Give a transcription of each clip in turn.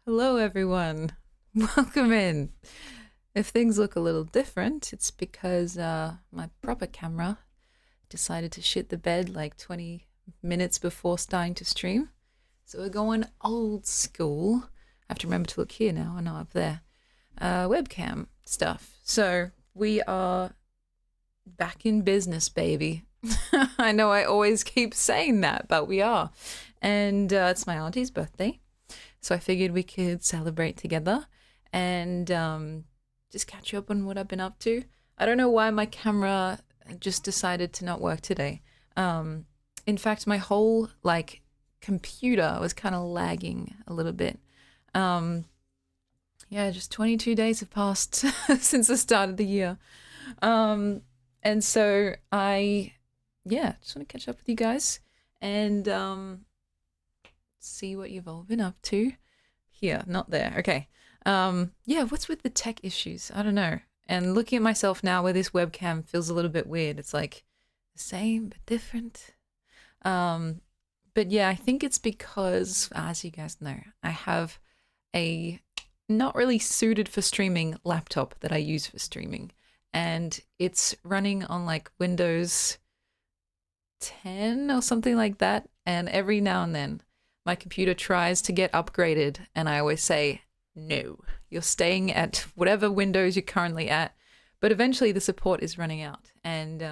Hello, everyone. Welcome in. If things look a little different, it's because my proper camera decided to shit the bed like 20 minutes before starting to stream. So we're going old school. I have to remember to look here now, I know up there. Webcam stuff. So we are back in business, baby. I know I always keep saying that, but we are. And it's my auntie's birthday. So I figured we could celebrate together and just catch up on what I've been up to. I don't know why my camera just decided to not work today. In fact, my whole computer was kind of lagging a little bit. Yeah, just 22 days have passed since the start of the year. And so just want to catch up with you guys and see what you've all been up to. Here, not there. Okay. What's with the tech issues? I don't know. And looking at myself now where this webcam feels a little bit weird. It's like the same but different. But yeah, I think it's because, as you guys know, I have a not really suited for streaming laptop that I use for streaming. And it's running on like Windows 10 or something like that. And every now and then my computer tries to get upgraded, and I always say, no, you're staying at whatever Windows you're currently at. But eventually the support is running out. And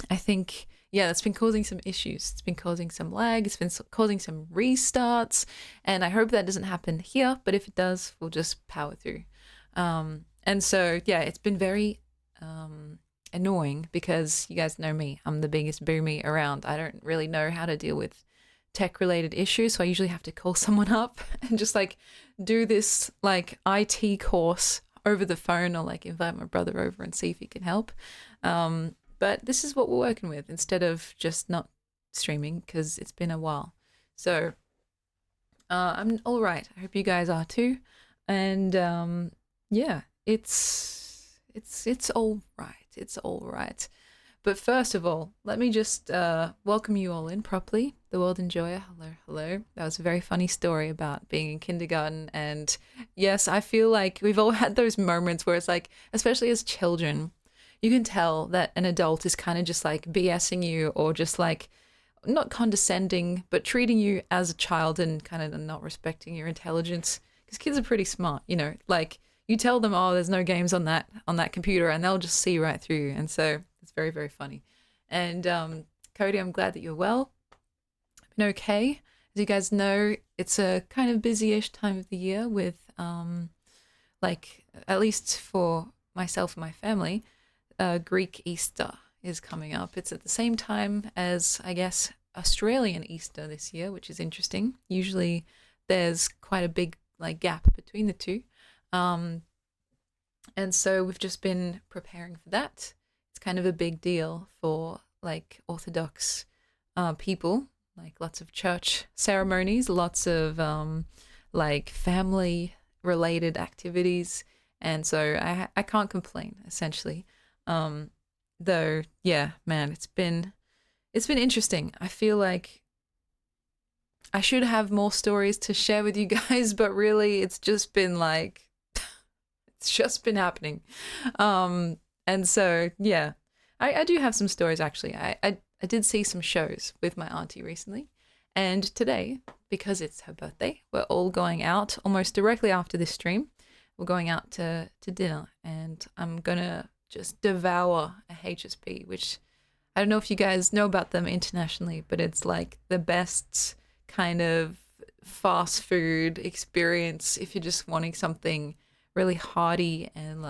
I think, that's been causing some issues. It's been causing some lag. It's been causing some restarts. And I hope that doesn't happen here. But if it does, we'll just power through. And so, it's been very annoying because you guys know me. I'm the biggest boomy around. I don't really know how to deal with tech related issues, so I usually have to call someone up and just do this IT course over the phone, or invite my brother over and see if he can help. But this is what we're working with instead of just not streaming because it's been a while. So I'm all right. I hope you guys are too. And it's all right. It's all right. But first of all, let me just welcome you all in properly. The World Enjoyer, hello, hello. That was a very funny story about being in kindergarten. And yes, I feel like we've all had those moments where it's especially as children, you can tell that an adult is kind of just BSing you, or just not condescending, but treating you as a child and kind of not respecting your intelligence. Because kids are pretty smart, you tell them, oh, there's no games on that computer, and they'll just see right through you. And so it's very, very funny. And Cody, I'm glad that you're well. I've been okay. As you guys know, it's a kind of busy-ish time of the year with, at least for myself and my family, Greek Easter is coming up. It's at the same time as, I guess, Australian Easter this year, which is interesting. Usually there's quite a big gap between the two. And so we've just been preparing for that. It's kind of a big deal for Orthodox people, lots of church ceremonies, lots of family related activities. And so I can't complain, essentially. Though, yeah, man, it's been interesting. I feel like I should have more stories to share with you guys, but really it's just been it's just been happening. And so, yeah, I do have some stories, actually. I did see some shows with my auntie recently. And today, because it's her birthday, we're all going out almost directly after this stream. We're going out to dinner, and I'm going to just devour a HSP, which I don't know if you guys know about them internationally, but it's the best kind of fast food experience if you're just wanting something really hearty and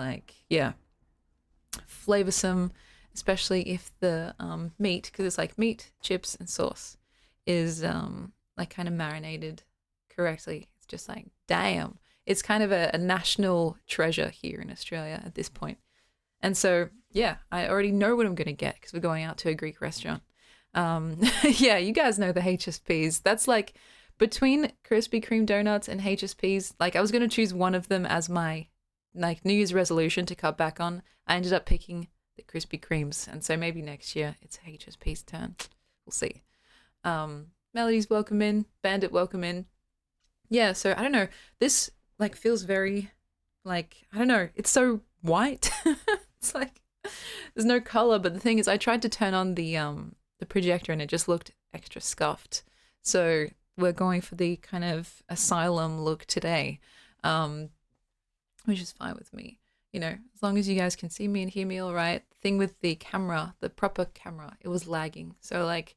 flavorsome, especially if the meat, because it's meat, chips, and sauce, is kind of marinated correctly. It's just damn. It's kind of a national treasure here in Australia at this point. And so, yeah, I already know what I'm going to get because we're going out to a Greek restaurant. You guys know the HSPs. That's between Krispy Kreme donuts and HSPs. I was going to choose one of them as my New Year's resolution to cut back on. I ended up picking the Krispy Kremes. And so maybe next year it's HSP's turn. We'll see. Melody's welcome in. Bandit welcome in. Yeah, so I don't know. This like feels very like I don't know. It's so white. It's like there's no color, but the thing is I tried to turn on the projector and it just looked extra scuffed. So we're going for the kind of asylum look today. Um which is fine with me. You know, as long as you guys can see me and hear me all right. The thing with the camera, the proper camera, it was lagging. So like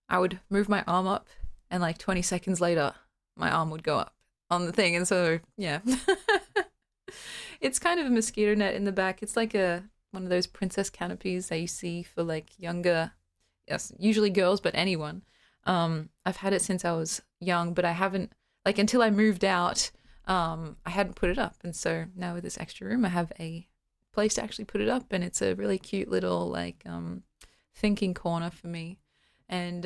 I would move my arm up and like 20 seconds later my arm would go up on the thing. And so yeah. It's kind of a mosquito net in the back. It's like a one of those princess canopies that you see for like younger, yes, usually girls, but anyone. I've had it since I was young, but I haven't like until I moved out. I hadn't put it up, and so now with this extra room, I have a place to actually put it up, and it's a really cute little like thinking corner for me, and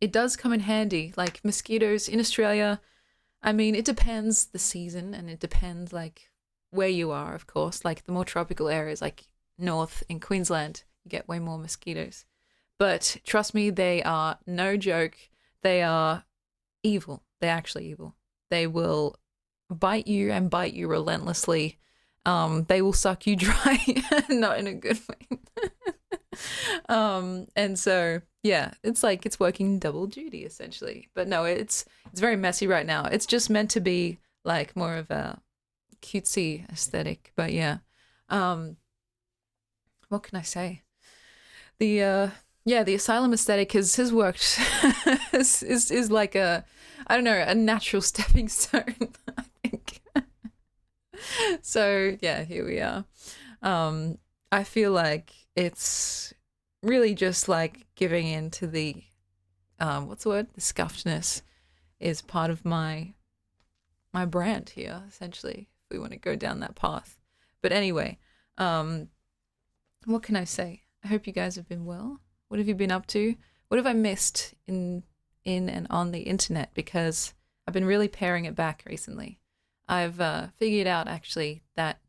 it does come in handy. Like mosquitoes in Australia, I mean, it depends the season and it depends like where you are, of course. Like the more tropical areas, like north in Queensland, you get way more mosquitoes. But trust me, they are no joke. They are evil. They're actually evil. They will bite you and bite you relentlessly. They will suck you dry, not in a good way. And so yeah, it's like it's working double duty essentially. But no, it's very messy right now. It's just meant to be like more of a cutesy aesthetic. But yeah, um, what can I say? The yeah, the asylum aesthetic has worked. is like a I don't know a natural stepping stone. I think. So yeah, here we are. I feel like it's really just like giving in to the what's the word? The scuffedness is part of my brand here, essentially, if we want to go down that path. But anyway, um, what can I say? I hope you guys have been well. What have you been up to? What have I missed in and on the internet? Because I've been really paring it back recently. I've figured out actually that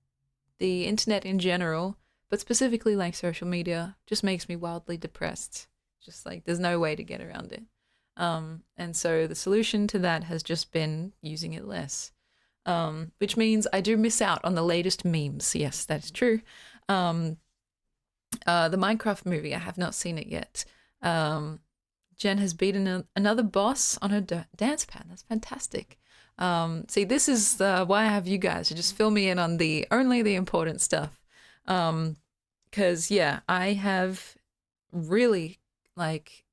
the internet in general, but specifically like social media, just makes me wildly depressed. Just like there's no way to get around it. And so the solution to that has just been using it less, which means I do miss out on the latest memes. Yes, that is true. Um, the Minecraft movie, I have not seen it yet. Jen has beaten another boss on her dance pad. That's fantastic. See, this is why I have you guys to just fill me in on the only the important stuff. Because yeah, I have really like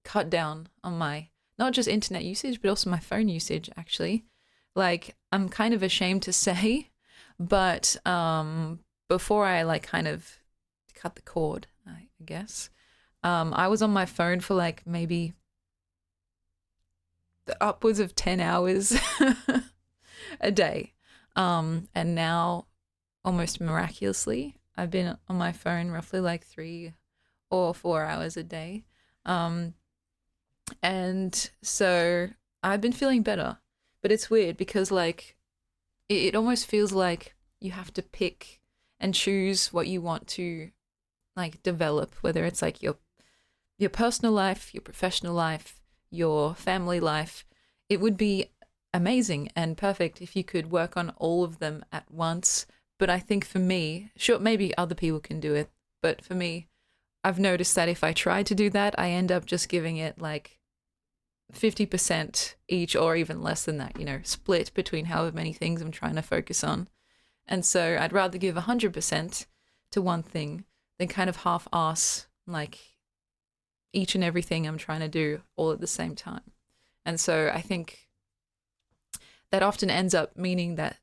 cut down on my not just internet usage, but also my phone usage. Actually, like I'm kind of ashamed to say, but before I like kind of cut the cord, I guess. I was on my phone for like maybe upwards of 10 hours a day. And now, almost miraculously, I've been on my phone roughly like 3 or 4 hours a day. And so I've been feeling better. But it's weird because, like, it almost feels like you have to pick and choose what you want to, like, develop, whether it's like your personal life, your professional life, your family life. It would be amazing and perfect if you could work on all of them at once. But I think for me, sure, maybe other people can do it, but for me, I've noticed that if I try to do that, I end up just giving it like 50% each or even less than that, you know, split between however many things I'm trying to focus on. And so I'd rather give 100% to one thing than kind of half ass like each and everything I'm trying to do all at the same time. And so I think that often ends up meaning that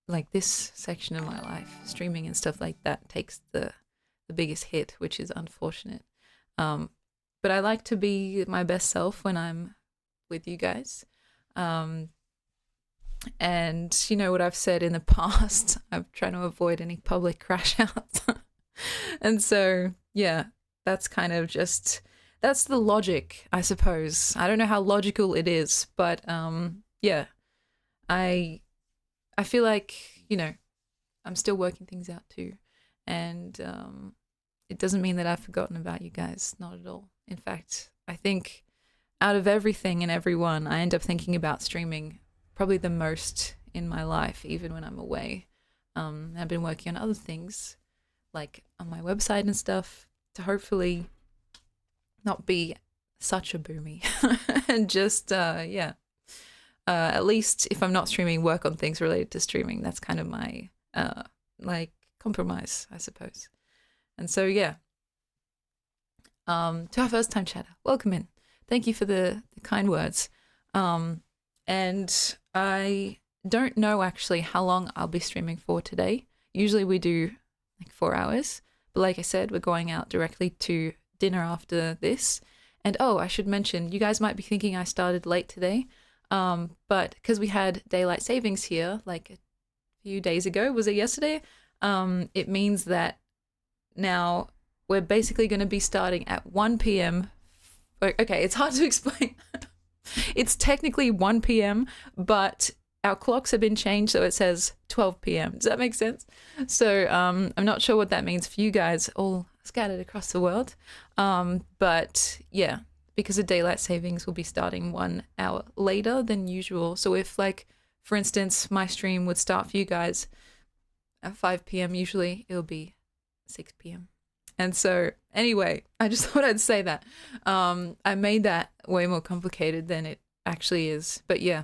like this section of my life, streaming and stuff like that, takes the biggest hit, which is unfortunate. But I like to be my best self when I'm with you guys. And you know what I've said in the past, I'm trying to avoid any public crash outs. And so, yeah, that's kind of just that's the logic, I suppose. I don't know how logical it is, but yeah, I I feel like, you know, I'm still working things out too. And it doesn't mean that I've forgotten about you guys, not at all. In fact, I think out of everything and everyone, I end up thinking about streaming probably the most in my life, even when I'm away. I've been working on other things, like on my website and stuff, to hopefully not be such a boomy and just, at least if I'm not streaming, work on things related to streaming. That's kind of my, like, compromise, I suppose. And so, yeah. To our first time chatter, welcome in. Thank you for the kind words. And I don't know actually how long I'll be streaming for today. Usually we do like 4 hours, but like I said, we're going out directly to dinner after this. And oh, I should mention, you guys might be thinking I started late today, but because we had daylight savings here like a few days ago, was it yesterday? It means that now we're basically going to be starting at 1 p.m. Okay, it's hard to explain. It's technically 1 p.m., but our clocks have been changed, so it says 12 p.m. Does that make sense? So I'm not sure what that means for you guys all scattered across the world. But yeah, because of daylight savings, we'll be starting 1 hour later than usual. So if, like, for instance, my stream would start for you guys at 5 p.m. usually, it'll be 6 p.m. And so anyway, I just thought I'd say that. I made that way more complicated than it actually is. But yeah.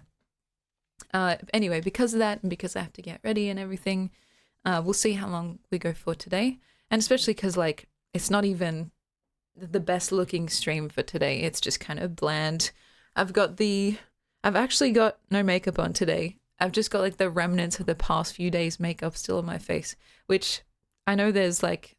Anyway, because of that and because I have to get ready and everything, we'll see how long we go for today. And especially because, like, it's not even the best looking stream for today. It's just kind of bland. I've actually got no makeup on today. I've just got like the remnants of the past few days makeup still on my face, which I know there's like,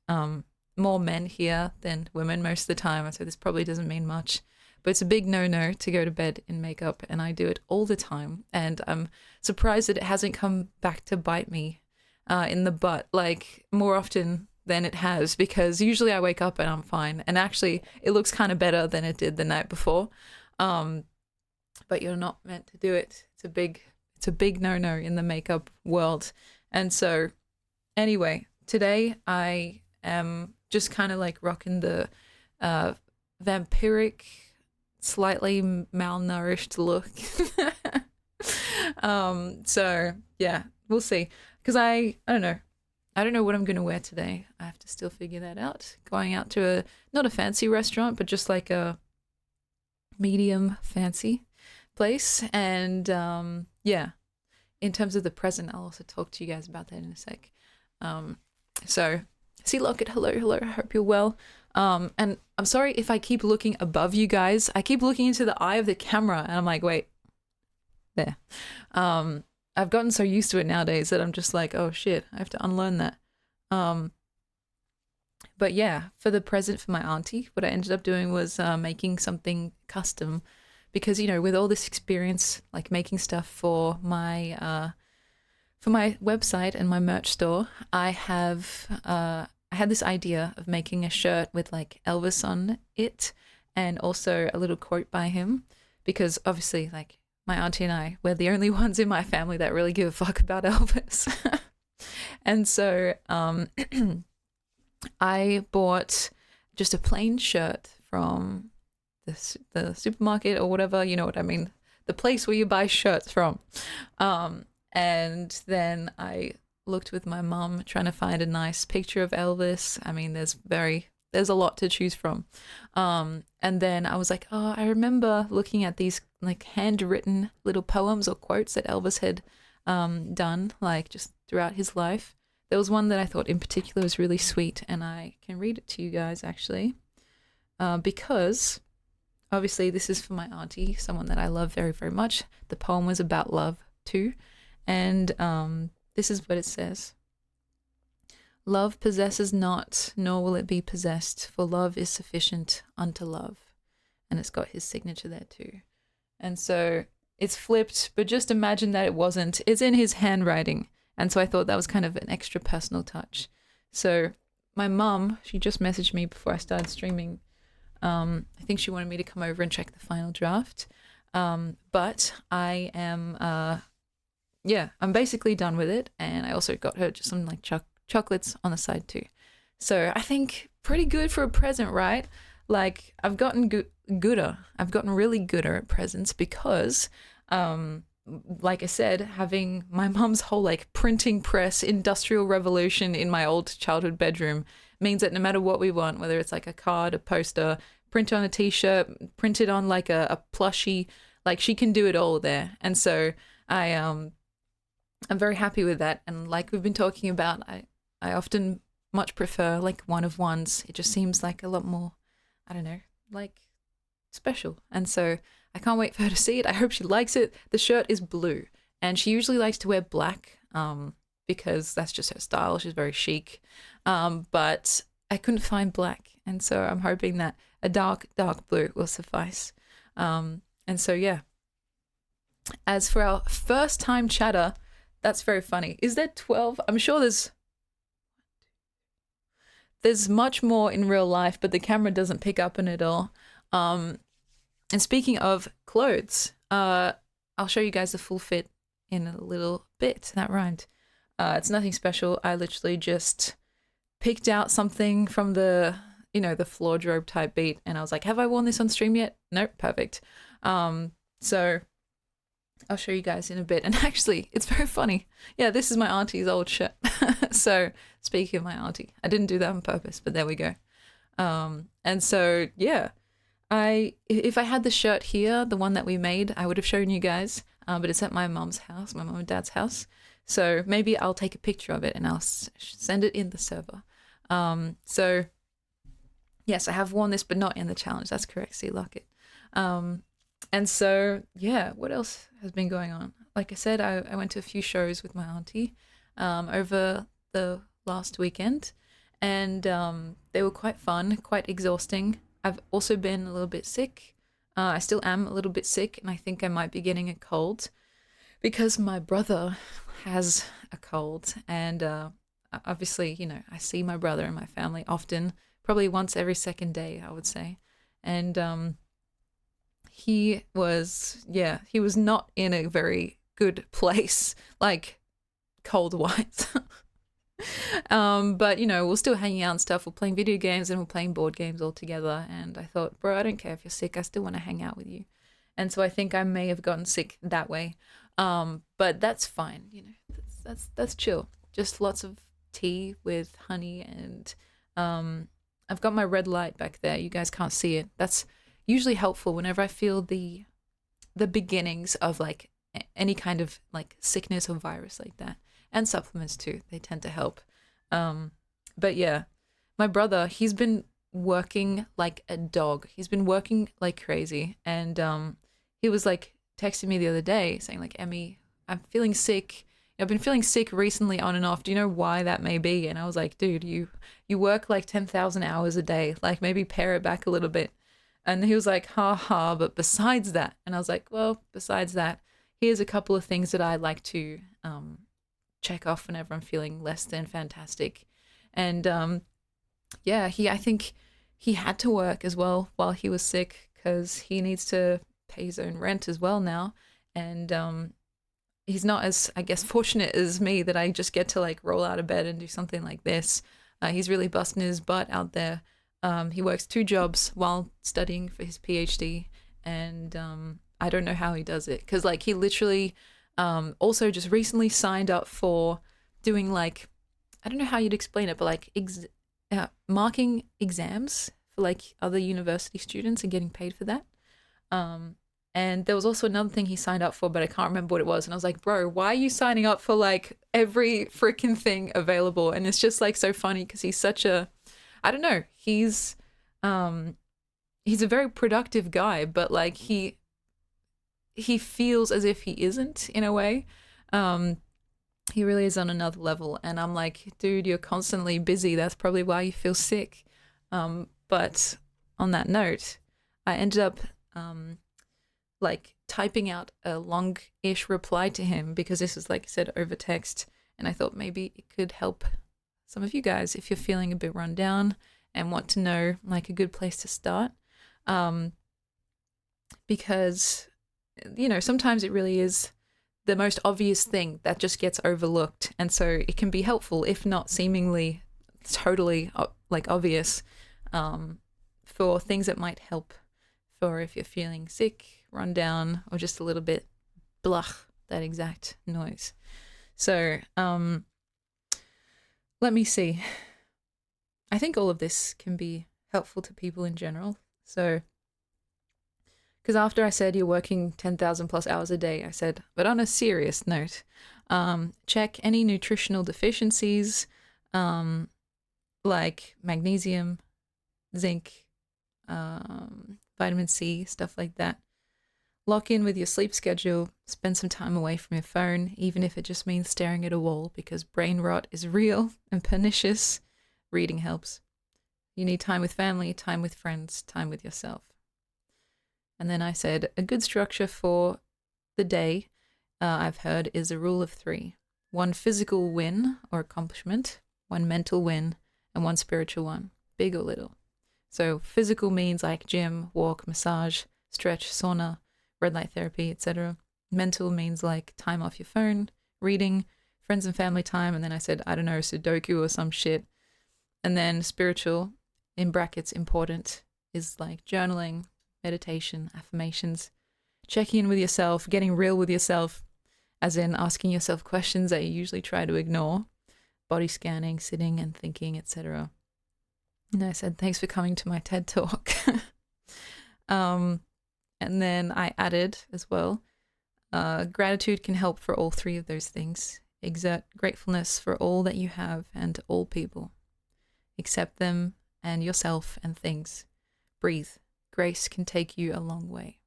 more men here than women most of the time, so this probably doesn't mean much, but it's a big no-no to go to bed in makeup, and I do it all the time, and I'm surprised that it hasn't come back to bite me in the butt like more often than it has, because usually I wake up and I'm fine, and actually it looks kind of better than it did the night before, but you're not meant to do it. It's a big no-no in the makeup world. And so anyway, today I am just kind of like rocking the vampiric, slightly malnourished look. So yeah, we'll see. Because I don't know. I don't know what I'm going to wear today. I have to still figure that out. Going out to not a fancy restaurant, but just like a medium fancy place. And yeah, in terms of the present, I'll also talk to you guys about that in a sec. So see Locket, hello, I hope you're well. And I'm sorry if I keep looking above you guys. I keep looking into the eye of the camera and I'm like, wait, there. I've gotten so used to it nowadays that I'm just like, oh shit, I have to unlearn that. But yeah, for the present for my auntie, what I ended up doing was making something custom, because, you know, with all this experience, like making stuff for my website and my merch store, I had this idea of making a shirt with like Elvis on it and also a little quote by him, because obviously, like, my auntie and I, we're the only ones in my family that really give a fuck about Elvis. And so I bought just a plain shirt from the supermarket or whatever, you know what I mean, the place where you buy shirts from. And then I looked with my mum trying to find a nice picture of Elvis. I mean, there's a lot to choose from. And then I was like, oh, I remember looking at these like handwritten little poems or quotes that Elvis had done, like just throughout his life. There was one that I thought in particular was really sweet, and I can read it to you guys actually, because obviously this is for my auntie, someone that I love very, very much. The poem was about love too. And this is what it says. Love possesses not, nor will it be possessed, for love is sufficient unto love. And it's got his signature there too. And so it's flipped, but just imagine that it wasn't. It's in his handwriting. And so I thought that was kind of an extra personal touch. So my mum, she just messaged me before I started streaming. I think she wanted me to come over and check the final draft. But I am, I'm basically done with it. And I also got her just some like chocolates on the side too. So I think pretty good for a present, right? like I've gotten gooder. I've gotten really gooder at presents because, like I said, having my mum's whole like printing press industrial revolution in my old childhood bedroom means that no matter what we want, whether it's like a card, a poster, print on a t-shirt, print it on like a plushie, like she can do it all there. And so I'm very happy with that. And like we've been talking about, I often much prefer like one of ones. It just seems like a lot more, I don't know, like special. And so I can't wait for her to see it. I hope she likes it. The shirt is blue, and she usually likes to wear black because that's just her style. She's very chic. But I couldn't find black, and so I'm hoping that a dark blue will suffice. And so, yeah. As for our first time chatter, that's very funny. Is there 12? I'm sure there's much more in real life, but the camera doesn't pick up on it all. And speaking of clothes, I'll show you guys the full fit in a little bit. That rhymed. It's nothing special. I literally just picked out something from the wardrobe type beat, and I was like, have I worn this on stream yet? Nope, perfect. So I'll show you guys in a bit. And actually, it's very funny. Yeah, this is my auntie's old shirt. So speaking of my auntie, I didn't do that on purpose, but there we go. And so, yeah, if I had the shirt here, the one that we made, I would have shown you guys, but it's at my mom's house, my mom and dad's house. So maybe I'll take a picture of it and I'll send it in the server. So yes, I have worn this, but not in the challenge. That's correct. See, Lockett. And so, yeah, what else has been going on? Like I said, I went to a few shows with my auntie over the last weekend, and they were quite fun, quite exhausting. I've also been a little bit sick. I still am a little bit sick, and I think I might be getting a cold because my brother has a cold. And obviously, I see my brother and my family often, probably once every second day, I would say. And he was not in a very good place, like cold-wise. But we're still hanging out and stuff. We're playing video games and we're playing board games all together. And I thought, bro, I don't care if you're sick. I still want to hang out with you. And so I think I may have gotten sick that way. But that's fine. That's chill. Just lots of tea with honey. And I've got my red light back there. You guys can't see it. That's usually helpful whenever I feel the beginnings of like any kind of like sickness or virus like that. And supplements too. They tend to help. But yeah, my brother, he's been working like a dog. He's been working like crazy. And he was like texting me the other day saying like, Emmy, I'm feeling sick. I've been feeling sick recently on and off. Do you know why that may be? And I was like, dude, you work like 10,000 hours a day. Like maybe pare it back a little bit. And he was like, ha, but besides that. And I was like, well, besides that, here's a couple of things that I like to check off whenever I'm feeling less than fantastic. And I think he had to work as well while he was sick because he needs to pay his own rent as well now. And he's not as, I guess, fortunate as me that I just get to like roll out of bed and do something like this. He's really busting his butt out there. He works 2 jobs while studying for his PhD, and I don't know how he does it because like he literally also just recently signed up for doing like, I don't know how you'd explain it, but like marking exams for like other university students and getting paid for that. And there was also another thing he signed up for, but I can't remember what it was. And I was like, bro, why are you signing up for like every freaking thing available? And it's just like so funny because he's such a, I don't know, he's a very productive guy, but like he feels as if he isn't in a way. He really is on another level. And I'm like, dude, you're constantly busy. That's probably why you feel sick. But on that note, I ended up like typing out a long-ish reply to him because this is, like I said, over text. And I thought maybe it could help some of you guys if you're feeling a bit run down and want to know like a good place to start. Because, sometimes it really is the most obvious thing that just gets overlooked. And so it can be helpful, if not seemingly totally like obvious, for for things that might help for if you're feeling sick, run down, or just a little bit blah, that exact noise. So let me see. I think all of this can be helpful to people in general. So, because after I said you're working 10,000 plus hours a day, I said, but on a serious note, check any nutritional deficiencies, like magnesium, zinc, vitamin C, stuff like that. Lock in with your sleep schedule, spend some time away from your phone, even if it just means staring at a wall, because brain rot is real and pernicious. Reading helps. You need time with family, time with friends, time with yourself. And then I said, a good structure for the day, I've heard, is a rule of 3. 1 physical win or accomplishment, 1 mental win, and 1 spiritual one, big or little. So physical means like gym, walk, massage, stretch, sauna, red light therapy, etc. Mental means like time off your phone, reading, friends and family time, and then I said, I don't know, Sudoku or some shit. And then spiritual, in brackets, important, is like journaling, meditation, affirmations, checking in with yourself, getting real with yourself, as in asking yourself questions that you usually try to ignore, body scanning, sitting and thinking, etc. And I said, thanks for coming to my TED Talk. And then I added as well, gratitude can help for all 3 of those things. Exert gratefulness for all that you have and all people. Accept them and yourself and things. Breathe. Grace can take you a long way.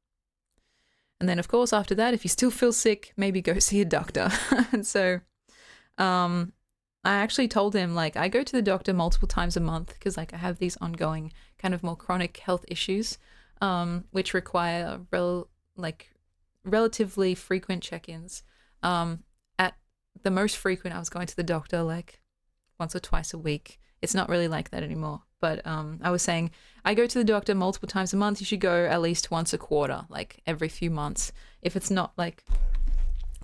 And then, of course, after that, if you still feel sick, maybe go see a doctor. And so I actually told him, like, I go to the doctor multiple times a month because, like, I have these ongoing kind of more chronic health issues, which require relatively frequent check-ins. At the most frequent, I was going to the doctor like once or twice a week. It's not really like that anymore. But I was saying, I go to the doctor multiple times a month. You should go at least once a quarter, like every few months, if it's not like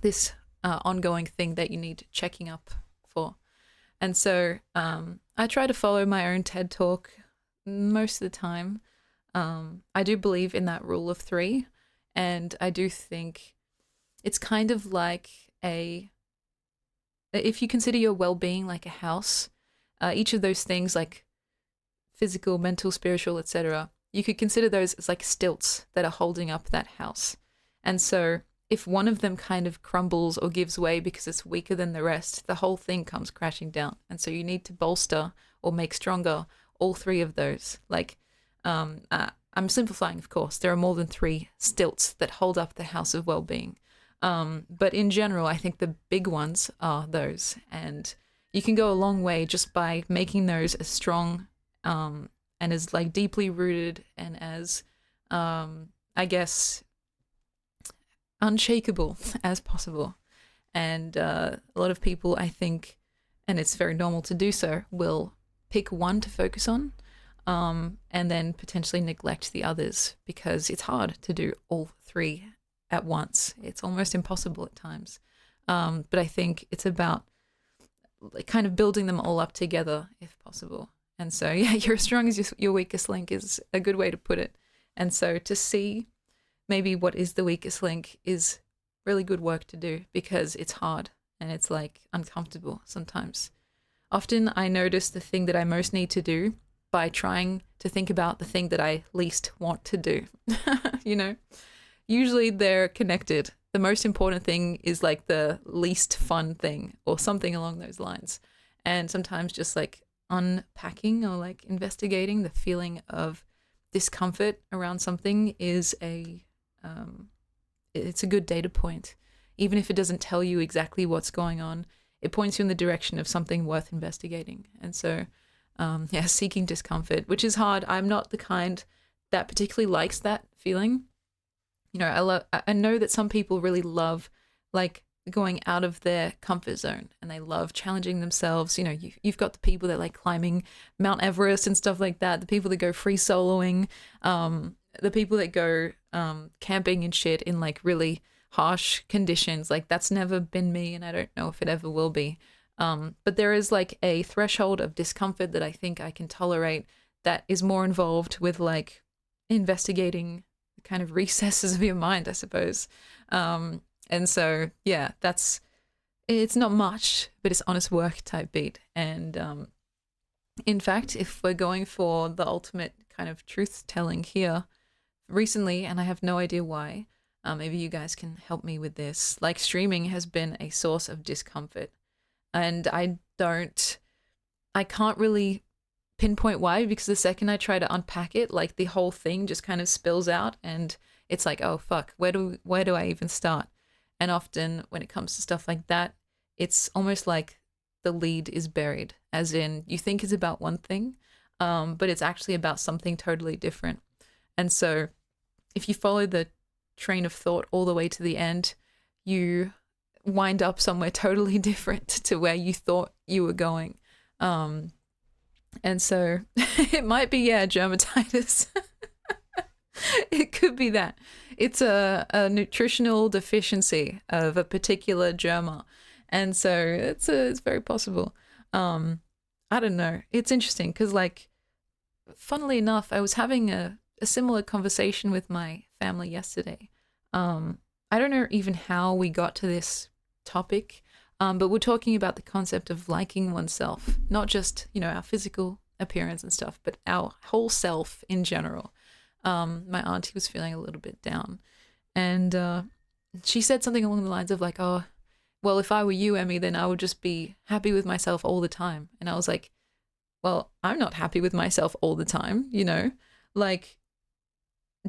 this ongoing thing that you need checking up for. And so I try to follow my own TED Talk most of the time. I do believe in that rule of 3. And I do think it's kind of like if you consider your well-being like a house, each of those things like physical, mental, spiritual, etc., you could consider those as like stilts that are holding up that house. And so if one of them kind of crumbles or gives way because it's weaker than the rest, the whole thing comes crashing down. And so you need to bolster or make stronger all 3 of those. Like, I'm simplifying, of course. There are more than 3 stilts that hold up the house of well-being. But in general, I think the big ones are those. And you can go a long way just by making those as strong and as like deeply rooted and as, I guess, unshakable as possible. And a lot of people, I think, and it's very normal to do so, will pick one to focus on and then potentially neglect the others because it's hard to do all 3 at once. It's almost impossible at times. But I think it's about kind of building them all up together if possible. And so, yeah, you're as strong as your weakest link is a good way to put it. And so to see maybe what is the weakest link is really good work to do because it's hard and it's like uncomfortable sometimes. Often I notice the thing that I most need to do by trying to think about the thing that I least want to do. You know, usually they're connected. The most important thing is like the least fun thing or something along those lines. And sometimes just like unpacking or like investigating the feeling of discomfort around something is it's a good data point. Even if it doesn't tell you exactly what's going on, it points you in the direction of something worth investigating. And so, yeah, seeking discomfort, which is hard. I'm not the kind that particularly likes that feeling. You know, I know that some people really love like going out of their comfort zone and they love challenging themselves. You know, you've got the people that like climbing Mount Everest and stuff like that, the people that go free soloing, the people that go camping and shit in like really harsh conditions. Like that's never been me and I don't know if it ever will be. But there is like a threshold of discomfort that I think I can tolerate that is more involved with like investigating the kind of recesses of your mind, I suppose. And so, yeah, it's not much, but it's honest work type beat. And in fact, if we're going for the ultimate kind of truth telling here, recently, and I have no idea why, maybe you guys can help me with this, like streaming has been a source of discomfort. And I can't really pinpoint why, because the second I try to unpack it, like the whole thing just kind of spills out and it's like, oh fuck, where do I even start? And often when it comes to stuff like that, it's almost like the lead is buried, as in you think it's about one thing, but it's actually about something totally different. And so if you follow the train of thought all the way to the end, you wind up somewhere totally different to where you thought you were going. And so it might be, yeah, dermatitis. It could be that. It's a nutritional deficiency of a particular germa. And so it's very possible. I don't know. It's interesting because, like, funnily enough, I was having a similar conversation with my family yesterday. I don't know even how we got to this topic, but we're talking about the concept of liking oneself, not just, our physical appearance and stuff, but our whole self in general. My auntie was feeling a little bit down, and she said something along the lines of like, oh, well, if I were you, Emmy, then I would just be happy with myself all the time. And I was like, well, I'm not happy with myself all the time, Like,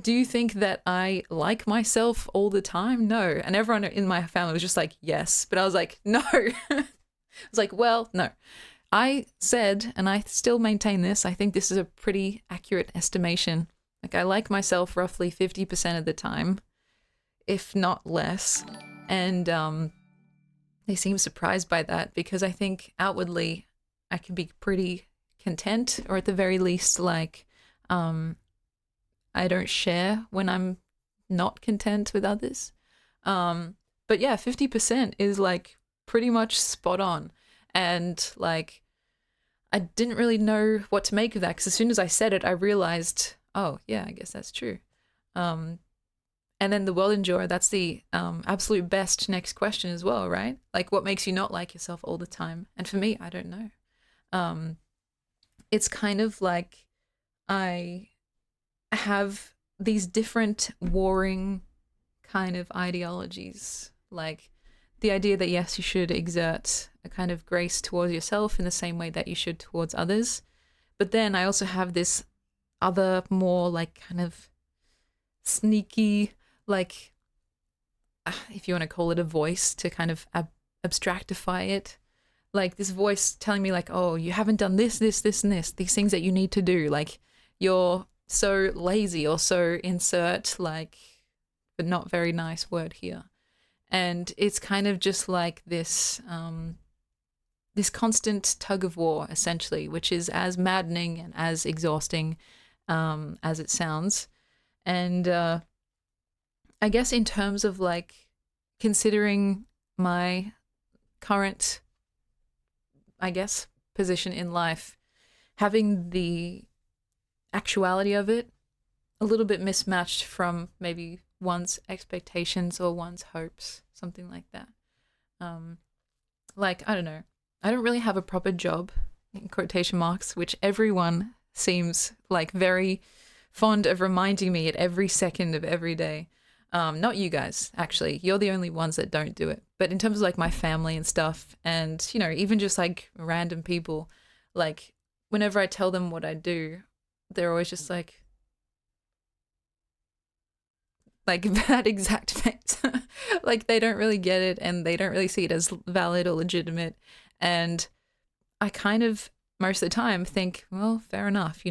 do you think that I like myself all the time? No. And everyone in my family was just like, yes. But I was like, no. I was like, well, no. I said, and I still maintain this, I think this is a pretty accurate estimation. Like, I like myself roughly 50% of the time, if not less. And they seem surprised by that because I think outwardly I can be pretty content, or at the very least, like, I don't share when I'm not content with others. But yeah, 50% is like pretty much spot on. And like, I didn't really know what to make of that because as soon as I said it, I realized, oh yeah, I guess that's true. And then the world endurer, that's the absolute best next question as well, right? Like, what makes you not like yourself all the time? And for me, I don't know. It's kind of like I have these different warring kind of ideologies, like the idea that yes, you should exert a kind of grace towards yourself in the same way that you should towards others. But then I also have this other more like kind of sneaky, like, if you want to call it a voice to kind of abstractify it, like this voice telling me like, oh, you haven't done this, this, this, and this, these things that you need to do. Like, you're so lazy, or so insert like but not very nice word here. And it's kind of just like this this constant tug of war, essentially, which is as maddening and as exhausting as it sounds. And I guess in terms of like considering my current, I guess, position in life, having the actuality of it a little bit mismatched from maybe one's expectations or one's hopes, something like that. Like, I don't know, I don't really have a proper job, in quotation marks, which everyone seems like very fond of reminding me at every second of every day. Not you guys, actually. You're the only ones that don't do it. But in terms of like my family and stuff, and, even just like random people, like whenever I tell them what I do, they're always just like that exact face. Like, they don't really get it and they don't really see it as valid or legitimate. And I kind of, most of the time, think, well, fair enough,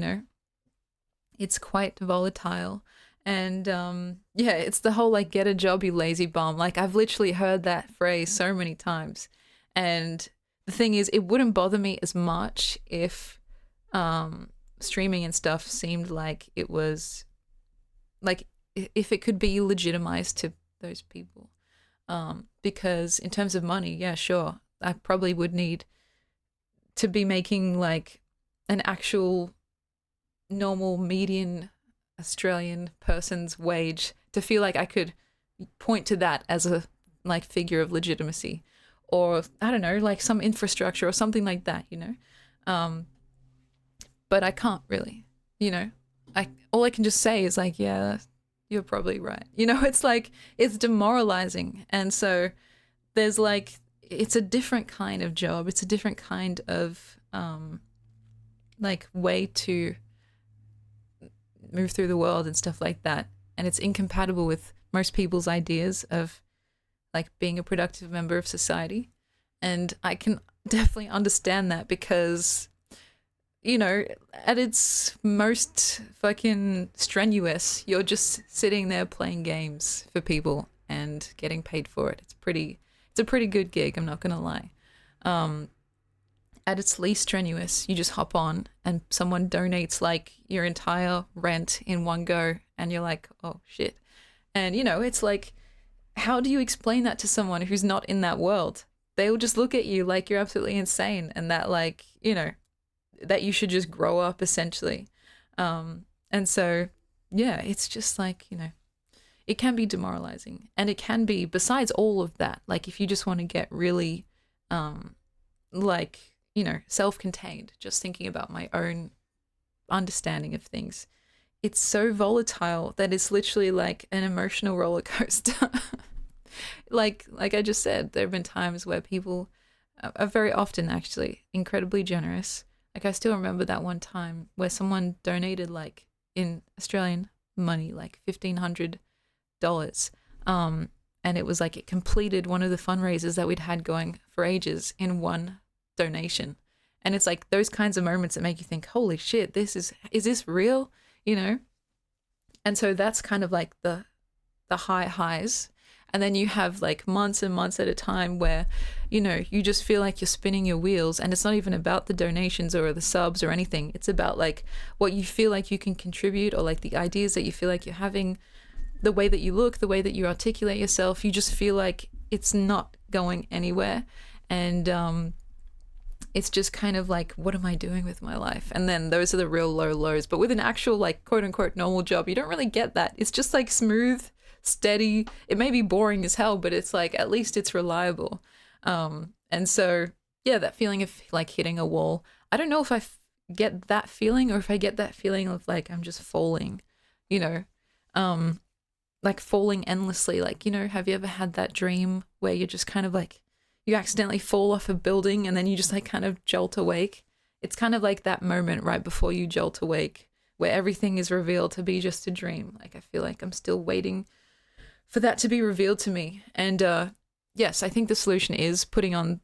It's quite volatile. And yeah, it's the whole like, get a job, you lazy bum. Like, I've literally heard that phrase so many times. And the thing is, it wouldn't bother me as much if streaming and stuff seemed like it was like, if it could be legitimized to those people. Because in terms of money, yeah, sure, I probably would need to be making like an actual normal median Australian person's wage to feel like I could point to that as a like figure of legitimacy, or I don't know, like some infrastructure or something like that, you know. Um, but I can't really, you know. I all I can just say is like, yeah, you're probably right. You know, it's like it's demoralizing, and so there's like it's a different kind of job. It's a different kind of like way to move through the world and stuff like that, and it's incompatible with most people's ideas of like being a productive member of society. And I can definitely understand that because, you know, at its most fucking strenuous, you're just sitting there playing games for people and getting paid for it. It's a pretty good gig, I'm not gonna lie. Um, at its least strenuous, you just hop on and someone donates like your entire rent in one go, and you're like, oh shit. And you know, it's like, how do you explain that to someone who's not in that world? They will just look at you like you're absolutely insane, and that, like, you know, that you should just grow up essentially. And so, yeah, it's just like, you know, it can be demoralizing, and it can be, besides all of that, like if you just want to get really, like, you know, self-contained, just thinking about my own understanding of things, it's so volatile that it's literally like an emotional roller coaster. like I just said, there have been times where people are very often actually incredibly generous. Like I still remember that one time where someone donated, like in Australian money, like $1,500. And it was like it completed one of the fundraisers that we'd had going for ages in one donation. And it's like those kinds of moments that make you think, holy shit, is this real? You know? And so that's kind of like the high highs. And then you have like months and months at a time where, you know, you just feel like you're spinning your wheels, and it's not even about the donations or the subs or anything. It's about like what you feel like you can contribute, or like the ideas that you feel like you're having, the way that you look, the way that you articulate yourself. You just feel like it's not going anywhere. And it's just kind of like, what am I doing with my life? And then those are the real low lows. But with an actual like quote unquote normal job, you don't really get that. It's just like smooth, steady. It may be boring as hell, but it's like at least it's reliable. And so yeah, that feeling of like hitting a wall, I don't know if get that feeling, or if I get that feeling of like I'm just falling, you know, like falling endlessly. Like, you know, have you ever had that dream where you're just kind of like, you accidentally fall off a building and then you just like kind of jolt awake? It's kind of like that moment right before you jolt awake where everything is revealed to be just a dream. Like I feel like I'm still waiting for that to be revealed to me. And yes, I think the solution is putting on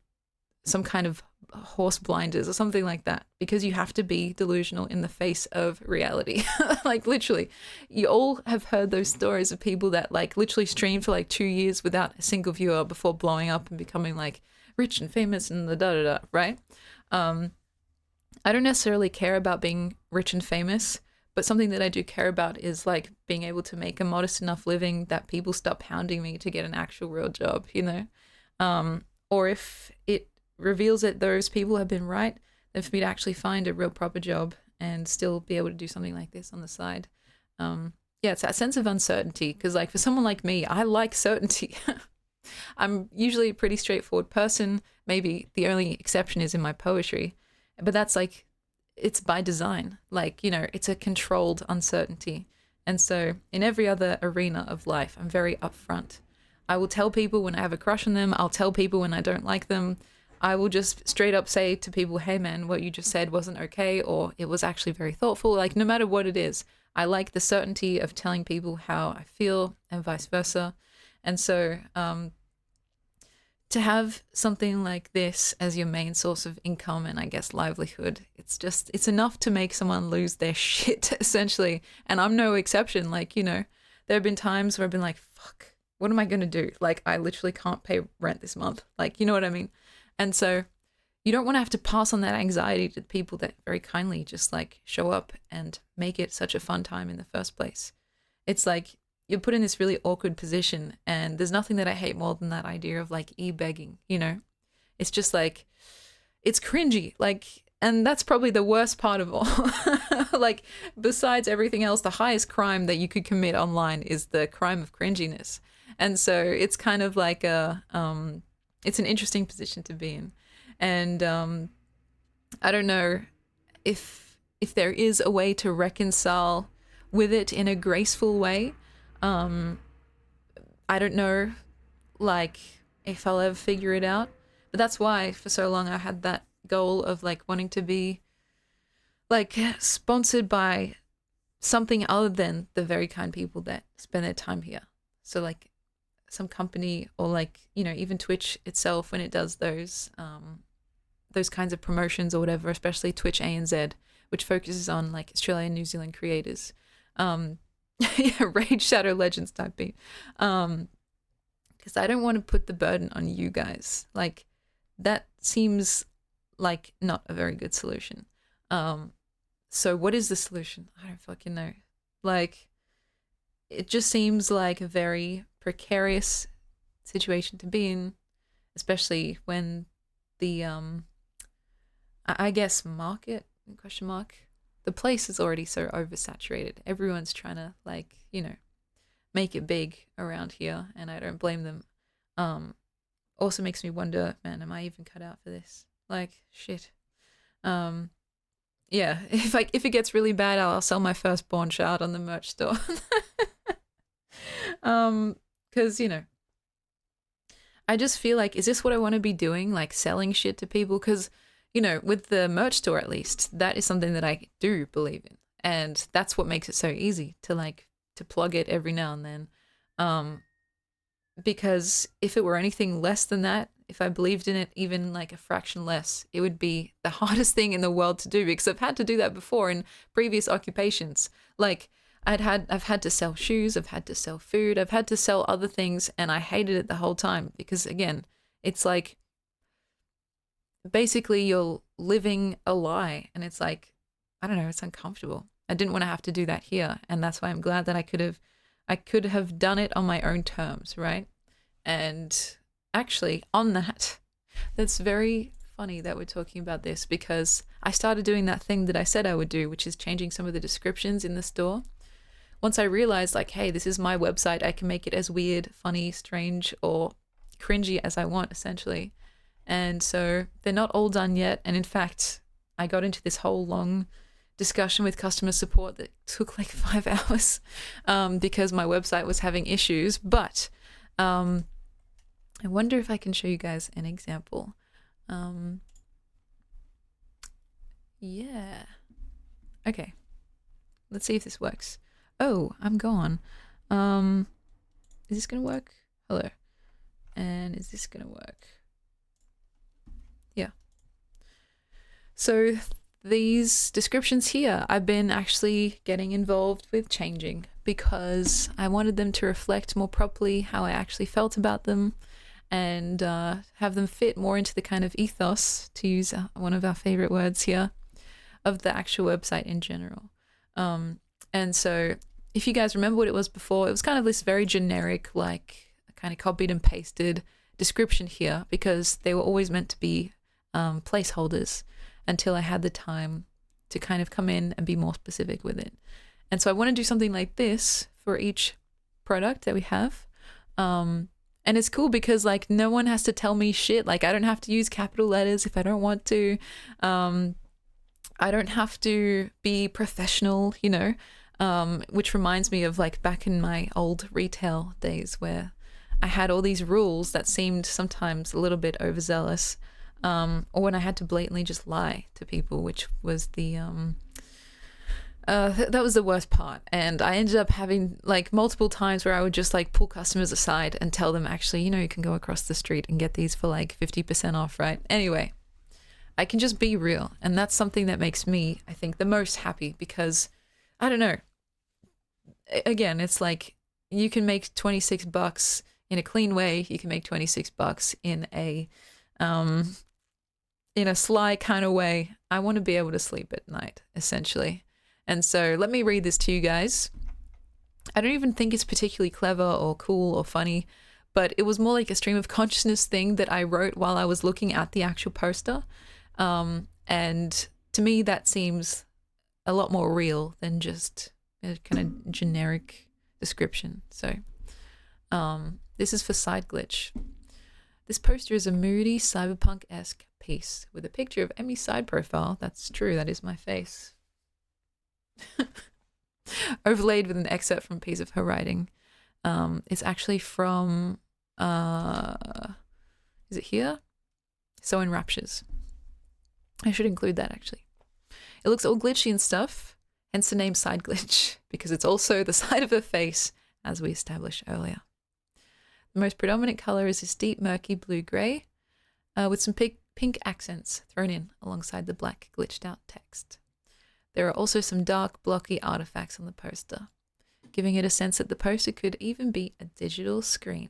some kind of horse blinders or something like that, because you have to be delusional in the face of reality. Like literally, you all have heard those stories of people that like literally streamed for like 2 years without a single viewer before blowing up and becoming like rich and famous and the da-da-da, right? I don't necessarily care about being rich and famous, but something that I do care about is like being able to make a modest enough living that people stop hounding me to get an actual real job, you know? Or if it reveals that those people have been right, then for me to actually find a real proper job and still be able to do something like this on the side. Yeah, it's that sense of uncertainty, because like for someone like me, I like certainty. I'm usually a pretty straightforward person. Maybe the only exception is in my poetry, but that's like, it's by design. Like, you know, it's a controlled uncertainty. And so in every other arena of life, I'm very upfront. I will tell people when I have a crush on them. I'll tell people when I don't like them. I will just straight up say to people, hey man, what you just said wasn't okay, or it was actually very thoughtful. Like no matter what it is, I like the certainty of telling people how I feel and vice versa. And so to have something like this as your main source of income and I guess livelihood, it's enough to make someone lose their shit essentially. And I'm no exception. Like, you know, there have been times where I've been like, fuck, what am I going to do? Like I literally can't pay rent this month. Like, you know what I mean? And so you don't want to have to pass on that anxiety to people that very kindly just like show up and make it such a fun time in the first place. It's like you're put in this really awkward position, and there's nothing that I hate more than that idea of like e-begging, you know? It's just like, it's cringy. Like, And that's probably the worst part of all. Like, besides everything else, the highest crime that you could commit online is the crime of cringiness. And so it's kind of like it's an interesting position to be in. And I don't know if there is a way to reconcile with it in a graceful way. I don't know, like, if I'll ever figure it out. But that's why for so long I had that goal of like wanting to be like sponsored by something other than the very kind people that spend their time here. So like some company, or like, you know, even Twitch itself when it does those kinds of promotions or whatever, especially Twitch ANZ, which focuses on like Australia and New Zealand creators. Yeah, Raid Shadow Legends type beat. Because I don't want to put the burden on you guys. Like, that seems like not a very good solution. So what is the solution? I don't fucking know. Like, it just seems like a very precarious situation to be in, especially when the I guess market question mark, the place is already so oversaturated. Everyone's trying to, like, you know, make it big around here, and I don't blame them. Also makes me wonder, man, am I even cut out for this? Like, shit. Yeah, if it gets really bad, I'll sell my firstborn child on the merch store. Because, you know, I just feel like, is this what I want to be doing? Like, selling shit to people? Because, you know, with the merch store, at least, that is something that I do believe in. And that's what makes it so easy to, like, to plug it every now and then. Because if it were anything less than that, if I believed in it even like a fraction less, it would be the hardest thing in the world to do, because I've had to do that before in previous occupations. Like, I've had to sell shoes, I've had to sell food, I've had to sell other things, and I hated it the whole time because, again, it's like basically you're living a lie, and it's like, I don't know, it's uncomfortable. I didn't want to have to do that here, and that's why I'm glad that I could have done it on my own terms, right? And actually, on that, that's very funny that we're talking about this, because I started doing that thing that I said I would do, which is changing some of the descriptions in the store. Once I realized, like, hey, this is my website, I can make it as weird, funny, strange, or cringy as I want, essentially. And so they're not all done yet. And in fact, I got into this whole long discussion with customer support that took like 5 hours because my website was having issues. But I wonder if I can show you guys an example. Yeah. Okay. Let's see if this works. Oh, I'm gone. Is this gonna work? Hello. And is this gonna work? Yeah. So these descriptions here, I've been actually getting involved with changing because I wanted them to reflect more properly how I actually felt about them, and have them fit more into the kind of ethos, to use one of our favorite words here, of the actual website in general. And so if you guys remember what it was before, it was kind of this very generic, like kind of copied and pasted description here, because they were always meant to be placeholders until I had the time to kind of come in and be more specific with it. And so I want to do something like this for each product that we have. And it's cool because, like, no one has to tell me shit. Like, I don't have to use capital letters if I don't want to. I don't have to be professional, you know, which reminds me of like back in my old retail days where I had all these rules that seemed sometimes a little bit overzealous, or when I had to blatantly just lie to people, which was the that was the worst part. And I ended up having like multiple times where I would just like pull customers aside and tell them, actually, you know, you can go across the street and get these for like 50% off, right? Anyway, I can just be real. And that's something that makes me, I think, the most happy, because I don't know. Again, it's like you can make $26 in a clean way. You can make $26 in a sly kind of way. I want to be able to sleep at night, essentially. And so let me read this to you guys. I don't even think it's particularly clever or cool or funny, but it was more like a stream of consciousness thing that I wrote while I was looking at the actual poster. And to me, that seems a lot more real than just a kind of generic description. So this is for Side Glitch. This poster is a moody cyberpunk-esque piece with a picture of Emmy's side profile. That's true, that is my face. Overlaid with an excerpt from a piece of her writing. It's actually from, is it here? So in Raptures. I should include that actually. It looks all glitchy and stuff, hence the name Side Glitch, because it's also the side of her face, as we established earlier. The most predominant color is this deep, murky blue-gray, with some pink accents thrown in alongside the black glitched out text. There are also some dark, blocky artifacts on the poster, giving it a sense that the poster could even be a digital screen,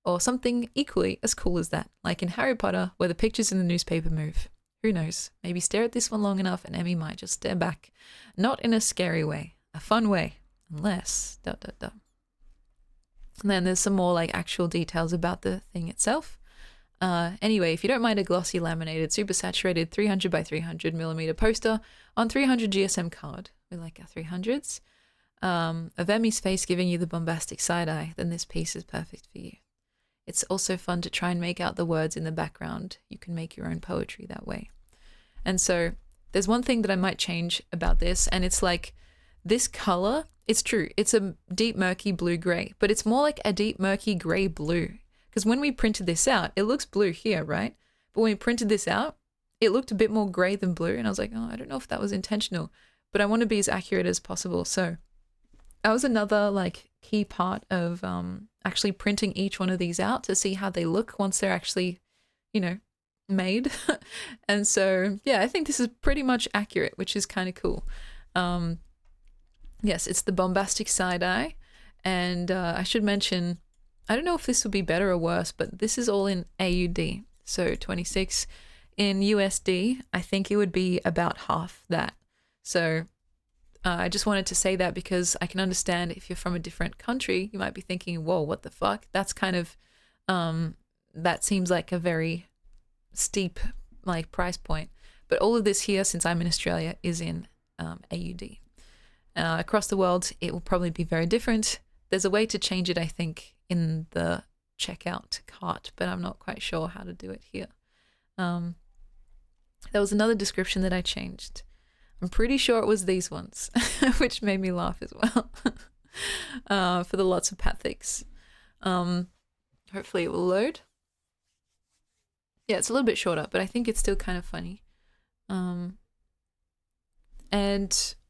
or something equally as cool as that, like in Harry Potter, where the pictures in the newspaper move. Who knows? Maybe stare at this one long enough and Emmy might just stare back. Not in a scary way, a fun way, unless... And then there's some more like actual details about the thing itself. Anyway, if you don't mind a glossy laminated, super saturated 300 by 300 millimeter poster on 300 GSM card, we like our 300s, of Emmy's face giving you the bombastic side eye, then this piece is perfect for you. It's also fun to try and make out the words in the background. You can make your own poetry that way. And so there's one thing that I might change about this, and it's like this color, it's true, it's a deep murky blue-gray, but it's more like a deep murky gray-blue. Because when we printed this out, it looks blue here, right? But when we printed this out, it looked a bit more gray than blue. And I was like, oh, I don't know if that was intentional, but I want to be as accurate as possible. So that was another like key part of actually printing each one of these out to see how they look once they're actually, you know, made. And so, yeah, I think this is pretty much accurate, which is kind of cool. Yes, it's the bombastic side eye. And I should mention, I don't know if this would be better or worse, but this is all in AUD. So 26 in USD, I think it would be about half that. So I just wanted to say that because I can understand if you're from a different country, you might be thinking, whoa, what the fuck? That's kind of, that seems like a very steep like price point. But all of this here, since I'm in Australia, is in AUD. Across the world, it will probably be very different. There's a way to change it, I think, in the checkout cart, but I'm not quite sure how to do it here. There was another description that I changed. I'm pretty sure it was these ones, which made me laugh as well, for the lots of pathics. Hopefully it will load. Yeah, it's a little bit shorter, but I think it's still kind of funny. And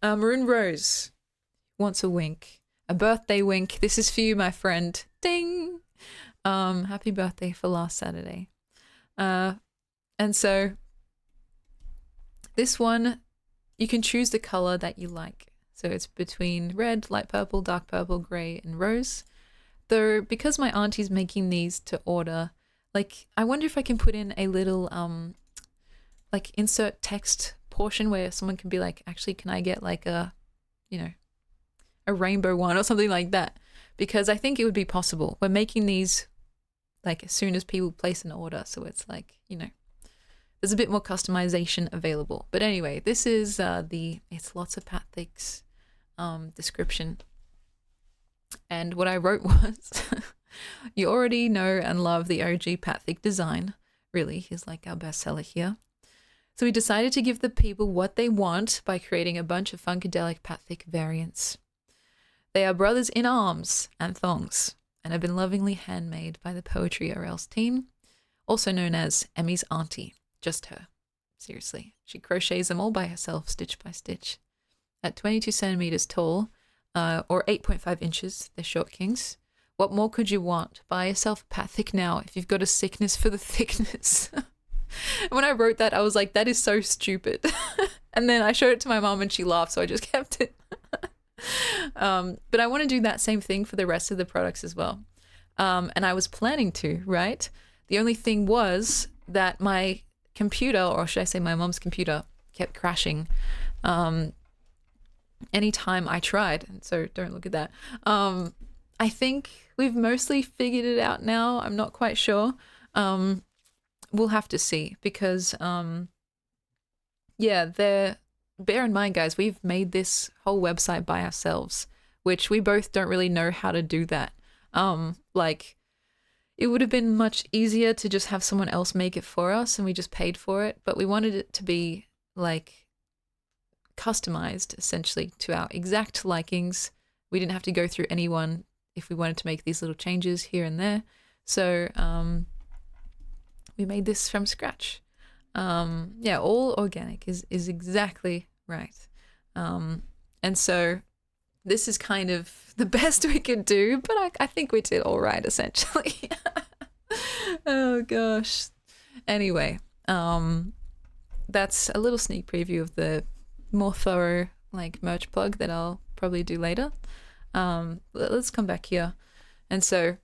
Maroon Rose wants a wink. A birthday wink. This is for you, my friend. Ding! Happy birthday for last Saturday. And so this one, you can choose the color that you like. So it's between red, light purple, dark purple, gray, and rose. Though, because my auntie's making these to order, like, I wonder if I can put in a little, like, insert text portion where someone can be like, actually, can I get like a, you know, a rainbow one or something like that? Because I think it would be possible. We're making these like as soon as people place an order. So it's like, you know, there's a bit more customization available. But anyway, this is it's lots of pathics description. And what I wrote was, you already know and love the OG pathic design. Really, he's like our bestseller here. So we decided to give the people what they want by creating a bunch of funkadelic pathic variants. They are brothers in arms and thongs, and have been lovingly handmade by the Poetry or Else team, also known as Emmy's auntie. Just her. Seriously. She crochets them all by herself, stitch by stitch. At 22 centimeters tall, or 8.5 inches, they're short kings. What more could you want? Buy yourself pathic now if you've got a sickness for the thickness. When I wrote that, I was like, that is so stupid. And then I showed it to my mom and she laughed, so I just kept it. But I want to do that same thing for the rest of the products as well. And I was planning to, right? The only thing was that my computer, or should I say my mom's computer, kept crashing anytime I tried. And so don't look at that. I think we've mostly figured it out now. I'm not quite sure. We'll have to see because, yeah, yeah, they're, bear in mind, guys, we've made this whole website by ourselves, which we both don't really know how to do that. Like, it would have been much easier to just have someone else make it for us and we just paid for it, but we wanted it to be like customized essentially to our exact likings. We didn't have to go through anyone if we wanted to make these little changes here and there. So we made this from scratch. Yeah, all organic is exactly right. And so this is kind of the best we could do, but I think we did all right essentially. Oh gosh. Anyway, that's a little sneak preview of the more thorough like merch plug that I'll probably do later. Let's come back here. And so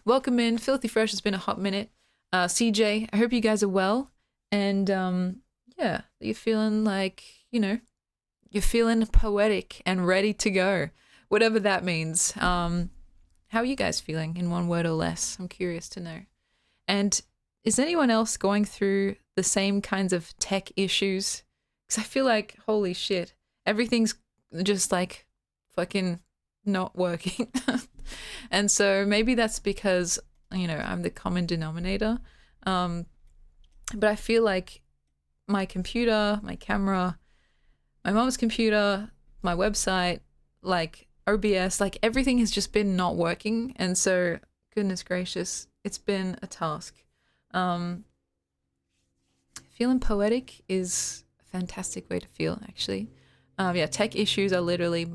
welcome in. Filthy Fresh, has been a hot minute. CJ, I hope you guys are well. And yeah, you're feeling like, you know, you're feeling poetic and ready to go, whatever that means. How are you guys feeling in one word or less? I'm curious to know. And is anyone else going through the same kinds of tech issues? Because I feel like, holy shit, everything's just like fucking not working. And so maybe that's because, you know, I'm the common denominator. But I feel like my computer, my camera, my mom's computer, my website, like OBS, like everything has just been not working. And so, goodness gracious, it's been a task. Feeling poetic is a fantastic way to feel, actually. Yeah, tech issues are literally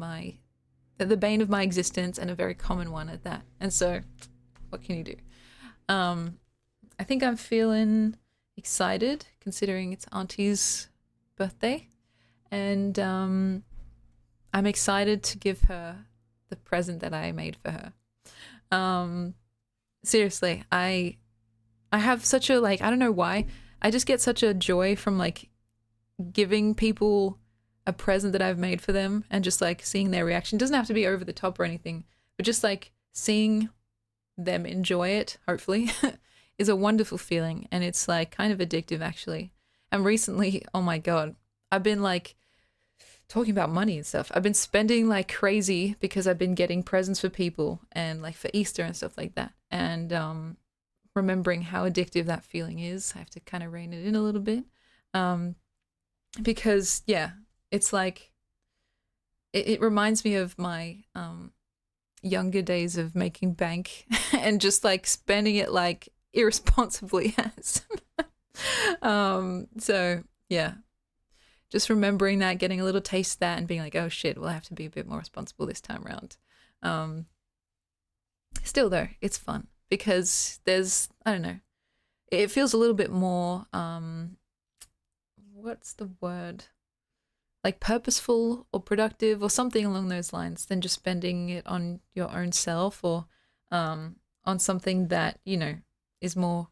the bane of my existence, and a very common one at that. And so, what can you do? I think I'm feeling excited considering it's Auntie's birthday, and I'm excited to give her the present that I made for her. Seriously, I have such a, like, I don't know why, I just get such a joy from like giving people a present that I've made for them and just like seeing their reaction. It doesn't have to be over the top or anything, but just like seeing them enjoy it, hopefully, is a wonderful feeling. And it's like kind of addictive, actually. And recently, oh my God, I've been like talking about money and stuff. I've been spending like crazy because I've been getting presents for people and like for Easter and stuff like that. And remembering how addictive that feeling is, I have to kind of rein it in a little bit. Because yeah, it's like, it reminds me of my younger days of making bank and just like spending it like irresponsibly as. So yeah, just remembering that, getting a little taste of that and being like, oh shit, we'll have to be a bit more responsible this time around. Still though, it's fun because there's, I don't know, it feels a little bit more, what's the word? Like purposeful or productive or something along those lines than just spending it on your own self or on something that, you know, is more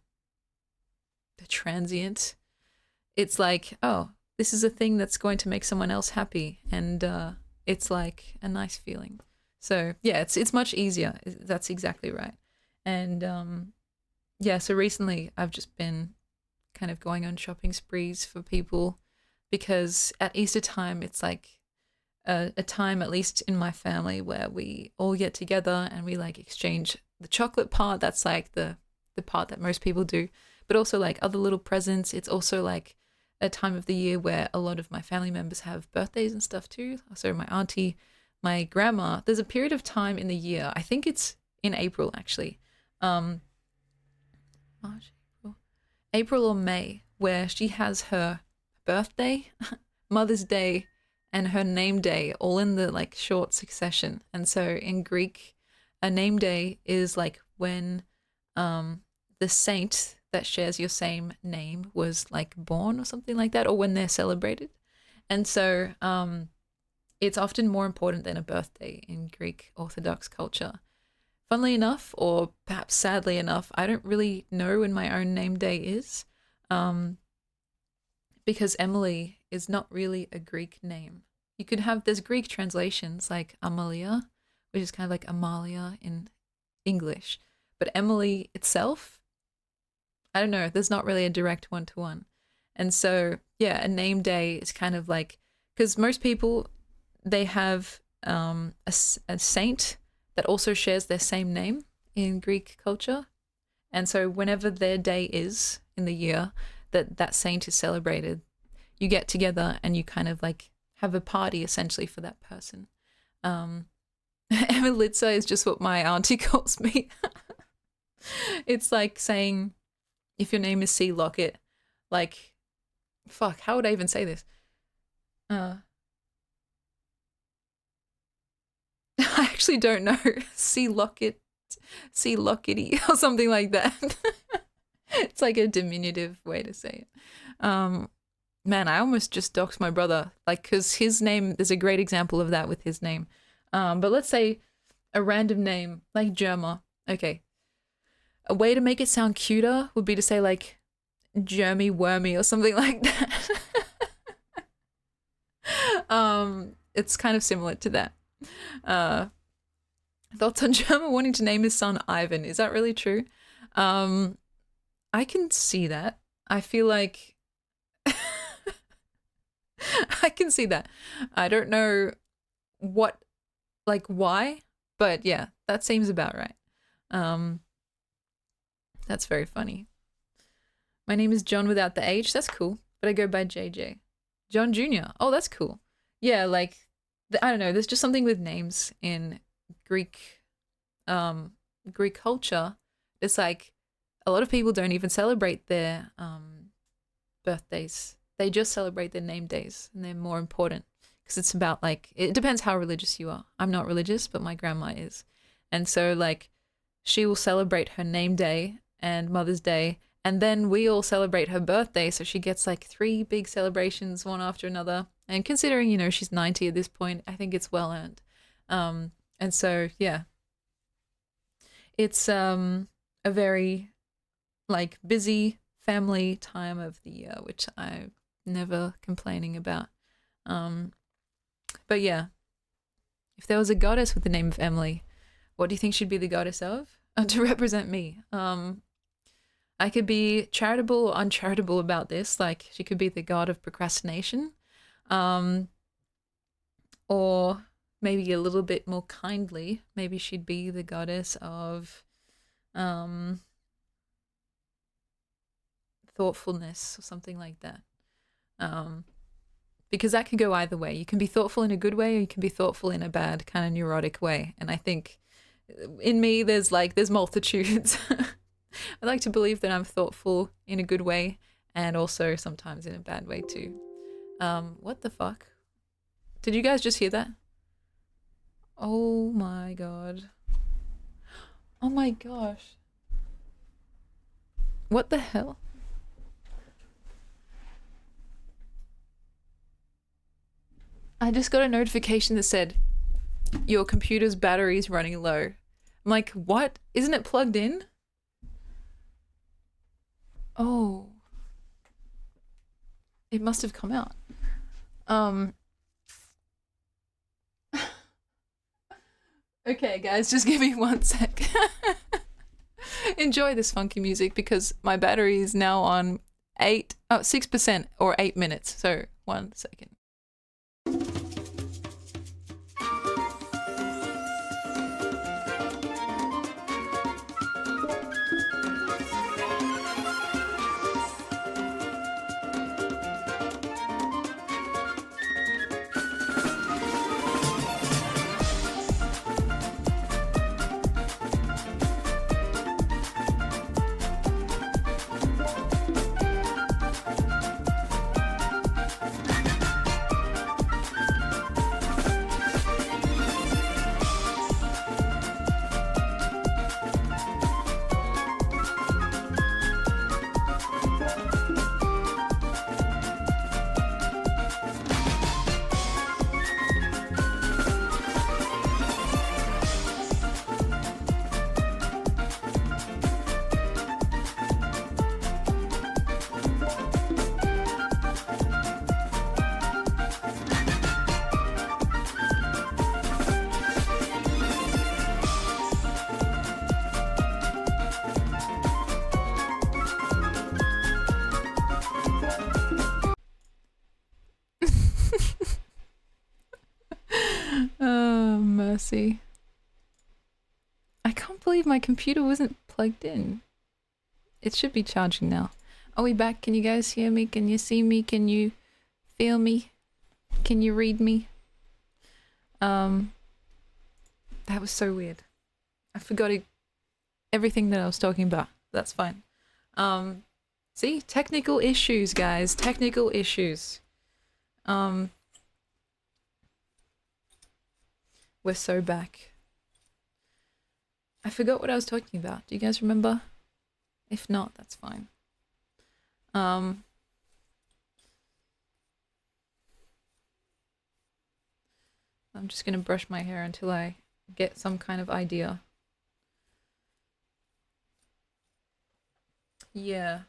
transient. It's like, oh, this is a thing that's going to make someone else happy, and it's like a nice feeling. So yeah, it's much easier. That's exactly right. And yeah, so recently I've just been kind of going on shopping sprees for people, because at Easter time it's like a time, at least in my family, where we all get together and we like exchange the chocolate part. That's like the part that most people do, but also like other little presents. It's also like a time of the year where a lot of my family members have birthdays and stuff too. So my auntie, my grandma, there's a period of time in the year, I think it's in April actually, March, April or May, where she has her birthday, Mother's Day, and her name day all in the like short succession. And so in Greek, a name day is like when the saint that shares your same name was like born or something like that, or when they're celebrated. And so it's often more important than a birthday in Greek Orthodox culture. Funnily enough, or perhaps sadly enough, I don't really know when my own name day is, because Emily is not really a Greek name. You could have, there's Greek translations like Amalia, which is kind of like Amalia in English, but Emily itself, I don't know, there's not really a direct one-to-one. And so, yeah, a name day is kind of like, because most people, they have a saint that also shares their same name in Greek culture. And so whenever their day is in the year that saint is celebrated, you get together and you kind of like have a party essentially for that person. Emelitsa is just what my auntie calls me. It's like saying if your name is C Locket, like, fuck, how would I even say this? I actually don't know. C Locket, C Lockety, or something like that. It's like a diminutive way to say it. Man, I almost just doxed my brother, like, because his name, there's a great example of that with his name. But let's say a random name, like Germa. Okay. A way to make it sound cuter would be to say, like, Jermy Wormy or something like that. It's kind of similar to that. Thoughts on Germa wanting to name his son Ivan. Is that really true? I can see that. I feel like I can see that. I don't know what, like, why, but yeah, that seems about right. That's very funny. My name is John without the H. That's cool, but I go by JJ. John Jr. Oh, that's cool. Yeah, like, I don't know. There's just something with names in Greek culture. It's like a lot of people don't even celebrate their birthdays. They just celebrate their name days, and they're more important because it's about, like, it depends how religious you are. I'm not religious, but my grandma is. And so, like, she will celebrate her name day and Mother's Day, and then we all celebrate her birthday. So she gets like 3 big celebrations, one after another. And considering, you know, she's 90 at this point, I think it's well earned. And so, yeah, it's a very, like, busy family time of the year, which I'm never complaining about. But yeah, if there was a goddess with the name of Emily, what do you think she'd be the goddess of? To represent me. I could be charitable or uncharitable about this. Like, she could be the god of procrastination. Or maybe a little bit more kindly. Maybe she'd be the goddess of thoughtfulness or something like that. Because that could go either way. You can be thoughtful in a good way, or you can be thoughtful in a bad, kind of neurotic way. And I think in me, there's multitudes. I like to believe that I'm thoughtful in a good way, and also sometimes in a bad way too. What the fuck? Did you guys just hear that? Oh my god. Oh my gosh. What the hell? I just got a notification that said, your computer's battery is running low. I'm like, what? Isn't it plugged in? Oh. It must have come out. Okay, guys, just give me 1 sec. Enjoy this funky music because my battery is now on 6% or 8 minutes. So 1 second. Oh, mercy. I can't believe my computer wasn't plugged in. It should be charging now. Are we back? Can you guys hear me? Can you see me? Can you feel me? Can you read me? That was so weird. I forgot everything that I was talking about. That's fine. See? Technical issues, guys. Technical issues. We're so back. I forgot what I was talking about. Do you guys remember? If not, that's fine. I'm just gonna brush my hair until I get some kind of idea. Yeah.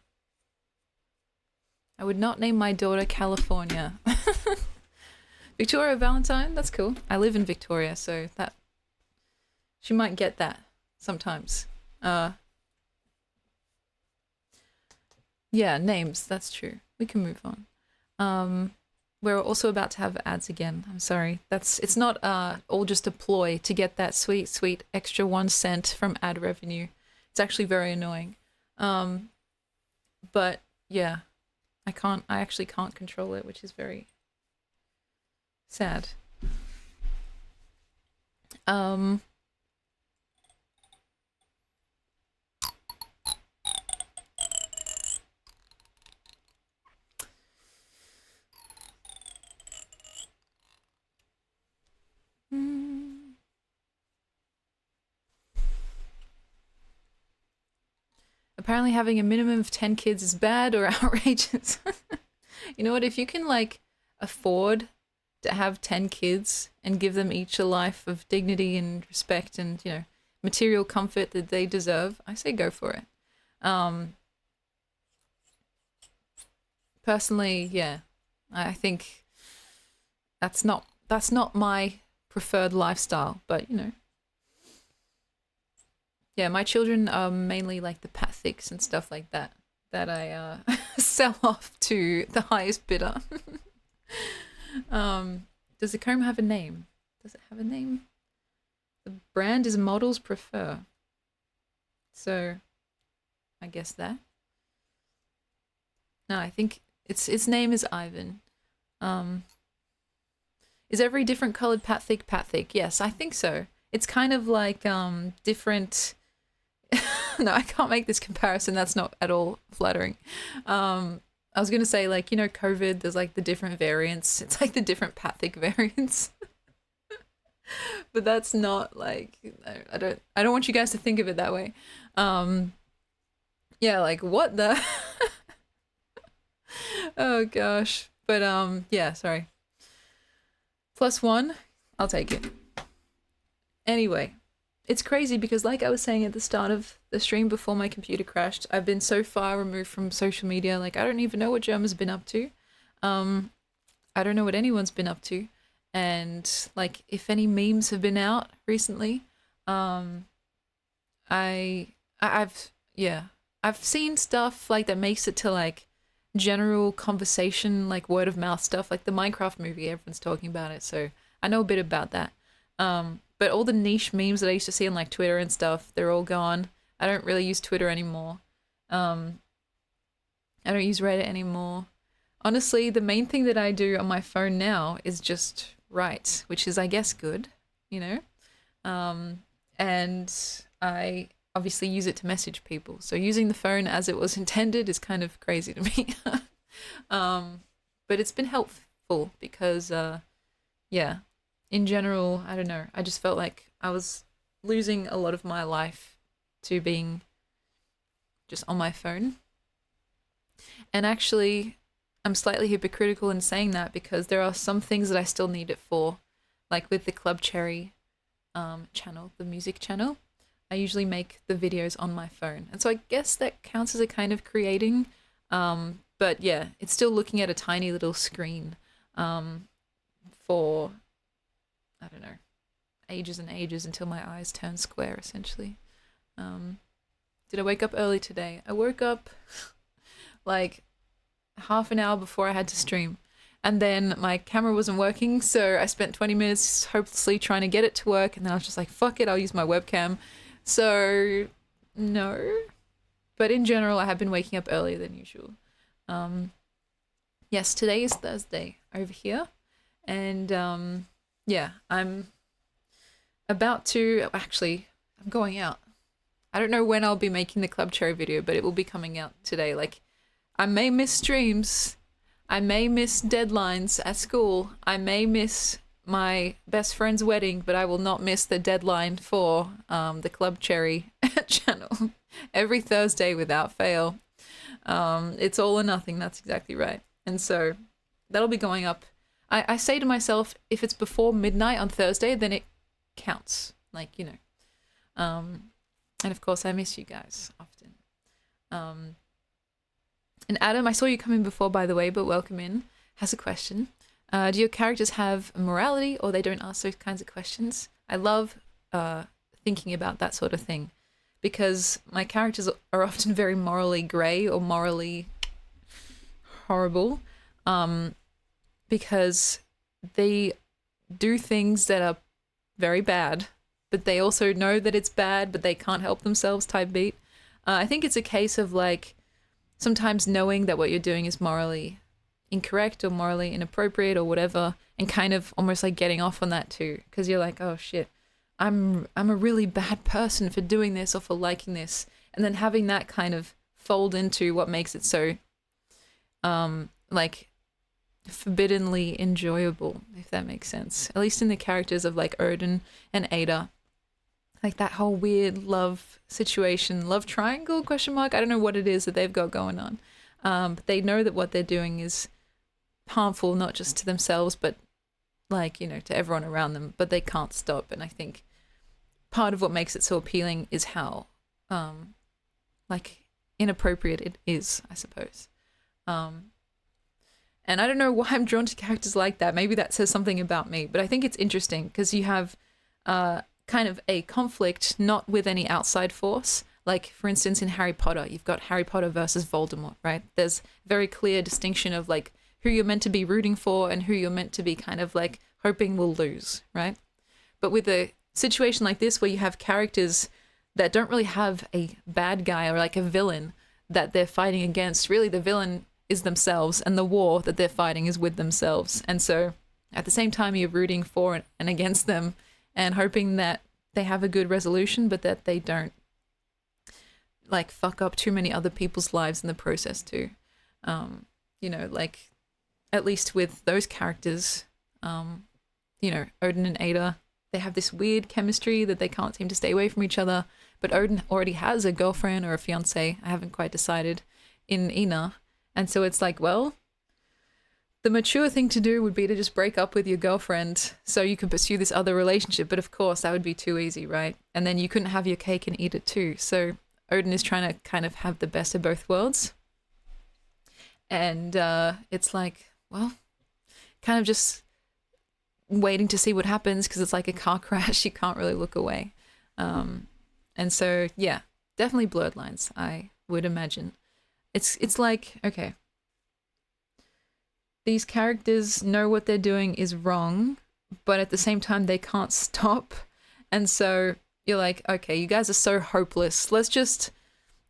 I would not name my daughter California. Victoria Valentine, that's cool. I live in Victoria, so that she might get that sometimes. Yeah, names, that's true. We can move on. We're also about to have ads again. I'm sorry. It's not all just a ploy to get that sweet, sweet extra 1 cent from ad revenue. It's actually very annoying. But yeah, I actually can't control it, which is very sad. Apparently having a minimum of 10 kids is bad or outrageous. You know what? If you can, like, afford to have 10 kids and give them each a life of dignity and respect and, you know, material comfort that they deserve, I say go for it. Personally, yeah, I think that's not my preferred lifestyle, but, you know. Yeah, my children are mainly like the Pathics and stuff like that I sell off to the highest bidder. Does the comb have a name? Does it have a name? The brand is Models Prefer. So, I guess that. No, I think its name is Ivan. Is every different colored Pathic Pathic? Yes, I think so. It's kind of like different. No, I can't make this comparison. That's not at all flattering. I was going to say, like, you know, COVID, there's like the different variants. It's like the different Pathic variants. But that's not like, I don't want you guys to think of it that way. Yeah, like what the Oh gosh. But yeah, sorry. +1, I'll take it. Anyway, it's crazy because, like I was saying at the start of the stream before my computer crashed, I've been so far removed from social media. Like, I don't even know what Germa's been up to. I don't know what anyone's been up to. And, like, if any memes have been out recently, I've seen stuff, like, that makes it to, like, general conversation, like, word of mouth stuff, like the Minecraft movie, everyone's talking about it, so I know a bit about that. But all the niche memes that I used to see on like Twitter and stuff, they're all gone. I don't really use Twitter anymore. I don't use Reddit anymore. Honestly, the main thing that I do on my phone now is just write, which is, I guess, good, you know? And I obviously use it to message people. So using the phone as it was intended is kind of crazy to me. But it's been helpful because, yeah, in general, I don't know, I just felt like I was losing a lot of my life to being just on my phone. And actually, I'm slightly hypocritical in saying that because there are some things that I still need it for, like with the Club Cherry channel, the music channel. I usually make the videos on my phone. And so I guess that counts as a kind of creating. But yeah, it's still looking at a tiny little screen for, I don't know, ages and ages until my eyes turn square, essentially. Did I wake up early today? I woke up like half an hour before I had to stream. And then my camera wasn't working, so I spent 20 minutes hopelessly trying to get it to work, and then I was just like, fuck it, I'll use my webcam. So, no. But in general, I have been waking up earlier than usual. Yes, today is Thursday over here. And yeah, I'm about to, actually, I'm going out. I don't know when I'll be making the Club Cherry video, but it will be coming out today. Like, I may miss streams. I may miss deadlines at school. I may miss my best friend's wedding, but I will not miss the deadline for the Club Cherry channel every Thursday without fail. It's all or nothing. That's exactly right. And so that'll be going up. I say to myself, if it's before midnight on Thursday, then it counts. Like, you know. And of course, I miss you guys often. And Adam, I saw you come in before, by the way, but welcome in, has a question. Do your characters have a morality, or they don't ask those kinds of questions? I love thinking about that sort of thing, because my characters are often very morally grey or morally horrible, because they do things that are very bad, but they also know that it's bad, but they can't help themselves type beat. I think it's a case of like, sometimes knowing that what you're doing is morally incorrect or morally inappropriate or whatever, and kind of almost like getting off on that too, because you're like, oh shit, I'm a really bad person for doing this or for liking this, and then having that kind of fold into what makes it so like forbiddenly enjoyable, if that makes sense. At least in the characters of like Odin and Ada, like that whole weird love situation, love triangle question mark. I don't know what it is that they've got going on, but they know that what they're doing is harmful, not just to themselves, but like, you know, to everyone around them, but they can't stop. And I think part of what makes it so appealing is how like inappropriate it is, I suppose. And I don't know why I'm drawn to characters like that. Maybe that says something about me, but I think it's interesting because you have kind of a conflict not with any outside force. Like, for instance, in Harry Potter, you've got Harry Potter versus Voldemort, right? There's very clear distinction of like who you're meant to be rooting for and who you're meant to be kind of like hoping will lose, right? But with a situation like this where you have characters that don't really have a bad guy or like a villain that they're fighting against, really the villain is themselves, and the war that they're fighting is with themselves. And so at the same time, you're rooting for and against them and hoping that they have a good resolution, but that they don't like fuck up too many other people's lives in the process too. You know, like at least with those characters, you know, Odin and Ada, they have this weird chemistry that they can't seem to stay away from each other. But Odin already has a girlfriend or a fiance, I haven't quite decided, in Ina. And so it's like, well, the mature thing to do would be to just break up with your girlfriend so you could pursue this other relationship. But of course, that would be too easy, right? And then you couldn't have your cake and eat it too. So Odin is trying to kind of have the best of both worlds. And it's like, well, kind of just waiting to see what happens because it's like a car crash. You can't really look away. And so, yeah, definitely blurred lines, I would imagine. It's like, okay, these characters know what they're doing is wrong, but at the same time they can't stop. And so you're like, okay, you guys are so hopeless. Let's just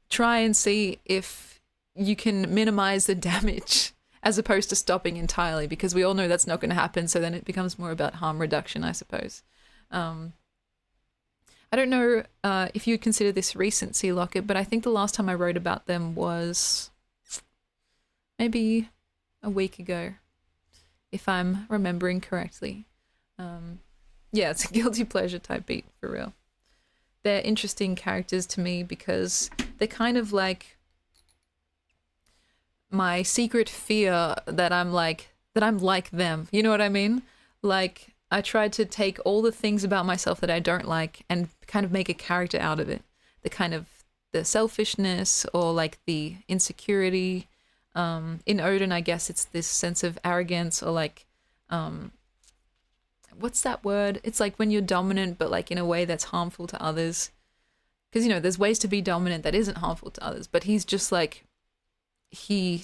try and see if you can minimize the damage as opposed to stopping entirely, because we all know that's not going to happen. So then it becomes more about harm reduction, I suppose. I don't know if you'd consider this recent Sea Locket, but I think the last time I wrote about them was maybe a week ago, if I'm remembering correctly. Yeah, it's a guilty pleasure type beat, for real. They're interesting characters to me because they're kind of like my secret fear that I'm like them. You know what I mean? Like, I tried to take all the things about myself that I don't like and kind of make a character out of it. The kind of the selfishness or like the insecurity. In Odin, I guess it's this sense of arrogance or like, what's that word? It's like when you're dominant, but like in a way that's harmful to others. Because, you know, there's ways to be dominant that isn't harmful to others, but he's just like, he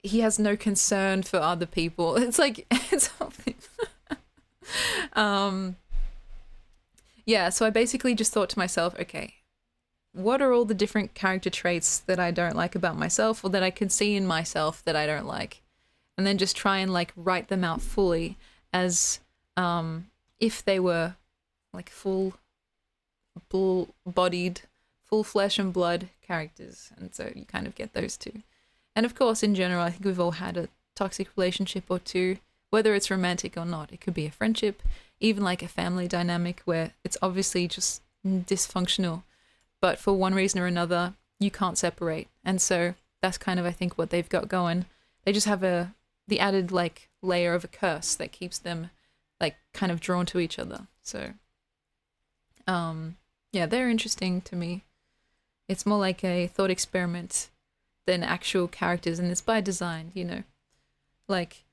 he has no concern for other people. It's like it's something. Yeah, so I basically just thought to myself, okay, what are all the different character traits that I don't like about myself, or that I can see in myself that I don't like? And then just try and like write them out fully as if they were like bodied, full flesh and blood characters. And so you kind of get those two. And of course, in general, I think we've all had a toxic relationship or two, whether it's romantic or not. It could be a friendship, even like a family dynamic where it's obviously just dysfunctional, but for one reason or another, you can't separate. And so that's kind of, I think, what they've got going. They just have the added like layer of a curse that keeps them like kind of drawn to each other. So yeah, they're interesting to me. It's more like a thought experiment than actual characters, and it's by design, you know. Like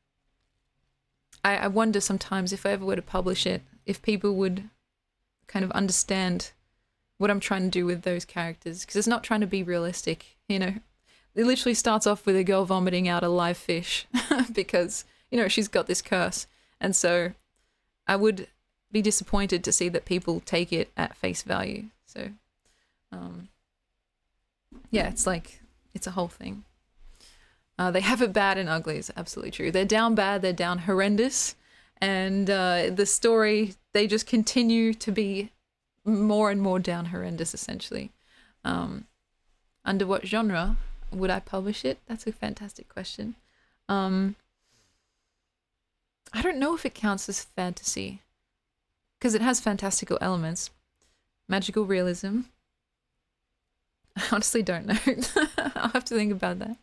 I wonder sometimes if I ever were to publish it, if people would kind of understand what I'm trying to do with those characters, because it's not trying to be realistic, you know. It literally starts off with a girl vomiting out a live fish because, you know, she's got this curse. And so I would be disappointed to see that people take it at face value. So, yeah, it's like, it's a whole thing. They have it bad and ugly is absolutely true. They're down bad, they're down horrendous. And the story, they just continue to be more and more down horrendous, essentially. Under what genre would I publish it? That's a fantastic question. I don't know if it counts as fantasy, because it has fantastical elements. Magical realism. I honestly don't know. I'll have to think about that.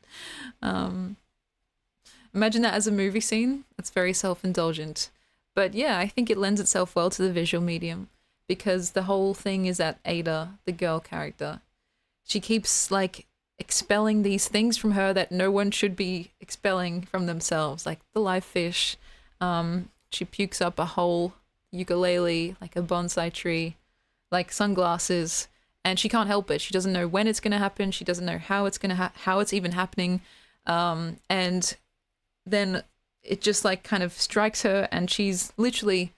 Imagine that as a movie scene. It's very self-indulgent. But yeah, I think it lends itself well to the visual medium, because the whole thing is that Ada, the girl character, she keeps like expelling these things from her that no one should be expelling from themselves, like the live fish. She pukes up a whole ukulele, like a bonsai tree, like sunglasses, and she can't help it. She doesn't know when it's going to happen. She doesn't know how it's going to how it's even happening. And then it just like kind of strikes her, and she's literally,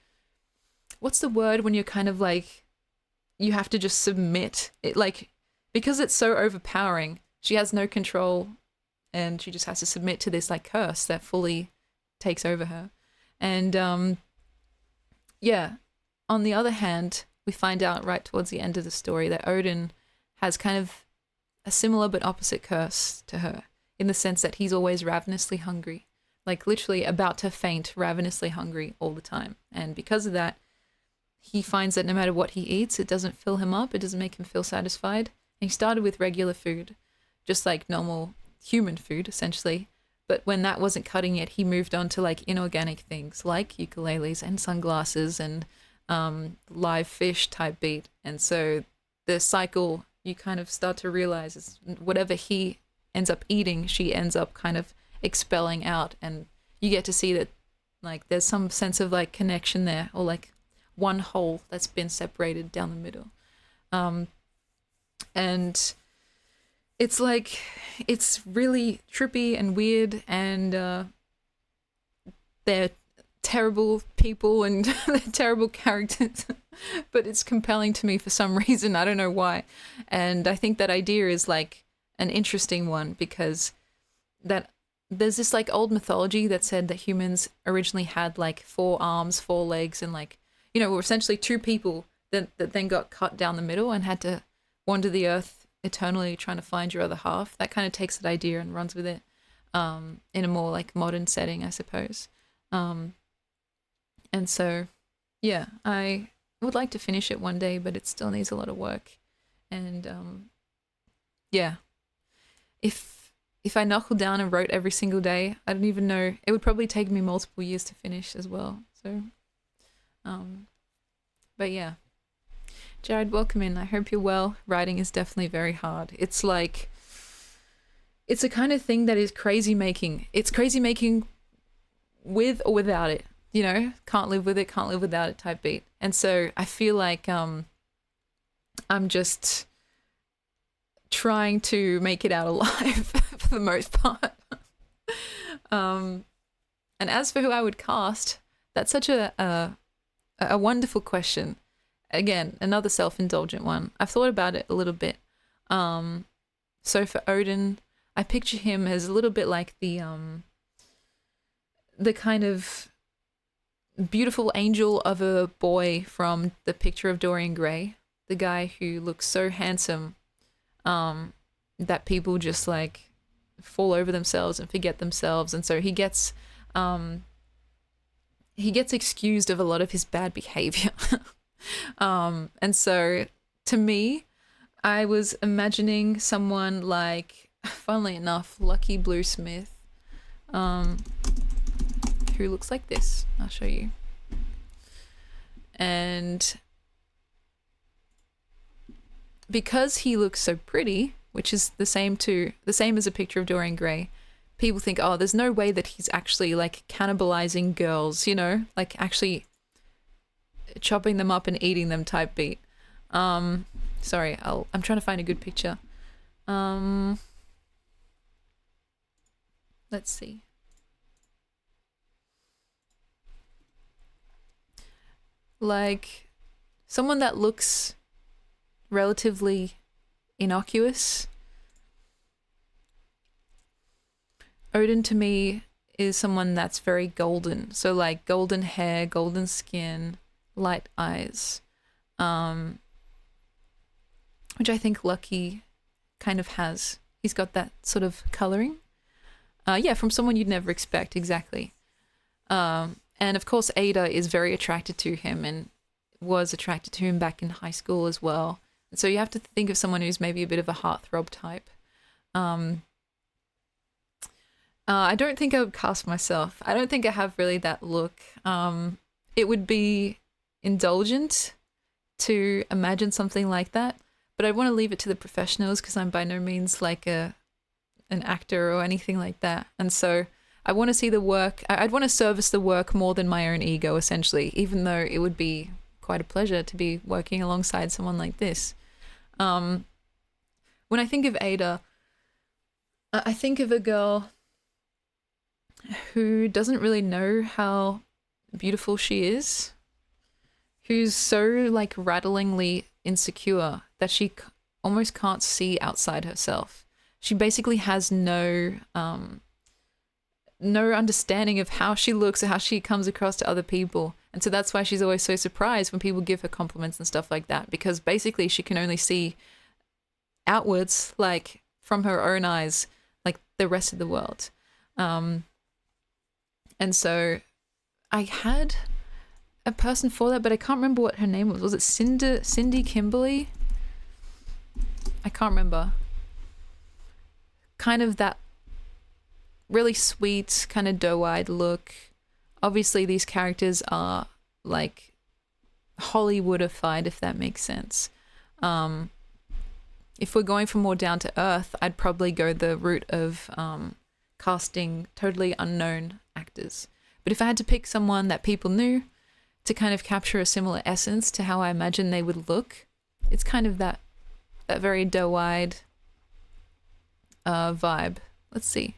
what's the word when you're kind of like, you have to just submit it, like, because it's so overpowering, she has no control, and she just has to submit to this like curse that fully takes over her. And yeah, on the other hand, we find out right towards the end of the story that Odin has kind of a similar but opposite curse to her, in the sense that he's always ravenously hungry, like literally about to faint, ravenously hungry all the time. And because of that, he finds that no matter what he eats, it doesn't fill him up, it doesn't make him feel satisfied. And he started with regular food, just like normal human food, essentially. But when that wasn't cutting it, he moved on to like inorganic things like ukuleles and sunglasses and live fish type beat. And so the cycle, you kind of start to realize, is whatever he ends up eating, she ends up kind of expelling out. And you get to see that like there's some sense of like connection there, or like one whole that's been separated down the middle. And it's like, it's really trippy and weird, and they're terrible people and they're terrible characters, but it's compelling to me for some reason. I don't know why. And I think that idea is like an interesting one, because that there's this like old mythology that said that humans originally had like 4 arms, 4 legs, and like, you know, were essentially 2 people that then got cut down the middle and had to wander the earth eternally trying to find your other half. That kind of takes that idea and runs with it in a more like modern setting, I suppose. And so, yeah, I would like to finish it one day, but it still needs a lot of work. And yeah, if I knuckled down and wrote every single day, I don't even know, it would probably take me multiple years to finish as well. So, but yeah. Jared, welcome in. I hope you're well. Writing is definitely very hard. It's like, it's a kind of thing that is crazy making. It's crazy making with or without it, you know, can't live with it, can't live without it type beat. And so I feel like I'm just trying to make it out alive for the most part. Um, and as for who I would cast, that's such a wonderful question. Again, another self-indulgent one. I've thought about it a little bit. So for Odin, I picture him as a little bit like the kind of beautiful angel of a boy from the picture of Dorian Gray, the guy who looks so handsome that people just like fall over themselves and forget themselves, and so he gets excused of a lot of his bad behavior. And so to me, I was imagining someone like, funnily enough, Lucky Bluesmith, who looks like this. I'll show you. And because he looks so pretty, which is the same as a picture of Dorian Gray, people think, oh, there's no way that he's actually like cannibalizing girls, you know, like actually chopping them up and eating them type beat. Sorry, I'm trying to find a good picture. Let's see. Like someone that looks relatively innocuous. Odin to me is someone that's very golden. So like golden hair, golden skin, light eyes. Which I think Lucky kind of has. He's got that sort of coloring. Yeah, from someone you'd never expect, exactly. And of course, Ada is very attracted to him and was attracted to him back in high school as well. And so you have to think of someone who's maybe a bit of a heartthrob type. I don't think I would cast myself. I don't think I have really that look. It would be indulgent to imagine something like that, but I want to leave it to the professionals because I'm by no means like an actor or anything like that. And so I want to see the work. I'd want to service the work more than my own ego, essentially, even though it would be quite a pleasure to be working alongside someone like this. When I think of Ada, I think of a girl who doesn't really know how beautiful she is, who's so like rattlingly insecure that she almost can't see outside herself. She basically has no understanding of how she looks or how she comes across to other people. And so that's why she's always so surprised when people give her compliments and stuff like that, because basically she can only see outwards, like from her own eyes, like the rest of the world. And so I had a person for that, but I can't remember what her name was. Was it Cindy Kimberly? I can't remember. Kind of that really sweet, kind of doe-eyed look. Obviously, these characters are like Hollywoodified, if that makes sense. If we're going for more down to earth, I'd probably go the route of casting totally unknown actors. But if I had to pick someone that people knew to kind of capture a similar essence to how I imagine they would look, it's kind of that very doe-eyed vibe. Let's see.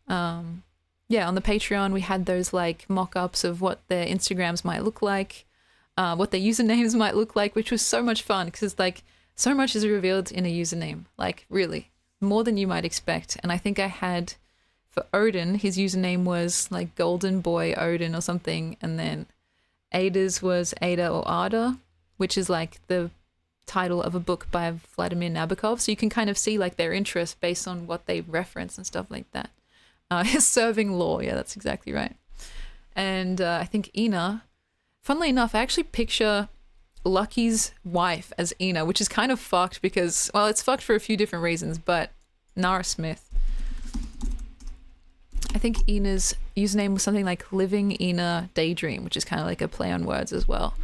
Yeah, on the Patreon, we had those like mock-ups of what their Instagrams might look like, what their usernames might look like, which was so much fun because like so much is revealed in a username, like really more than you might expect. And I think I had for Odin, his username was like Golden Boy Odin or something, and then Ada's was Ada or Ada, which is like the title of a book by Vladimir Nabokov. So you can kind of see like their interest based on what they reference and stuff like that. Serving law, yeah, that's exactly right. And I think Ina, funnily enough, I actually picture Lucky's wife as Ina, which is kind of fucked because, well, it's fucked for a few different reasons, but Nara Smith. I think Ina's username was something like Living Ina Daydream, which is kind of like a play on words as well.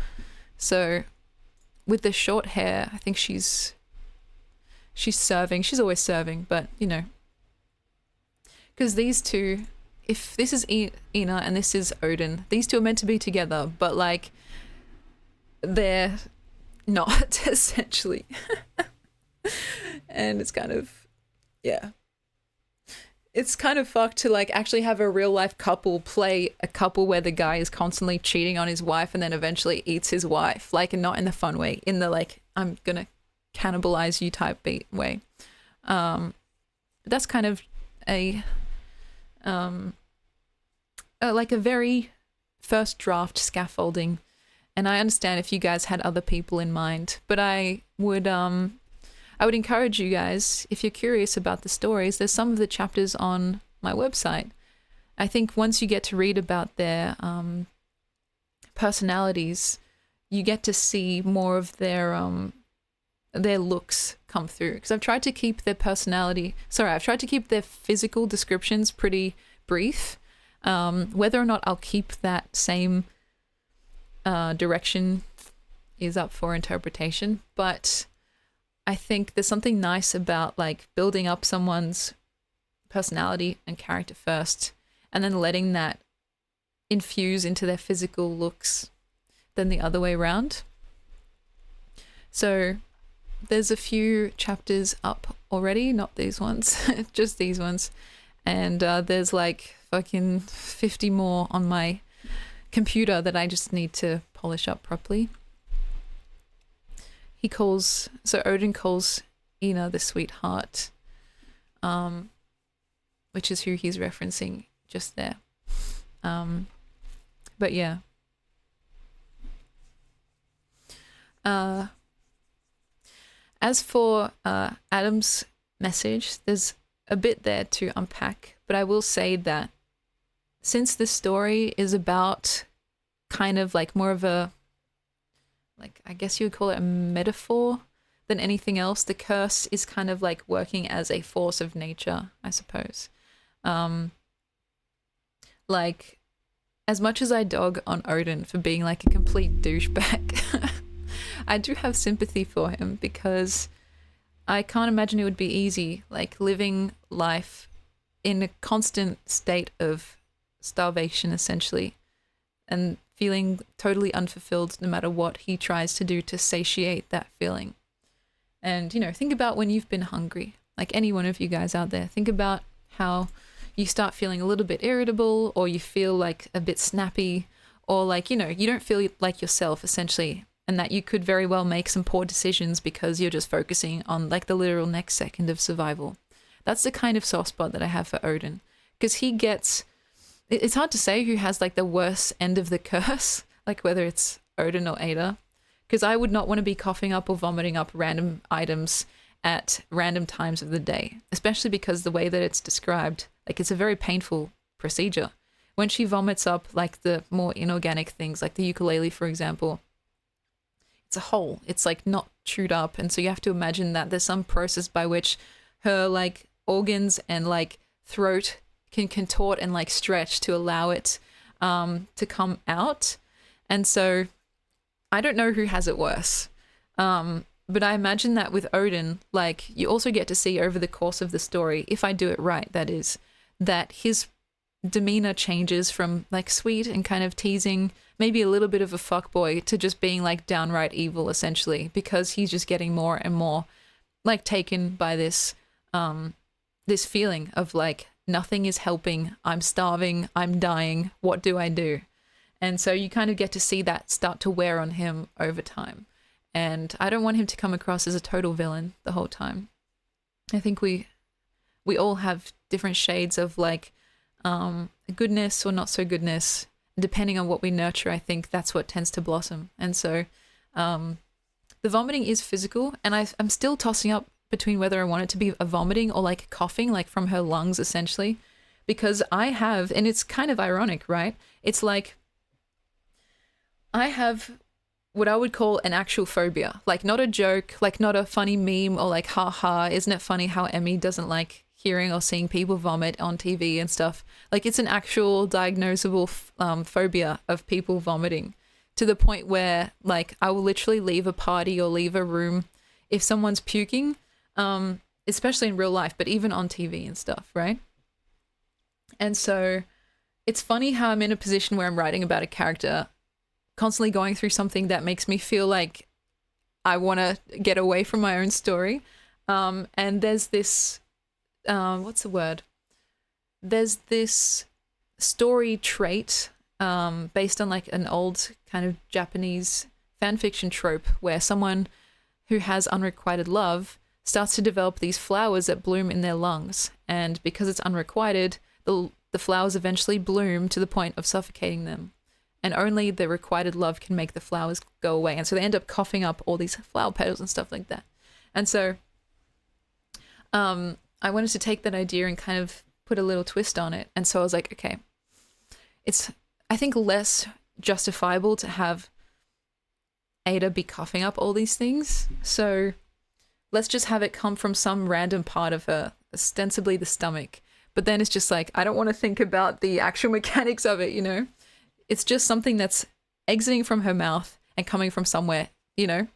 So with the short hair, I think she's serving. She's always serving, but you know, because these two, if this is Ina and this is Odin, these two are meant to be together, but like they're not essentially. And it's kind of, yeah. it's kind of fucked to like actually have a real life couple play a couple where the guy is constantly cheating on his wife and then eventually eats his wife, like, and not in the fun way, in the like I'm gonna cannibalize you type beat way. That's kind of a like a very first draft scaffolding, and I understand if you guys had other people in mind, but I would encourage you guys, if you're curious about the stories, there's some of the chapters on my website. I think once you get to read about their personalities, you get to see more of their looks come through. Because I've tried to keep their physical descriptions pretty brief. Whether or not I'll keep that same direction is up for interpretation, but I think there's something nice about like building up someone's personality and character first and then letting that infuse into their physical looks than the other way around. So there's a few chapters up already, not these ones, just these ones. And there's like fucking 50 more on my computer that I just need to polish up properly. Odin calls Ina the sweetheart, which is who he's referencing just there. But yeah. As for Adam's message, there's a bit there to unpack, but I will say that since this story is about kind of like more of a, like, I guess you would call it a metaphor than anything else, the curse is kind of like working as a force of nature, I suppose. Like, as much as I dog on Odin for being like a complete douchebag, I do have sympathy for him because I can't imagine it would be easy, like living life in a constant state of starvation, essentially, and feeling totally unfulfilled no matter what he tries to do to satiate that feeling. And, you know, think about when you've been hungry, like any one of you guys out there, think about how you start feeling a little bit irritable, or you feel like a bit snappy, or like, you know, you don't feel like yourself, essentially, and that you could very well make some poor decisions because you're just focusing on like the literal next second of survival. That's the kind of soft spot that I have for Odin, because it's hard to say who has like the worst end of the curse, like whether it's Odin or Ada, because I would not want to be coughing up or vomiting up random items at random times of the day, especially because the way that it's described, like it's a very painful procedure. When she vomits up like the more inorganic things, like the ukulele, for example, it's a hole. It's like not chewed up. And so you have to imagine that there's some process by which her like organs and like throat can contort and like stretch to allow it to come out. And so I don't know who has it worse. But I imagine that with Odin, like you also get to see over the course of the story, if I do it right, that is, that his demeanor changes from like sweet and kind of teasing, maybe a little bit of a fuckboy, to just being like downright evil, essentially, because he's just getting more and more like taken by this this feeling of like nothing is helping, I'm starving, I'm dying, what do I do? And so you kind of get to see that start to wear on him over time. And I don't want him to come across as a total villain the whole time. I think we all have different shades of like goodness or not so goodness. Depending on what we nurture, I think that's what tends to blossom. And so the vomiting is physical, and I'm still tossing up between whether I want it to be a vomiting or like coughing, like from her lungs, essentially, because I have, and it's kind of ironic, right? It's like I have what I would call an actual phobia, like not a joke, like not a funny meme or like, haha, isn't it funny how Emmy doesn't like hearing or seeing people vomit on TV and stuff. Like it's an actual diagnosable phobia of people vomiting, to the point where like I will literally leave a party or leave a room if someone's puking, especially in real life, but even on TV and stuff, right? And so it's funny how I'm in a position where I'm writing about a character constantly going through something that makes me feel like I want to get away from my own story. And there's this, what's the word? there's this story trait based on like an old kind of Japanese fan fiction trope where someone who has unrequited love starts to develop these flowers that bloom in their lungs. And because it's unrequited, the flowers eventually bloom to the point of suffocating them. And only the requited love can make the flowers go away. And so they end up coughing up all these flower petals and stuff like that. And so I wanted to take that idea and kind of put a little twist on it. And so I was like, okay, it's, I think, less justifiable to have Ada be coughing up all these things. So let's just have it come from some random part of her, ostensibly the stomach. But then it's just like, I don't want to think about the actual mechanics of it, you know? It's just something that's exiting from her mouth and coming from somewhere, you know?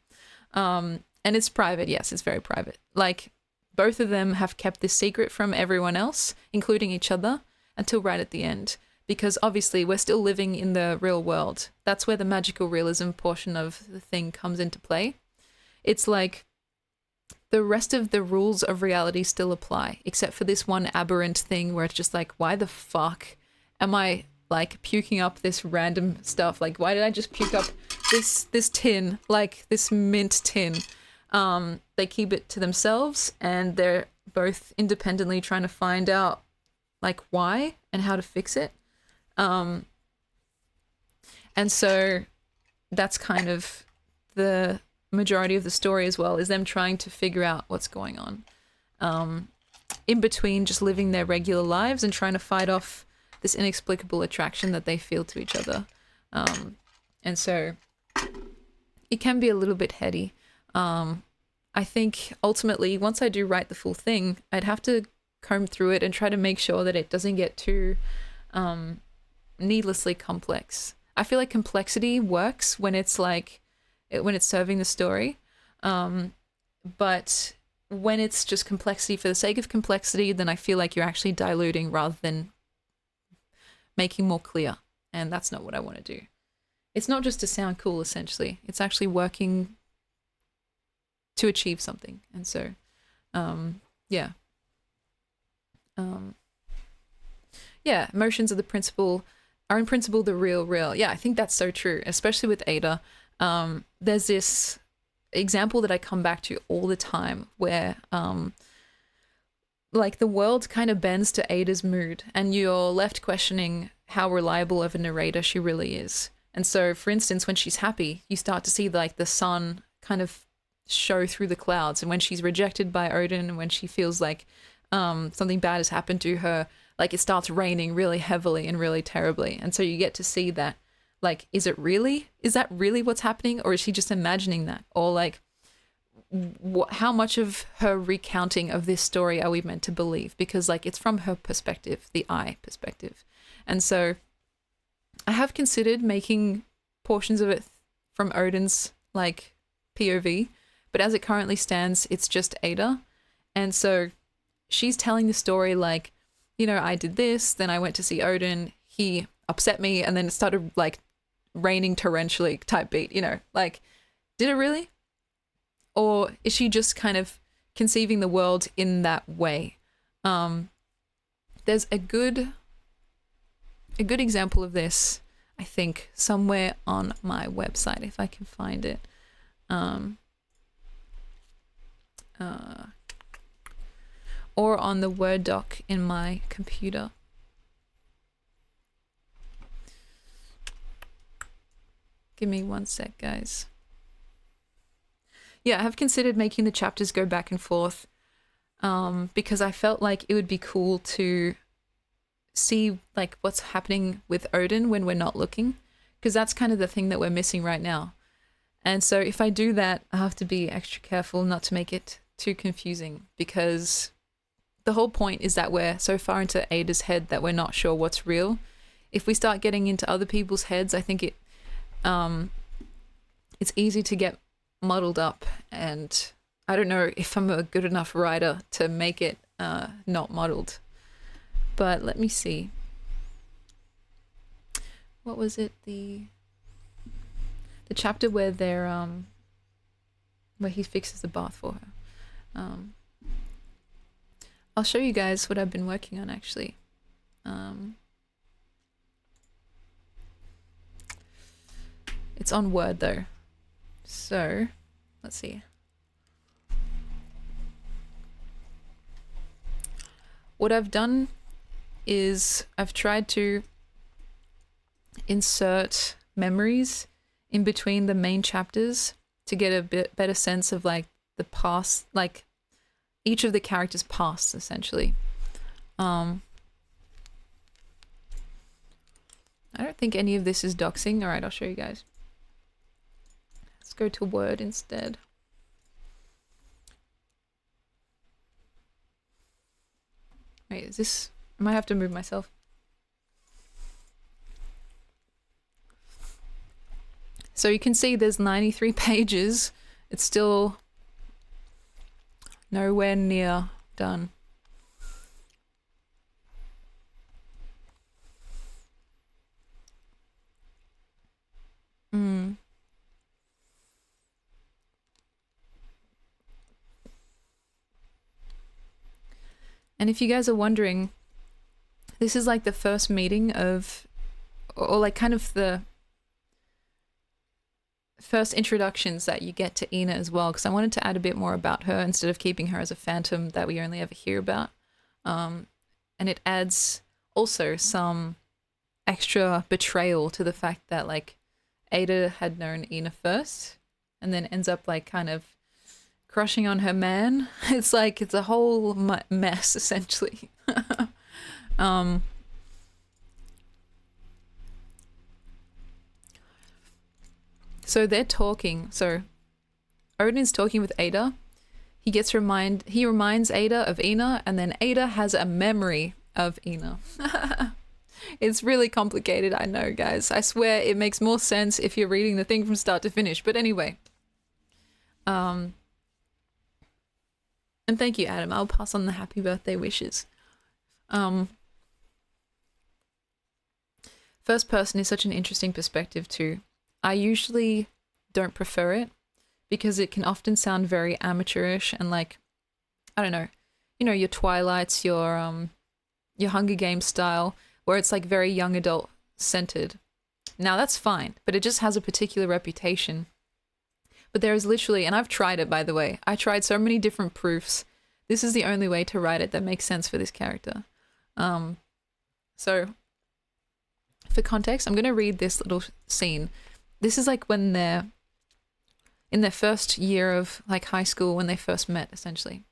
And it's private. Yes, it's very private. Like, both of them have kept this secret from everyone else, including each other, until right at the end. Because obviously we're still living in the real world. That's where the magical realism portion of the thing comes into play. It's like the rest of the rules of reality still apply, except for this one aberrant thing where it's just like, why the fuck am I like puking up this random stuff? Like, why did I just puke up this tin, like this mint tin? They keep it to themselves, and they're both independently trying to find out like why and how to fix it. And so that's kind of the majority of the story as well, is them trying to figure out what's going on. In between just living their regular lives and trying to fight off this inexplicable attraction that they feel to each other. And so it can be a little bit heady. I think ultimately, once I do write the full thing, I'd have to comb through it and try to make sure that it doesn't get too needlessly complex. I feel like complexity works when it's like, when it's serving the story. But when it's just complexity for the sake of complexity, then I feel like you're actually diluting rather than making more clear. And that's not what I want to do. It's not just to sound cool, essentially. It's actually working to achieve something. And so, yeah. Yeah, emotions are in principle the real. Yeah, I think that's so true, especially with Ada. There's this example that I come back to all the time where like the world kind of bends to Ada's mood, and you're left questioning how reliable of a narrator she really is. And so, for instance, when she's happy, you start to see like the sun kind of show through the clouds, and when she's rejected by Odin, and when she feels like something bad has happened to her, like it starts raining really heavily and really terribly. And so you get to see that, like, is that really what's happening, or is she just imagining that? Or like, how much of her recounting of this story are we meant to believe? Because like, it's from her perspective, the I perspective. And so I have considered making portions of it from Odin's like POV, but as it currently stands, it's just Ada. And so she's telling the story like, you know, I did this, then I went to see Odin, he upset me, and then it started like raining torrentially type beat, you know, like, did it really? Or is she just kind of conceiving the world in that way? There's a good example of this, I think, somewhere on my website, if I can find it. Or on the Word doc in my computer. Give me one sec, guys. Yeah, I have considered making the chapters go back and forth because I felt like it would be cool to see like what's happening with Odin when we're not looking, because that's kind of the thing that we're missing right now. And so if I do that, I have to be extra careful not to make it too confusing, because the whole point is that we're so far into Ada's head that we're not sure what's real. If we start getting into other people's heads, I think it's easy to get muddled up, and I don't know if I'm a good enough writer to make it not muddled. But let me see. What was it? The chapter where they're where he fixes the bath for her. I'll show you guys what I've been working on actually. It's on Word though. So, let's see. What I've done is I've tried to insert memories in between the main chapters to get a bit better sense of like the past, like each of the characters' pasts essentially. I don't think any of this is doxing. All right, I'll show you guys. Let's go to Word instead. Wait, is this... I might have to move myself. So you can see there's 93 pages. It's still nowhere near done. And if you guys are wondering, this is like the first meeting of, or like kind of the first introductions that you get to Ina as well, because I wanted to add a bit more about her instead of keeping her as a phantom that we only ever hear about. And it adds also some extra betrayal to the fact that like Ada had known Ina first and then ends up like kind of crushing on her man. It's like it's a whole mess essentially. So they're talking. So Odin's talking with Ada. He reminds Ada of Ina, and then Ada has a memory of Ina. It's really complicated, I know, guys. I swear it makes more sense if you're reading the thing from start to finish. But anyway. And thank you, Adam. I'll pass on the happy birthday wishes. First person is such an interesting perspective too. I usually don't prefer it because it can often sound very amateurish and like, I don't know, you know, your Twilights, your Hunger Games style, where it's like very young adult centered. Now that's fine, but it just has a particular reputation. But there is literally, and I've tried it by the way, I tried so many different proofs. This is the only way to write it that makes sense for this character. So for context, I'm going to read this little scene. This is like when they're in their first year of like high school, when they first met essentially.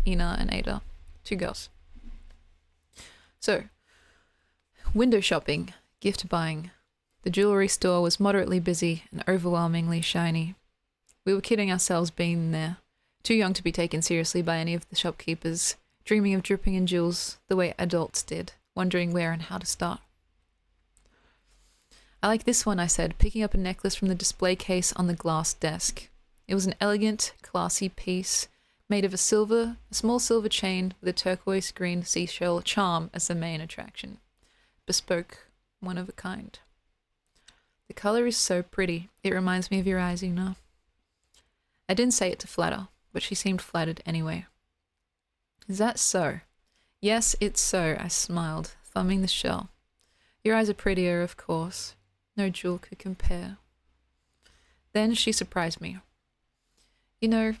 Ina and Ada, two girls. So, window shopping, gift buying. The jewelry store was moderately busy and overwhelmingly shiny. We were kidding ourselves being there, too young to be taken seriously by any of the shopkeepers, dreaming of dripping in jewels the way adults did, wondering where and how to start. I like this one, I said, picking up a necklace from the display case on the glass desk. It was an elegant, classy piece, made of a small silver chain with a turquoise green seashell charm as the main attraction. Bespoke, one of a kind. The color is so pretty. It reminds me of your eyes, Ina. I didn't say it to flatter, but she seemed flattered anyway. Is that so? Yes, it's so, I smiled, thumbing the shell. Your eyes are prettier, of course. No jewel could compare. Then she surprised me. You know,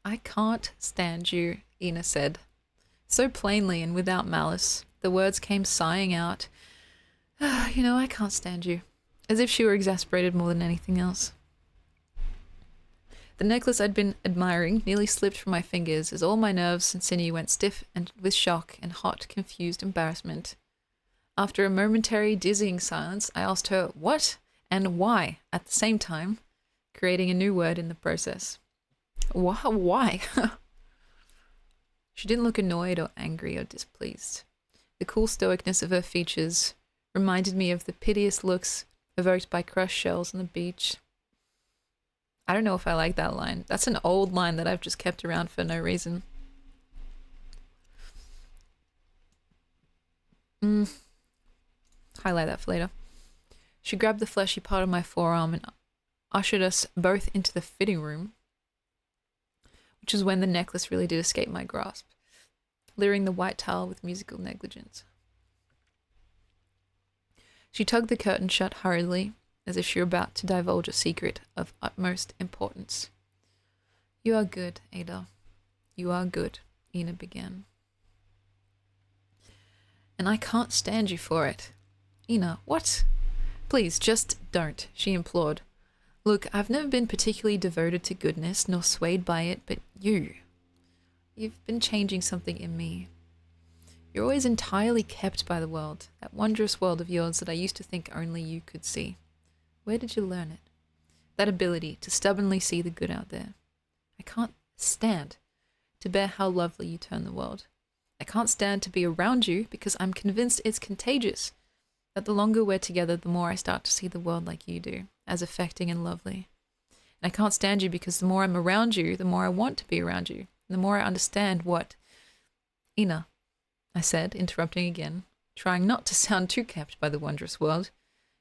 I can't stand you, Ina said. So plainly and without malice, the words came sighing out. You know, I can't stand you. As if she were exasperated more than anything else. The necklace I'd been admiring nearly slipped from my fingers as all my nerves and sinew went stiff and with shock and hot, confused embarrassment. After a momentary, dizzying silence, I asked her what and why at the same time, creating a new word in the process. Why? She didn't look annoyed or angry or displeased. The cool stoicness of her features reminded me of the piteous looks evoked by crushed shells on the beach. I don't know if I like that line. That's an old line that I've just kept around for no reason. Highlight that for later. She grabbed the fleshy part of my forearm and ushered us both into the fitting room, which is when the necklace really did escape my grasp, leering the white towel with musical negligence. She tugged the curtain shut hurriedly, as if she were about to divulge a secret of utmost importance. You are good, Ada. You are good, Ina began. And I can't stand you for it. Ina, what? Please, just don't, she implored. Look, I've never been particularly devoted to goodness, nor swayed by it, but you've been changing something in me. You're always entirely kept by the world, that wondrous world of yours that I used to think only you could see. Where did you learn it? That ability to stubbornly see the good out there. I can't stand to bear how lovely you turn the world. I can't stand to be around you because I'm convinced it's contagious. That the longer we're together, the more I start to see the world like you do, as affecting and lovely. And I can't stand you because the more I'm around you, the more I want to be around you, and the more I understand what... Ina, I said, interrupting again, trying not to sound too kept by the wondrous world.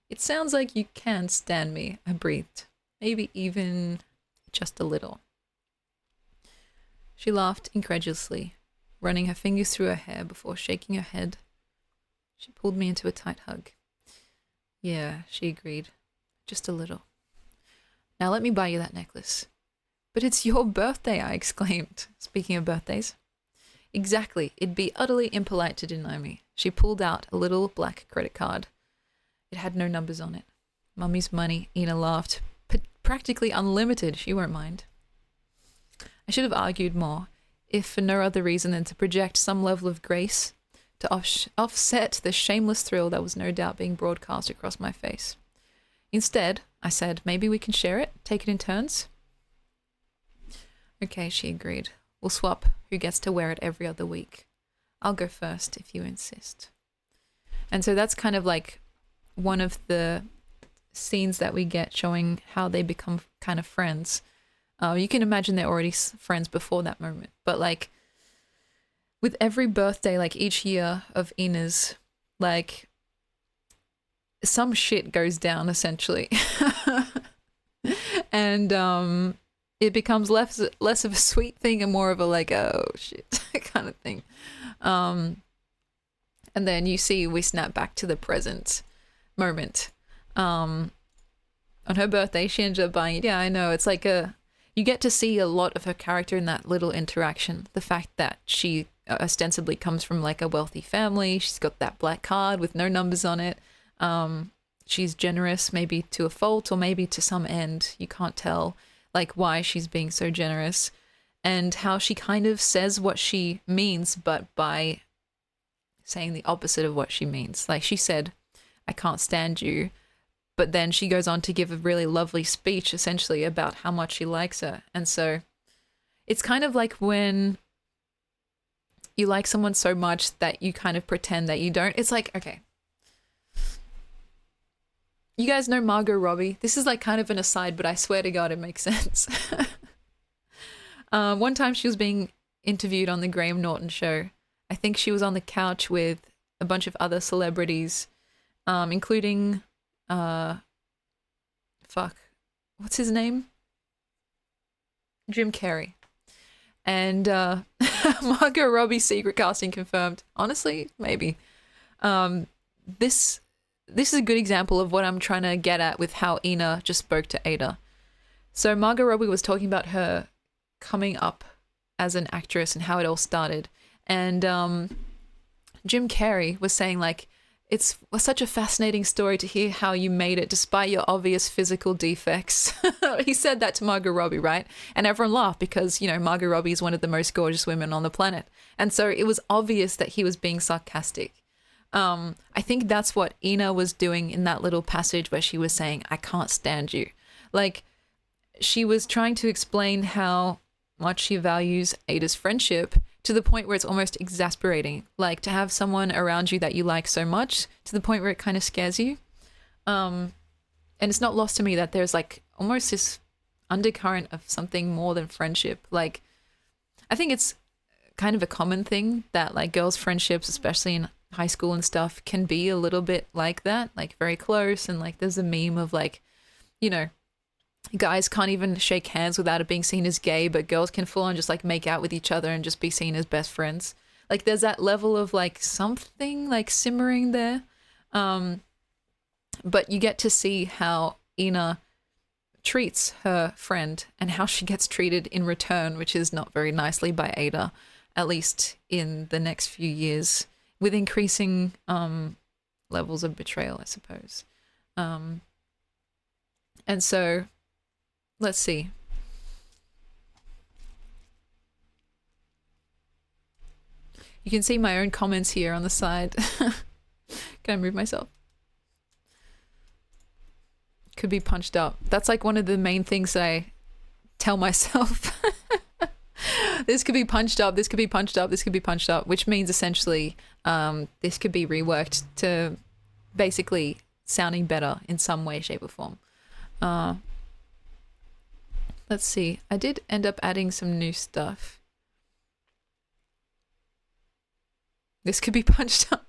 It sounds like you can stand me, I breathed. Maybe even just a little. She laughed incredulously, running her fingers through her hair before shaking her head. She pulled me into a tight hug. Yeah, she agreed. Just a little. Now let me buy you that necklace. But it's your birthday, I exclaimed, speaking of birthdays. Exactly. It'd be utterly impolite to deny me. She pulled out a little black credit card. It had no numbers on it. Mummy's money, Ina laughed. Practically unlimited, she won't mind. I should have argued more, if for no other reason than to project some level of grace, to offset the shameless thrill that was no doubt being broadcast across my face. Instead, I said, maybe we can share it, take it in turns? Okay, she agreed. We'll swap who gets to wear it every other week. I'll go first if you insist. And so that's kind of like one of the scenes that we get showing how they become kind of friends. You can imagine they're already friends before that moment. But like with every birthday, like each year of Ina's, like some shit goes down essentially. And it becomes less of a sweet thing and more of a like, oh shit kind of thing. And then you see we snap back to the present moment. On her birthday, she ended up buying it. Yeah, I know. It's like you get to see a lot of her character in that little interaction. The fact that she ostensibly comes from like a wealthy family. She's got that black card with no numbers on it. She's generous, maybe to a fault or maybe to some end. You can't tell like why she's being so generous, and how she kind of says what she means, but by saying the opposite of what she means. Like she said, I can't stand you. But then she goes on to give a really lovely speech essentially about how much she likes her. And so it's kind of like when you like someone so much that you kind of pretend that you don't. It's like, okay. You guys know Margot Robbie. This is like kind of an aside, but I swear to God it makes sense. One time she was being interviewed on the Graham Norton show. I think she was on the couch with a bunch of other celebrities, including... what's his name? Jim Carrey. And Margot Robbie's secret casting confirmed. Honestly, maybe. This is a good example of what I'm trying to get at with how Ina just spoke to Ada. So Margot Robbie was talking about her coming up as an actress and how it all started. And Jim Carrey was saying like, it's such a fascinating story to hear how you made it despite your obvious physical defects. He said that to Margot Robbie, right? And everyone laughed because, you know, Margot Robbie is one of the most gorgeous women on the planet. And so it was obvious that he was being sarcastic. I think that's what Ina was doing in that little passage where she was saying, I can't stand you. Like, she was trying to explain how much she values Ada's friendship to the point where it's almost exasperating. Like to have someone around you that you like so much to the point where it kind of scares you. And it's not lost to me that there's like almost this undercurrent of something more than friendship. Like, I think it's kind of a common thing that like girls' friendships, especially in high school and stuff, can be a little bit like that, like very close. And like there's a meme of like, you know, guys can't even shake hands without it being seen as gay, but girls can full on just like make out with each other and just be seen as best friends. Like there's that level of like something like simmering there. But you get to see how Ina treats her friend and how she gets treated in return, which is not very nicely by Ada, at least in the next few years, with increasing levels of betrayal, I suppose. And so, let's see. You can see my own comments here on the side. Can I move myself? Could be punched up. That's like one of the main things that I tell myself. This could be punched up, this could be punched up, this could be punched up, which means essentially this could be reworked to basically sounding better in some way, shape, or form. Let's see. I did end up adding some new stuff. This could be punched up.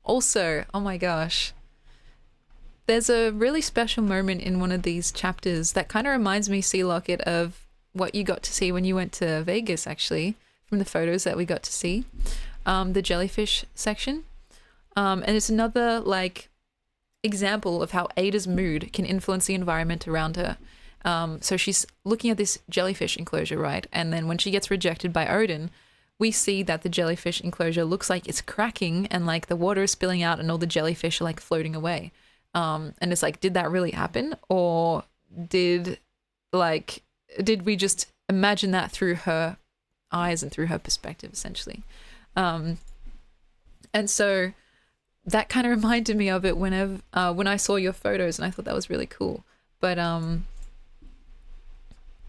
Also, oh my gosh. There's a really special moment in one of these chapters that kind of reminds me, Sea Locket, of what you got to see when you went to Vegas, actually, from the photos that we got to see. The jellyfish section. And it's another, like, example of how Ada's mood can influence the environment around her. So she's looking at this jellyfish enclosure, right? And then when she gets rejected by Odin, we see that the jellyfish enclosure looks like it's cracking and like the water is spilling out and all the jellyfish are like floating away. And it's like, did that really happen? Or did we just imagine that through her eyes and through her perspective, essentially? And so that kind of reminded me of it when I saw your photos, and I thought that was really cool. But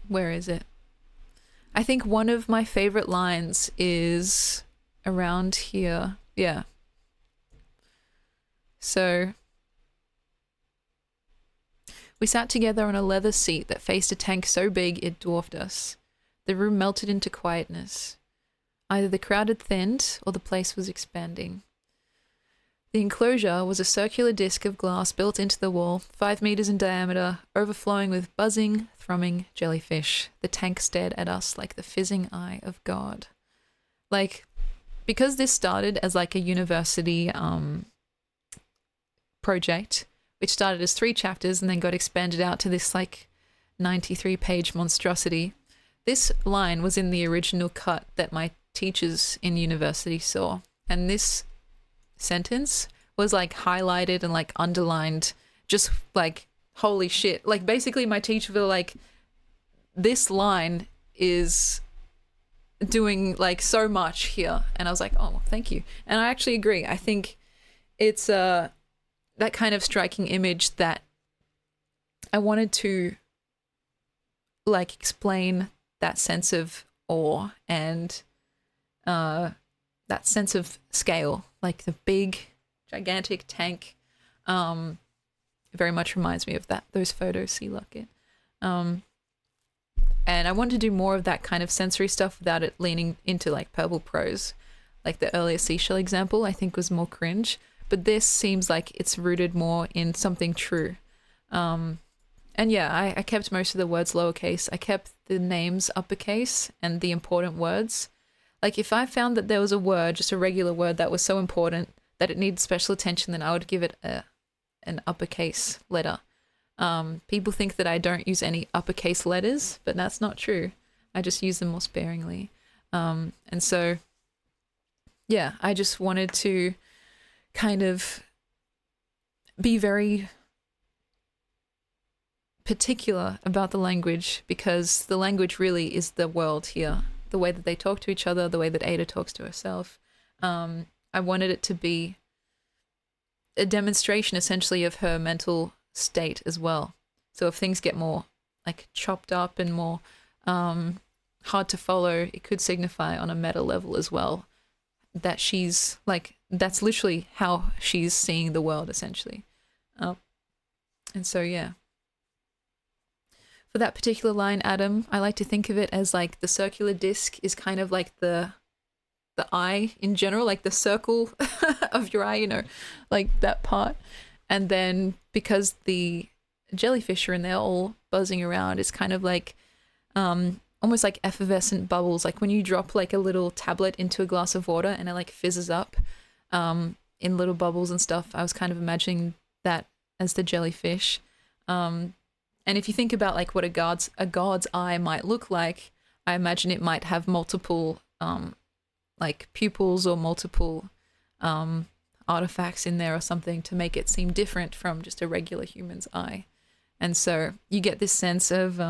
where is it? I think one of my favorite lines is around here. Yeah. So we sat together on a leather seat that faced a tank so big it dwarfed us. The room melted into quietness. Either the crowd had thinned or the place was expanding. The enclosure was a circular disc of glass built into the wall, 5 meters in diameter, overflowing with buzzing, thrumming jellyfish. The tank stared at us like the fizzing eye of God. Like, because this started as like a university project, which started as 3 chapters and then got expanded out to this like 93-page monstrosity, this line was in the original cut that my teachers in university saw. And this sentence was like highlighted and like underlined, just like, holy shit. Like, basically my teacher was like, this line is doing like so much here. And I was like, oh, thank you. And I actually agree. I think it's that kind of striking image that I wanted to like explain that sense of awe and that sense of scale, like the big, gigantic tank. Very much reminds me of those photos, Sea Locket. And I wanted to do more of that kind of sensory stuff without it leaning into like purple prose. Like the earlier seashell example, I think was more cringe, but this seems like it's rooted more in something true. And yeah, I kept most of the words lowercase. I kept the names uppercase and the important words. Like, if I found that there was a word, just a regular word, that was so important that it needed special attention, then I would give it an uppercase letter. People think that I don't use any uppercase letters, but that's not true. I just use them more sparingly. And so, yeah, I just wanted to kind of be very particular about the language, because the language really is the world here. The way that they talk to each other, the way that Ada talks to herself. I wanted it to be a demonstration essentially of her mental state as well. So if things get more like chopped up and more hard to follow, it could signify on a meta level as well that she's like, that's literally how she's seeing the world essentially. And so, yeah. For that particular line, Adam, I like to think of it as like the circular disc is kind of like the eye in general, like the circle of your eye, you know, like that part. And then because the jellyfish are in there all buzzing around, it's kind of like almost like effervescent bubbles. Like when you drop like a little tablet into a glass of water and it like fizzes up. in little bubbles and stuff, I was kind of imagining that as the jellyfish. And if you think about like what a god's eye might look like, I imagine it might have multiple like pupils or multiple artifacts in there or something to make it seem different from just a regular human's eye. And so you get this sense of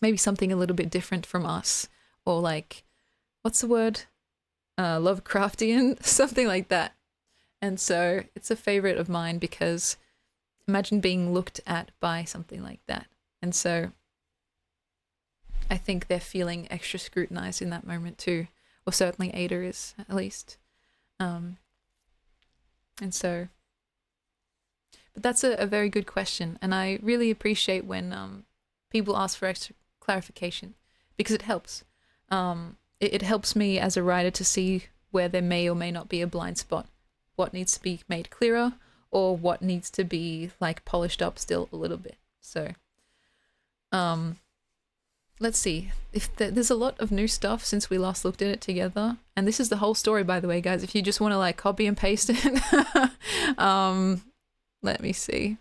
maybe something a little bit different from us, or like, what's the word? Lovecraftian, something like that. And so it's a favorite of mine because imagine being looked at by something like that. And so I think they're feeling extra scrutinized in that moment too, or certainly Ada is, at least. And so, but that's a very good question, and I really appreciate when people ask for extra clarification, because it helps. It helps me as a writer to see where there may or may not be a blind spot, what needs to be made clearer, or what needs to be like polished up still a little bit. So, let's see. If there's a lot of new stuff since we last looked at it together, and this is the whole story, by the way, guys. If you just want to like copy and paste it, let me see.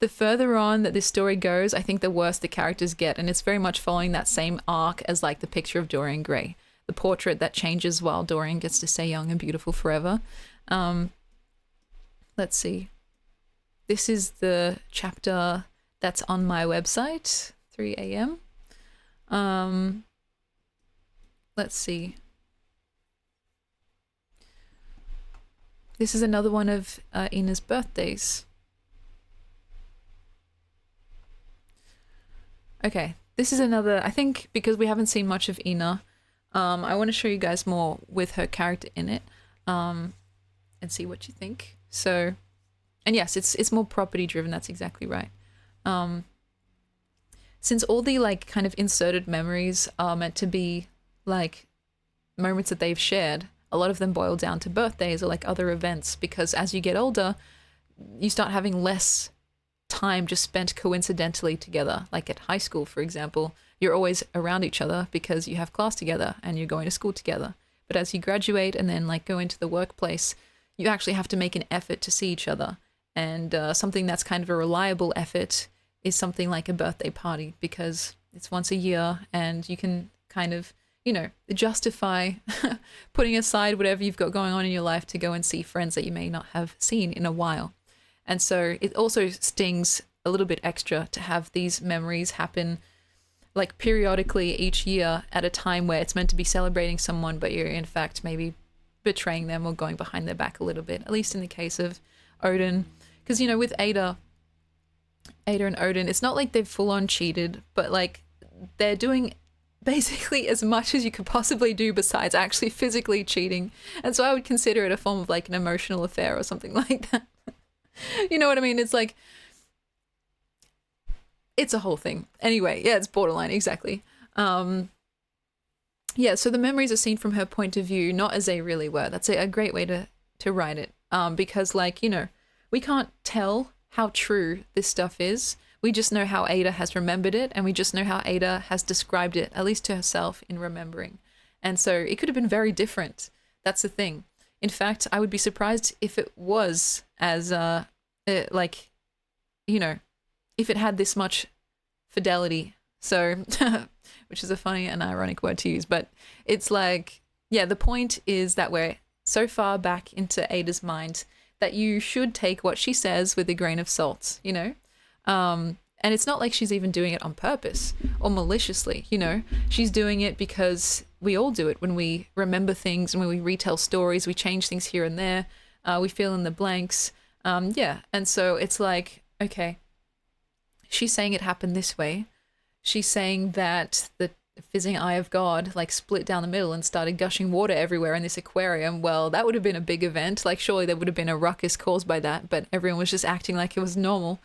The further on that this story goes, I think the worse the characters get, and it's very much following that same arc as like the picture of Dorian Gray, the portrait that changes while Dorian gets to stay young and beautiful forever. Let's see. This is the chapter that's on my website, 3 a.m. Let's see. This is another one of Ina's birthdays. Okay, this is another, I think because we haven't seen much of Ina, I want to show you guys more with her character in it, and see what you think. So, and yes, it's more property driven, that's exactly right. Since all the like kind of inserted memories are meant to be like moments that they've shared, a lot of them boil down to birthdays or like other events, because as you get older, you start having less time just spent coincidentally together. Like at high school, for example, you're always around each other because you have class together and you're going to school together. But as you graduate and then like go into the workplace, you actually have to make an effort to see each other. And something that's kind of a reliable effort is something like a birthday party, because it's once a year and you can kind of, you know, justify putting aside whatever you've got going on in your life to go and see friends that you may not have seen in a while. And so it also stings a little bit extra to have these memories happen like periodically each year at a time where it's meant to be celebrating someone, but you're in fact maybe betraying them or going behind their back a little bit, at least in the case of Odin. Because, you know, with Ada and Odin, it's not like they've full on cheated, but like they're doing basically as much as you could possibly do besides actually physically cheating. And so I would consider it a form of like an emotional affair or something like that. You know what I mean? It's like, it's a whole thing. Anyway, yeah, it's borderline, exactly. Yeah, so the memories are seen from her point of view, not as they really were. That's a great way to write it. Because like, you know, we can't tell how true this stuff is. We just know how Ada has remembered it, and we just know how Ada has described it, at least to herself, in remembering. And so it could have been very different. That's the thing. In fact, I would be surprised if it was as, like, you know, if it had this much fidelity. So, which is a funny and ironic word to use, but it's like, yeah, the point is that we're so far back into Ada's mind that you should take what she says with a grain of salt, you know? And it's not like she's even doing it on purpose or maliciously, you know? She's doing it because we all do it when we remember things and when we retell stories, we change things here and there, we fill in the blanks. Yeah, and so it's like, okay, she's saying it happened this way. She's saying that the fizzing eye of God like split down the middle and started gushing water everywhere in this aquarium. Well, that would have been a big event. Like surely there would have been a ruckus caused by that, but everyone was just acting like it was normal.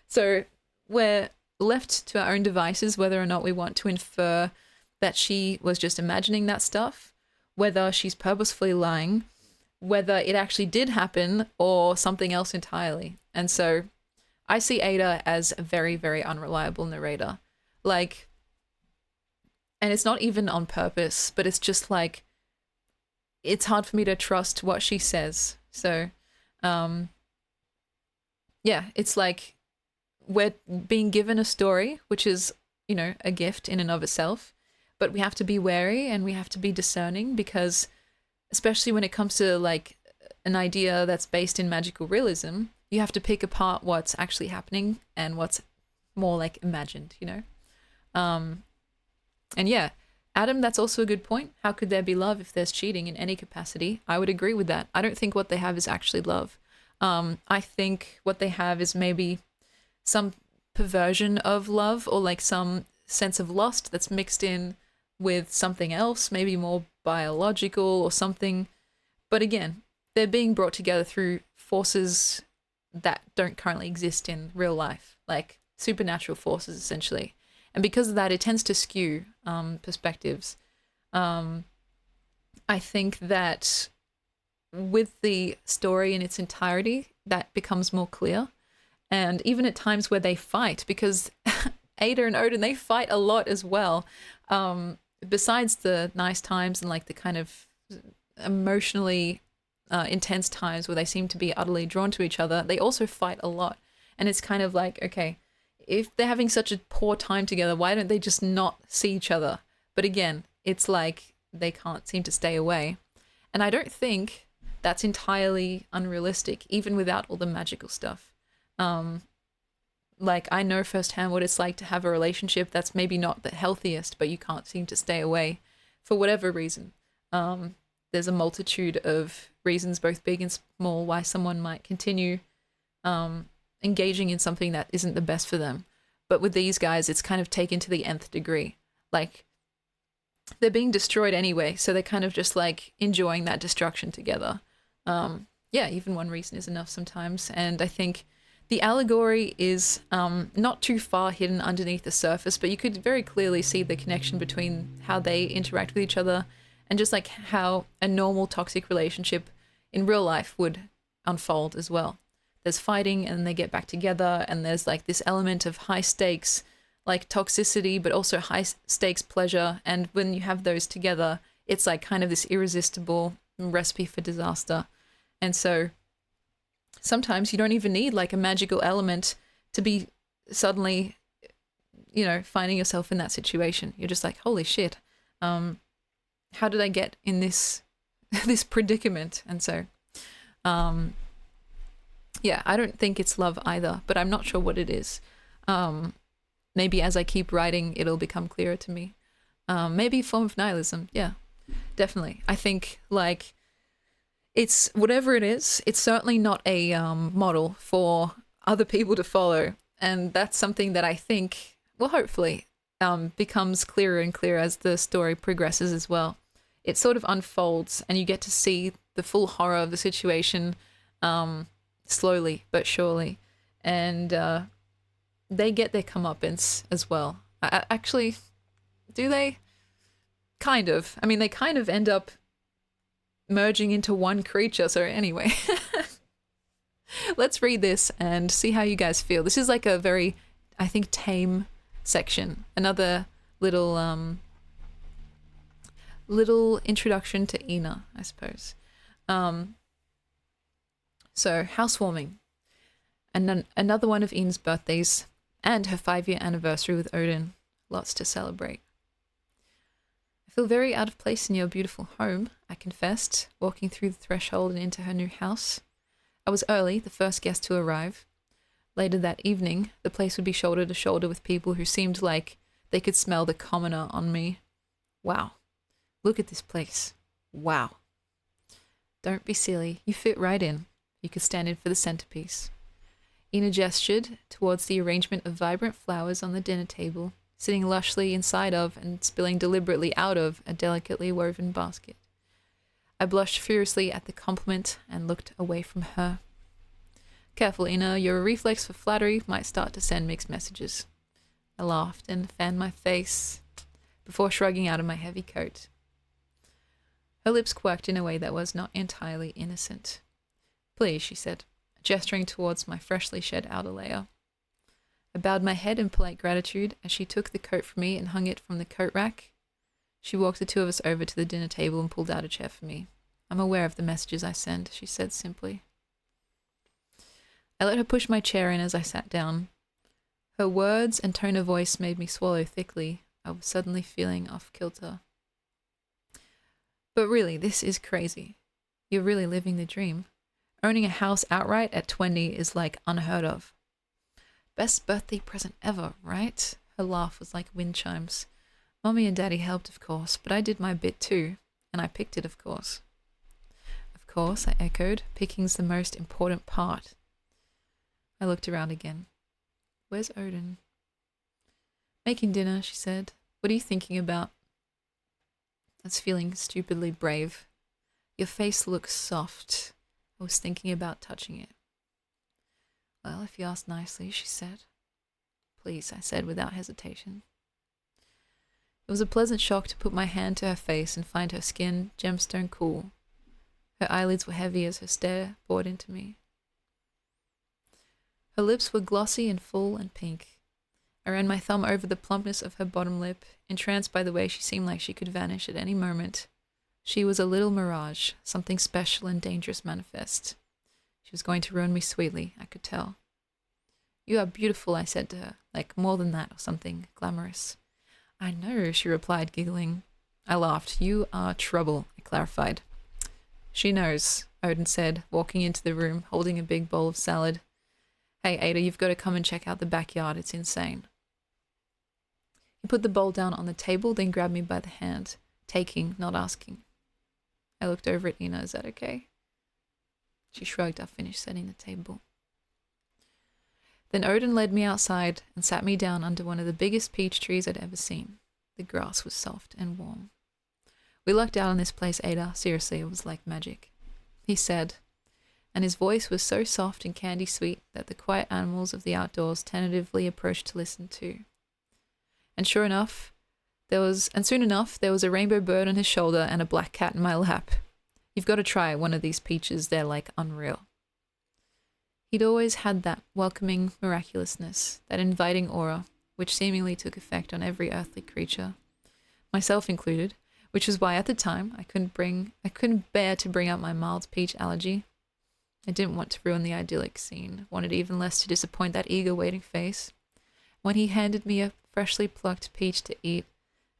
So we're left to our own devices whether or not we want to infer that she was just imagining that stuff, whether she's purposefully lying, whether it actually did happen, or something else entirely. And so I see Ada as a very, very unreliable narrator. Like, and it's not even on purpose, but it's just like, it's hard for me to trust what she says. So, um, yeah, it's like we're being given a story, which is, you know, a gift in and of itself, but we have to be wary and we have to be discerning because, especially when it comes to like an idea that's based in magical realism, you have to pick apart what's actually happening and what's more like imagined, you know? And yeah, Adam, that's also a good point. How could there be love if there's cheating in any capacity? I would agree with that. I don't think what they have is actually love. I think what they have is maybe some perversion of love or like some sense of lust that's mixed in with something else, maybe more biological or something. But again, they're being brought together through forces that don't currently exist in real life, like supernatural forces essentially. And because of that, it tends to skew perspectives. I think that with the story in its entirety, that becomes more clear. And even at times where they fight, because Ada and Odin, they fight a lot as well. Besides the nice times and like the kind of emotionally intense times where they seem to be utterly drawn to each other, they also fight a lot. And it's kind of like, okay, if they're having such a poor time together, why don't they just not see each other? But again, it's like they can't seem to stay away. And I don't think that's entirely unrealistic, even without all the magical stuff. Like, I know firsthand what it's like to have a relationship that's maybe not the healthiest, but you can't seem to stay away for whatever reason. There's a multitude of reasons, both big and small, why someone might continue engaging in something that isn't the best for them. But with these guys, it's kind of taken to the nth degree. Like, they're being destroyed anyway, so they're kind of just like enjoying that destruction together. Yeah, even one reason is enough sometimes. And I think the allegory is not too far hidden underneath the surface, but you could very clearly see the connection between how they interact with each other and just like how a normal toxic relationship in real life would unfold as well. There's fighting and they get back together, and there's like this element of high stakes, like toxicity, but also high stakes pleasure. And when you have those together, it's like kind of this irresistible recipe for disaster. And so sometimes you don't even need like a magical element to be suddenly, you know, finding yourself in that situation. You're just like, holy shit, how did I get in this this predicament? And so yeah, I don't think it's love either, but I'm not sure what it is. Maybe as I keep writing, it'll become clearer to me. Maybe a form of nihilism. Yeah, definitely. I think like it's whatever it is, it's certainly not a model for other people to follow. And that's something that I think, well, hopefully becomes clearer and clearer as the story progresses as well. It sort of unfolds and you get to see the full horror of the situation slowly but surely. And they get their comeuppance as well. Actually, do they? Kind of. I mean, they kind of end up merging into one creature. So anyway, let's read this and see how you guys feel. This is like a very, I think, tame section. Another little little introduction to Ina, I suppose. So housewarming. And then another one of Ina's birthdays and her 5-year anniversary with Odin. Lots to celebrate. I feel very out of place in your beautiful home, I confessed, walking through the threshold and into her new house. I was early, the first guest to arrive. Later that evening, the place would be shoulder to shoulder with people who seemed like they could smell the commoner on me. Wow. Look at this place. Wow. Don't be silly. You fit right in. You could stand in for the centerpiece. Ina gestured towards the arrangement of vibrant flowers on the dinner table, sitting lushly inside of and spilling deliberately out of a delicately woven basket. I blushed furiously at the compliment and looked away from her. Careful, Ina, your reflex for flattery might start to send mixed messages. I laughed and fanned my face before shrugging out of my heavy coat. Her lips quirked in a way that was not entirely innocent. Please, she said, gesturing towards my freshly shed outer layer. I bowed my head in polite gratitude as she took the coat from me and hung it from the coat rack. She walked the two of us over to the dinner table and pulled out a chair for me. I'm aware of the messages I send, she said simply. I let her push my chair in as I sat down. Her words and tone of voice made me swallow thickly. I was suddenly feeling off kilter. But really, this is crazy. You're really living the dream. Owning a house outright at 20 is like unheard of. Best birthday present ever, right? Her laugh was like wind chimes. Mommy and Daddy helped, of course, but I did my bit too, and I picked it, of course. Of course, I echoed. Picking's the most important part. I looked around again. Where's Odin? Making dinner, she said. What are you thinking about? I was feeling stupidly brave. Your face looks soft. I was thinking about touching it. Well, if you ask nicely, she said. Please, I said without hesitation. It was a pleasant shock to put my hand to her face and find her skin gemstone cool. Her eyelids were heavy as her stare bored into me. Her lips were glossy and full and pink. I ran my thumb over the plumpness of her bottom lip, entranced by the way she seemed like she could vanish at any moment. She was a little mirage, something special and dangerous manifest. She was going to ruin me sweetly, I could tell. You are beautiful, I said to her, like more than that or something glamorous. I know, she replied, giggling. I laughed. You are trouble, I clarified. She knows, Odin said, walking into the room, holding a big bowl of salad. Hey, Ada, you've got to come and check out the backyard. It's insane. He put the bowl down on the table, then grabbed me by the hand, taking, not asking. I looked over at Ina. Is that okay? She shrugged. I finished setting the table. Then Odin led me outside and sat me down under one of the biggest peach trees I'd ever seen. The grass was soft and warm. We lucked out on this place, Ada. Seriously, it was like magic. He said, and his voice was so soft and candy sweet that the quiet animals of the outdoors tentatively approached to listen too. And soon enough, there was a rainbow bird on his shoulder and a black cat in my lap. You've got to try one of these peaches. They're like unreal. He'd always had that welcoming miraculousness, that inviting aura, which seemingly took effect on every earthly creature, myself included, which is why at the time I couldn't bear to bring up my mild peach allergy. I didn't want to ruin the idyllic scene, wanted even less to disappoint that eager waiting face. When he handed me a freshly plucked peach to eat,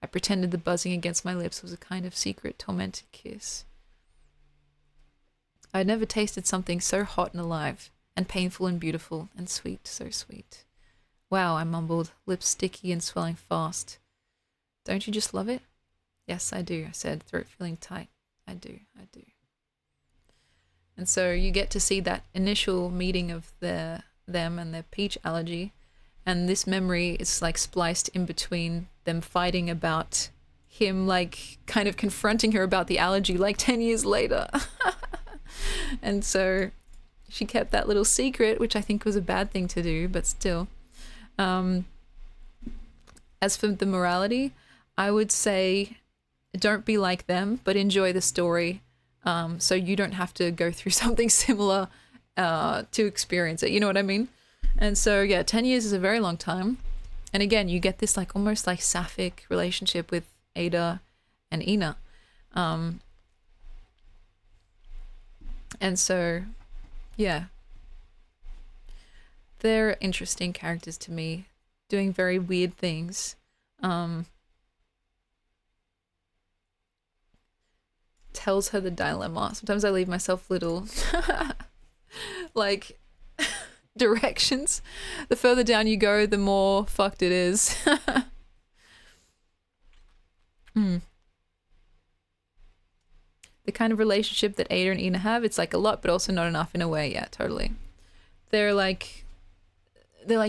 I pretended the buzzing against my lips was a kind of secret, tormented kiss. I had never tasted something so hot and alive, and painful and beautiful, and sweet, so sweet. Wow, I mumbled, lips sticky and swelling fast. Don't you just love it? Yes, I do, I said, throat feeling tight. I do. And so you get to see that initial meeting of them and their peach allergy, and this memory is like spliced in between them fighting about him like kind of confronting her about the allergy like 10 years later. And so she kept that little secret, which I think was a bad thing to do, but still. As for the morality, I would say don't be like them, but enjoy the story, so you don't have to go through something similar to experience it. You know what I mean? And so, yeah, 10 years is a very long time. And again, you get this like almost like sapphic relationship with Ada and Ina. And so, yeah, they're interesting characters to me, doing very weird things. Tells her the dilemma. Sometimes I leave myself little like directions. The further down you go, the more fucked it is. The kind of relationship that Ada and Ina have, it's like a lot, but also not enough in a way. Yeah, totally. They're like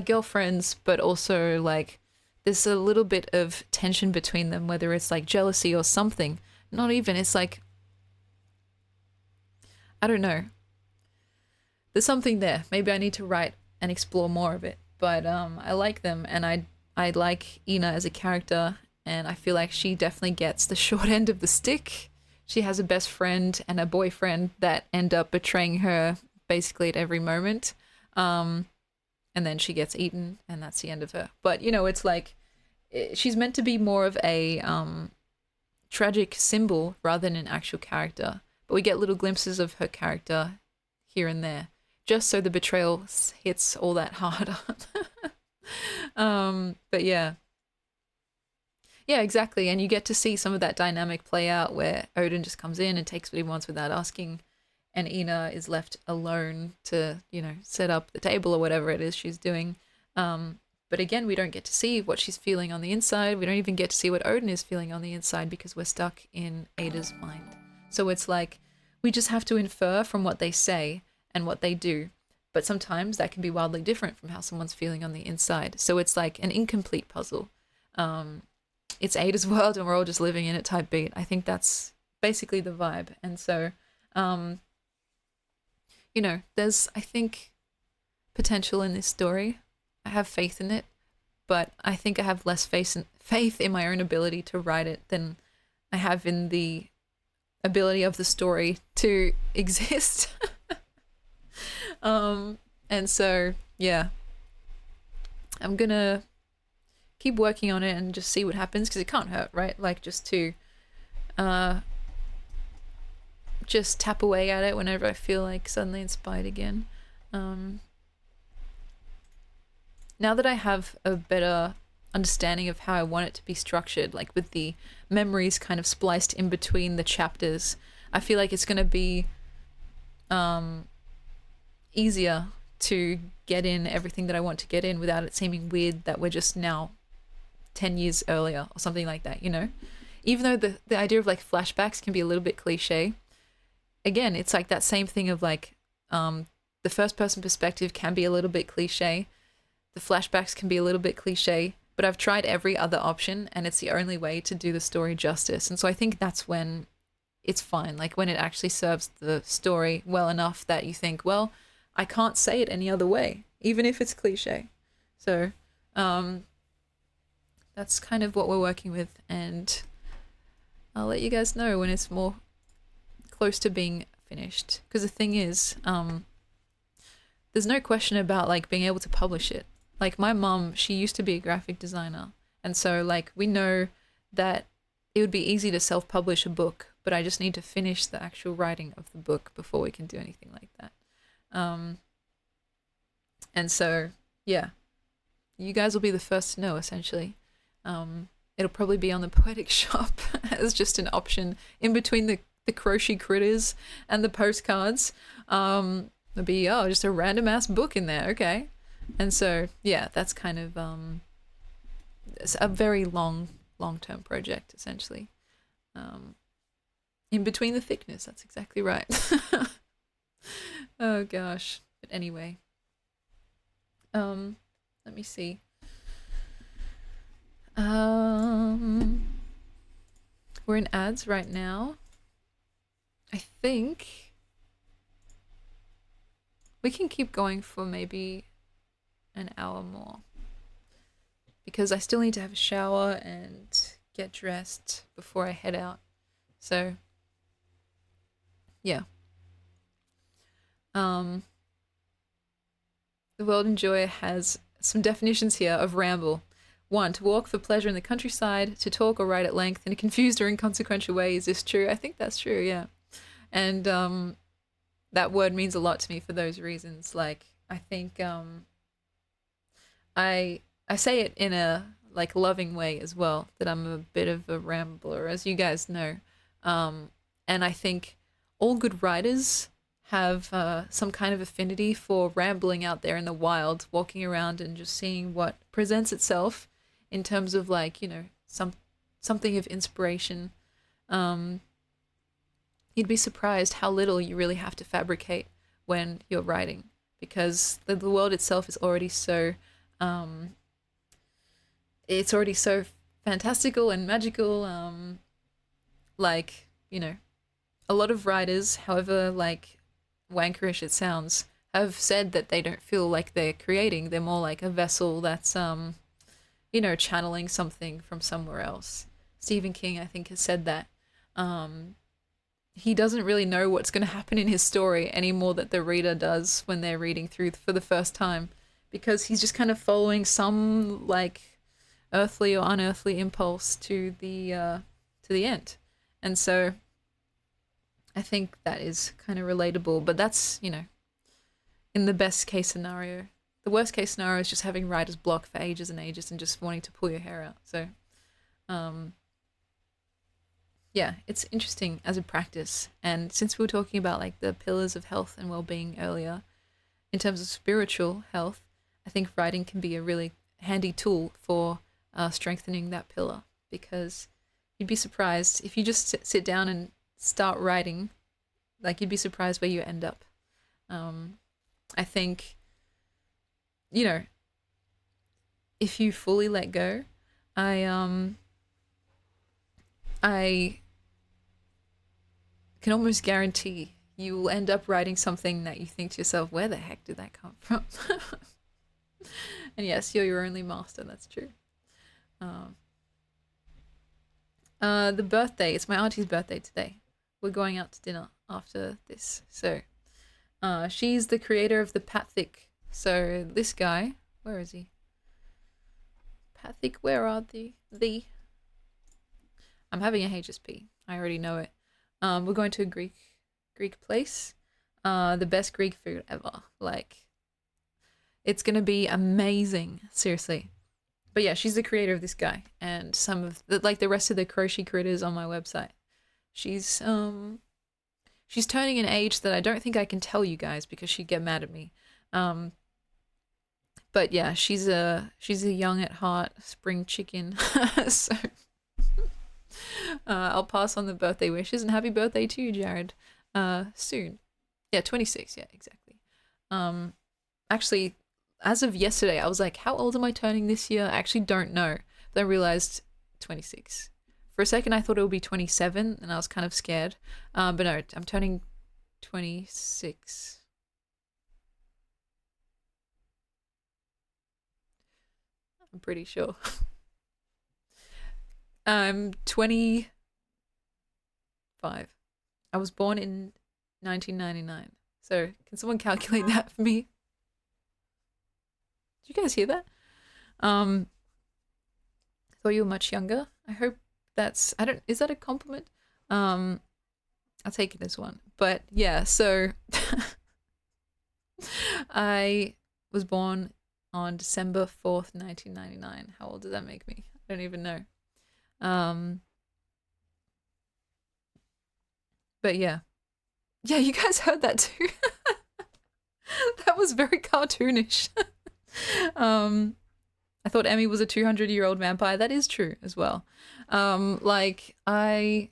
girlfriends, but also like there's a little bit of tension between them, whether it's like jealousy or something. Not even, it's like, I don't know. There's something there. Maybe I need to write and explore more of it. But I like them, and I like Ina as a character, and I feel like she definitely gets the short end of the stick. She has a best friend and a boyfriend that end up betraying her basically at every moment. And then she gets eaten, and that's the end of her. But, you know, it's like she's meant to be more of a tragic symbol rather than an actual character. but we get little glimpses of her character here and there, just so the betrayal hits all that harder. But yeah. Yeah, exactly. And you get to see some of that dynamic play out where Odin just comes in and takes what he wants without asking, and Ina is left alone to, set up the table or whatever it is she's doing. But again, we don't get to see what she's feeling on the inside. We don't even get to see what Odin is feeling on the inside because we're stuck in Ada's mind. So it's like we just have to infer from what they say and what they do. But sometimes that can be wildly different from how someone's feeling on the inside. So it's like an incomplete puzzle. It's Ada's world and we're all just living in it type beat. I think that's basically the vibe. And so, there's, I think, potential in this story. I have faith in it, but I think I have less faith in my own ability to write it than I have in the ability of the story to exist. And so, yeah, I'm gonna keep working on it and just see what happens, because it can't hurt, right? Like, just to just tap away at it whenever I feel like suddenly inspired again. Now that I have a better understanding of how I want it to be structured, like with the memories kind of spliced in between the chapters, I feel like it's going to be easier to get in everything that I want to get in without it seeming weird that we're just now 10 years earlier or something like that, Even though the idea of like flashbacks can be a little bit cliche, again, it's like that same thing of like the first person perspective can be a little bit cliche, the flashbacks can be a little bit cliche, but I've tried every other option and it's the only way to do the story justice. And so I think that's when it's fine, like when it actually serves the story well enough that you think, well, I can't say it any other way, even if it's cliche. So that's kind of what we're working with, and I'll let you guys know when it's more close to being finished. Because the thing is, there's no question about like being able to publish it. Like my mum, she used to be a graphic designer, and so like we know that it would be easy to self-publish a book, but I just need to finish the actual writing of the book before we can do anything like that. And so, yeah, you guys will be the first to know, essentially. It'll probably be on the Poetic Shop as just an option in between the crochet critters and the postcards. There'll be, just a random ass book in there. Okay. And so, yeah, that's kind of it's a very long-term project, essentially. In between the thickness, that's exactly right. Oh gosh. But anyway, let me see. We're in ads right now. I think we can keep going for maybe an hour more, because I still need to have a shower and get dressed before I head out. So, yeah. The World Enjoyer has some definitions here of ramble. 1, to walk for pleasure in the countryside, to talk or write at length in a confused or inconsequential way. Is this true? I think that's true, yeah. And that word means a lot to me for those reasons. Like, I think I say it in a like loving way as well, that I'm a bit of a rambler, as you guys know. And I think all good writers have some kind of affinity for rambling out there in the wild, walking around and just seeing what presents itself in terms of like, something of inspiration. You'd be surprised how little you really have to fabricate when you're writing, because the world itself is already so it's already so fantastical and magical. A lot of writers, however like wankerish it sounds, have said that they don't feel like they're creating. They're more like a vessel that's channeling something from somewhere else. Stephen King, I think, has said that. He doesn't really know what's going to happen in his story any more than the reader does when they're reading through for the first time, because he's just kind of following some like earthly or unearthly impulse to the end. And so I think that is kind of relatable, but that's, you know, in the best case scenario. The worst case scenario is just having writer's block for ages and ages and just wanting to pull your hair out. So, um, yeah, it's interesting as a practice. And since we were talking about like the pillars of health and well-being earlier, in terms of spiritual health, I think writing can be a really handy tool for strengthening that pillar, because you'd be surprised if you just sit down and start writing, like you'd be surprised where you end up. I think, you know, if you fully let go, I can almost guarantee you will end up writing something that you think to yourself, where the heck did that come from? And yes, you're your only master, that's true. The birthday, it's my auntie's birthday today. We're going out to dinner after this. So she's the creator of the Pathic. So this guy, where is he? Pathic, where are the? I'm having a HSP. I already know it. We're going to a Greek place. The best Greek food ever. Like, it's gonna be amazing. Seriously. But yeah, she's the creator of this guy and some of the, like the rest of the crochet critters on my website. She's turning an age that I don't think I can tell you guys because she'd get mad at me. But yeah, she's a young at heart spring chicken. So I'll pass on the birthday wishes and happy birthday to you, Jared. Soon. Yeah, 26. Yeah, exactly. Actually, as of yesterday, I was like, how old am I turning this year? I actually don't know. But I realized 26. For a second, I thought it would be 27, and I was kind of scared. But no, I'm turning 26. I'm pretty sure. I'm 25. I was born in 1999. So can someone calculate that for me? Did you guys hear that? I thought you were much younger. I hope that's, is that a compliment? I'll take it as one. But yeah, so I was born on December 4th, 1999. How old does that make me? I don't even know. But yeah. Yeah, you guys heard that too. That was very cartoonish. I thought Emmy was a 200-year-old vampire. That is true as well. Like, I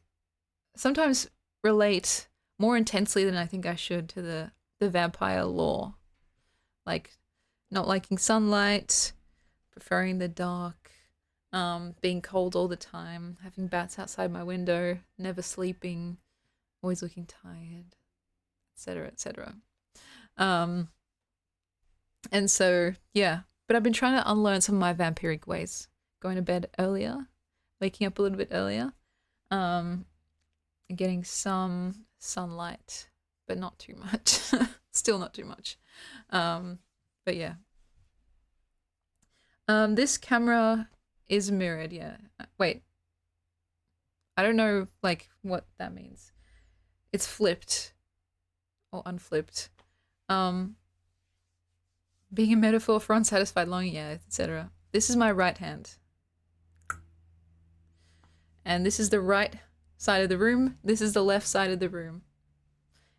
sometimes relate more intensely than I think I should to the vampire lore. Like, not liking sunlight, preferring the dark, being cold all the time, having bats outside my window, never sleeping, always looking tired, etc., etc. And so, yeah, but I've been trying to unlearn some of my vampiric ways. Going to bed earlier, waking up a little bit earlier, and getting some sunlight, but not too much. Still not too much. But yeah. This camera is mirrored, yeah. Wait. I don't know, like, what that means. It's flipped. Or unflipped. Being a metaphor for unsatisfied longing, yeah, etc. This is my right hand. And this is the right side of the room. This is the left side of the room.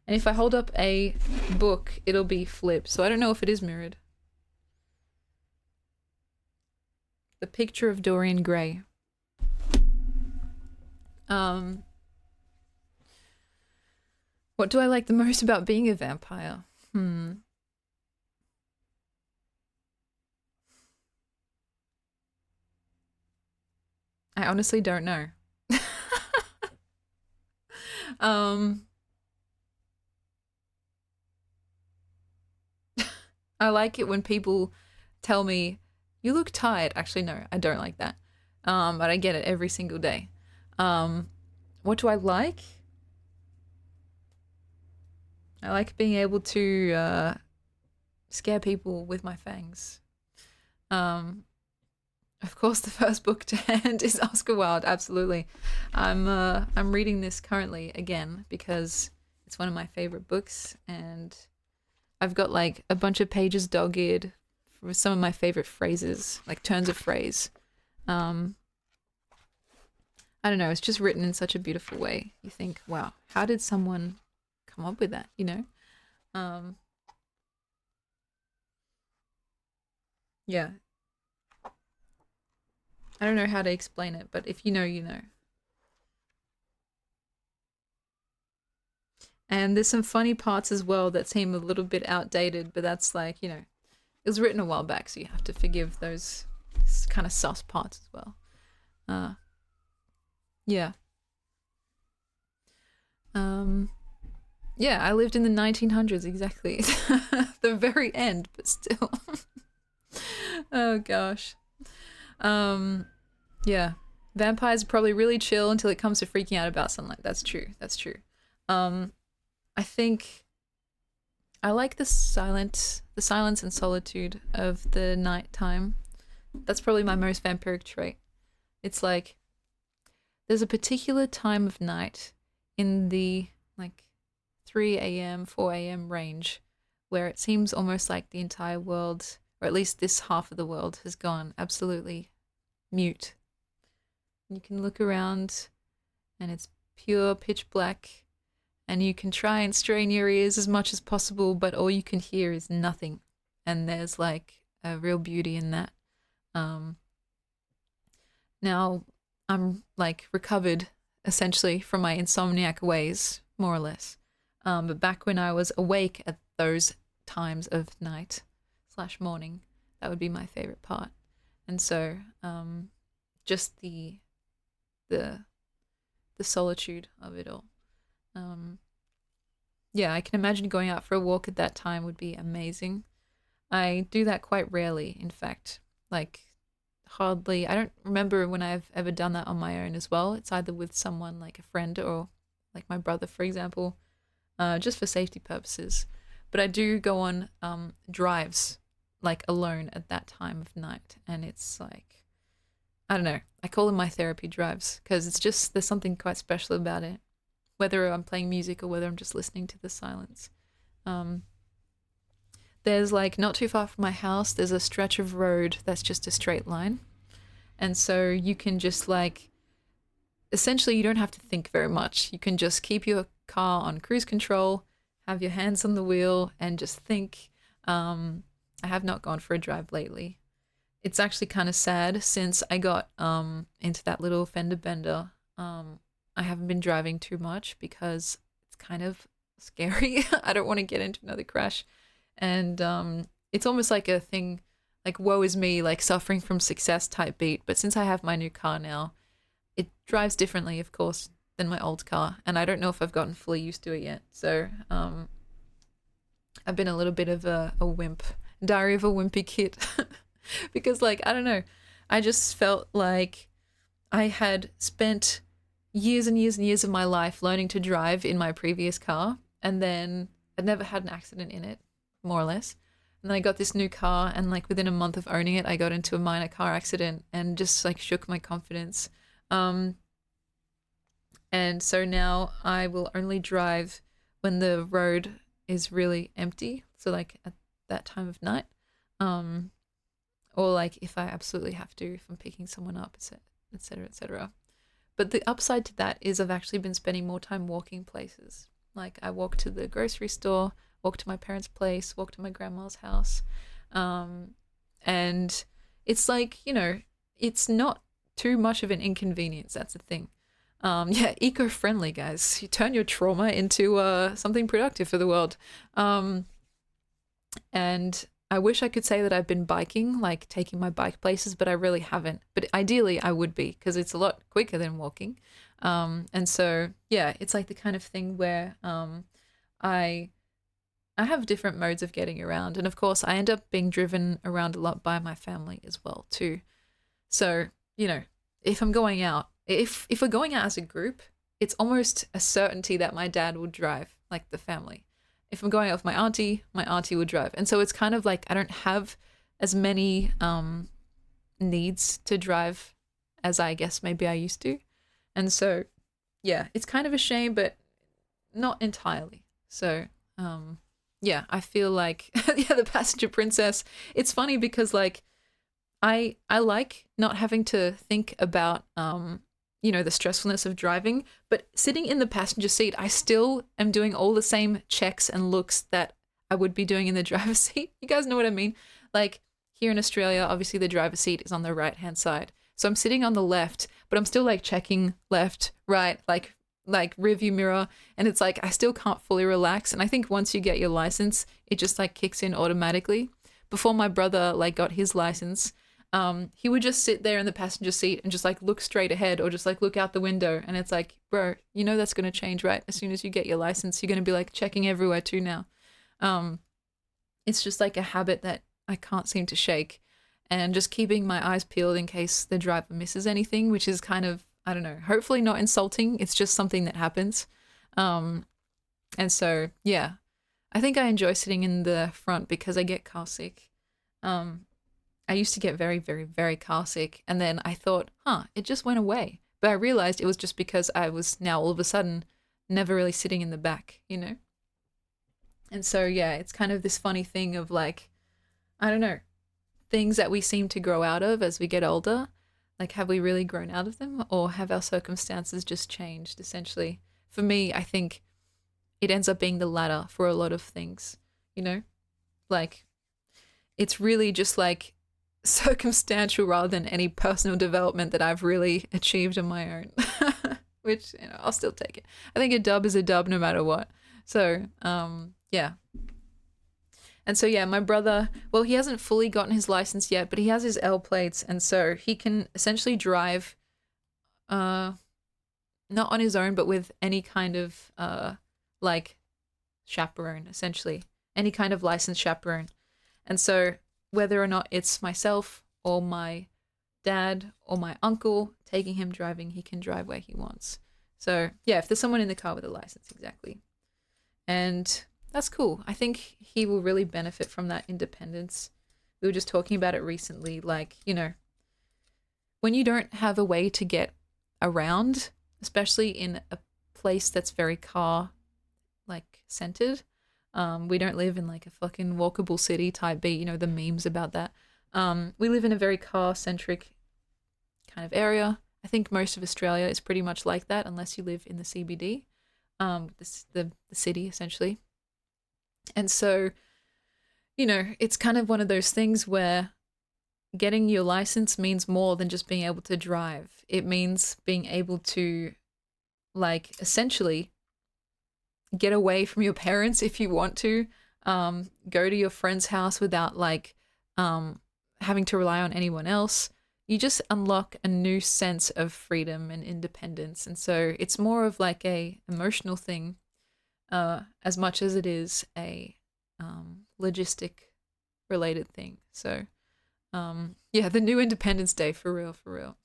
And if I hold up a book, it'll be flipped. So I don't know if it is mirrored. The picture of Dorian Gray. What do I like the most about being a vampire? I honestly don't know. I like it when people tell me, you look tired. Actually, no, I don't like that. But I get it every single day. What do I like? I like being able to scare people with my fangs. Of course, the first book to hand is Oscar Wilde. Absolutely, I'm reading this currently again because It's one of my favorite books, and I've got like a bunch of pages dog-eared for some of my favorite phrases, like turns of phrase. Um, I don't know, it's just written in such a beautiful way. You think, wow, how did someone come up with that, you know? Um, yeah, I don't know how to explain it, but if you know, you know. And there's some funny parts as well that seem a little bit outdated, but that's like, you know, it was written a while back, so you have to forgive those kind of sus parts as well. Uh, yeah. Um, yeah, I lived in the 1900s exactly. The very end, but still. Oh gosh. Um, yeah. Vampires are probably really chill until it comes to freaking out about sunlight. That's true. That's true. Um, I think I like the silence and solitude of the nighttime. That's probably my most vampiric trait. It's like there's a particular time of night in the like 3 a.m., 4 a.m. range where it seems almost like the entire world, or at least this half of the world, has gone absolutely mute. You can look around and it's pure pitch black, and you can try and strain your ears as much as possible, but all you can hear is nothing. And there's like a real beauty in that. Um, Now I'm like recovered essentially from my insomniac ways, more or less. But back when I was awake at those times of night slash morning, that would be my favorite part. And so, just the the solitude of it all. Um, yeah, I can imagine going out for a walk at that time would be amazing. I do that quite rarely, in fact. Like hardly, I don't remember when I've ever done that on my own as well. It's either with someone like a friend or like my brother, for example, just for safety purposes. But I do go on drives like alone at that time of night, and it's like, I don't know, I call them my therapy drives because it's just, there's something quite special about it, whether I'm playing music or whether I'm just listening to the silence. Um, there's like not too far from my house, there's a stretch of road that's just a straight line. And so you can just like, essentially, you don't have to think very much. You can just keep your car on cruise control, have your hands on the wheel, and just think. I have not gone for a drive lately. It's actually kind of sad since I got into that little fender bender. I haven't been driving too much because it's kind of scary. I don't want to get into another crash. And it's almost like a thing, like woe is me, like suffering from success type beat. But since I have my new car now, it drives differently, of course, than my old car, and I don't know if I've gotten fully used to it yet. So I've been a little bit of a wimp, diary of a wimpy kid, because like I don't know, I just felt like I had spent years and years and years of my life learning to drive in my previous car, and then I'd never had an accident in it, more or less. And then I got this new car, and like within a month of owning it, I got into a minor car accident and just like shook my confidence. Um, and so now I will only drive when the road is really empty. So like at that time of night, um, or like if I absolutely have to, if I'm picking someone up, etc., etc., etc. But the upside to that is I've actually been spending more time walking places. Like I walk to the grocery store, walk to my parents' place, walk to my grandma's house, and it's like, you know, it's not too much of an inconvenience. That's the thing. Yeah, eco-friendly, guys. You turn your trauma into something productive for the world. And I wish I could say that I've been biking, like taking my bike places, but I really haven't. But ideally, I would be because it's a lot quicker than walking. And so, yeah, it's like the kind of thing where I I have different modes of getting around, and of course, I end up being driven around a lot by my family as well too. So, you know, if I'm going out, if we're going out as a group, it's almost a certainty that my dad will drive, like the family. If I'm going out with my auntie would drive. And so it's kind of like I don't have as many needs to drive as I guess maybe I used to. And so, yeah, it's kind of a shame, but not entirely. So, yeah, I feel like yeah, the passenger princess. It's funny because like I like not having to think about the stressfulness of driving, but sitting in the passenger seat, I still am doing all the same checks and looks that I would be doing in the driver's seat. You guys know what I mean? Like here in Australia, obviously the driver's seat is on the right-hand side. So I'm sitting on the left, but I'm still like checking left, right, like rearview mirror, and it's like I still can't fully relax. And I think once you get your license, it just like kicks in automatically. Before my brother like got his license, he would just sit there in the passenger seat and just like look straight ahead or just like look out the window. And it's like, bro, you know that's going to change, right? As soon as you get your license, you're going to be like checking everywhere too now. Um, it's just like a habit that I can't seem to shake. And just keeping my eyes peeled in case the driver misses anything, which is kind of, I don't know, hopefully not insulting. It's just something that happens. Um, and so, yeah, I think I enjoy sitting in the front because I get car sick. Um, I used to get very, very, very car sick. And then I thought, it just went away. But I realized it was just because I was now all of a sudden never really sitting in the back, you know? And so, yeah, it's kind of this funny thing of like, I don't know, things that we seem to grow out of as we get older. Like, have we really grown out of them or have our circumstances just changed essentially? For me, I think it ends up being the latter for a lot of things, you know? Like, it's really just like circumstantial rather than any personal development that I've really achieved on my own, which, I'll still take it. I think a dub is a dub no matter what. So, yeah. And so, yeah, my brother, well, he hasn't fully gotten his license yet, but he has his L plates. And so he can essentially drive, not on his own, but with any kind of, like, chaperone, essentially. Any kind of licensed chaperone. And so whether or not it's myself or my dad or my uncle taking him driving, he can drive where he wants. So, yeah, if there's someone in the car with a license, exactly. And that's cool. I think he will really benefit from that independence. We were just talking about it recently. Like, when you don't have a way to get around, especially in a place that's very car like centered, we don't live in like a fucking walkable city type B, the memes about that. We live in a very car centric kind of area. I think most of Australia is pretty much like that unless you live in the CBD, the city essentially. And so, it's kind of one of those things where getting your license means more than just being able to drive. It means being able to, like, essentially get away from your parents if you want to, go to your friend's house without, like, having to rely on anyone else. You just unlock a new sense of freedom and independence. And so it's more of like a emotional thing, as much as it is a logistic related thing. So, yeah, the new Independence Day, for real, for real.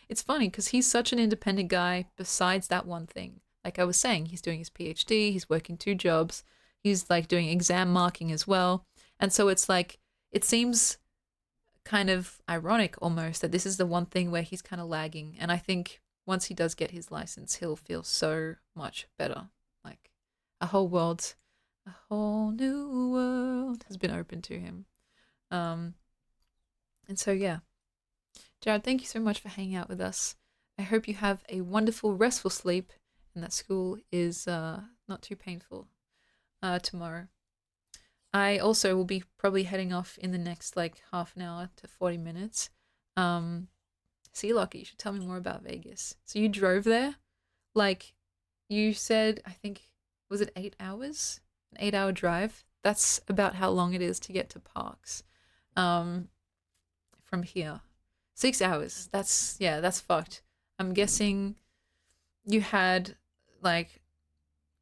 It's funny because he's such an independent guy besides that one thing. Like I was saying, he's doing his PhD, he's working 2 jobs, he's like doing exam marking as well. And so it's like, it seems kind of ironic almost that this is the one thing where he's kind of lagging. And I think once he does get his license, he'll feel so much better. Like a whole new world has been opened to him. And so, yeah. Jared, thank you so much for hanging out with us. I hope you have a wonderful, restful sleep and that school is not too painful tomorrow. I also will be probably heading off in the next like half an hour to 40 minutes. See, Lockie, you should tell me more about Vegas. So you drove there? Like you said, I think, was it 8 hours? An 8-hour drive? That's about how long it is to get to Parks from here. 6 hours. That's fucked. I'm guessing you had like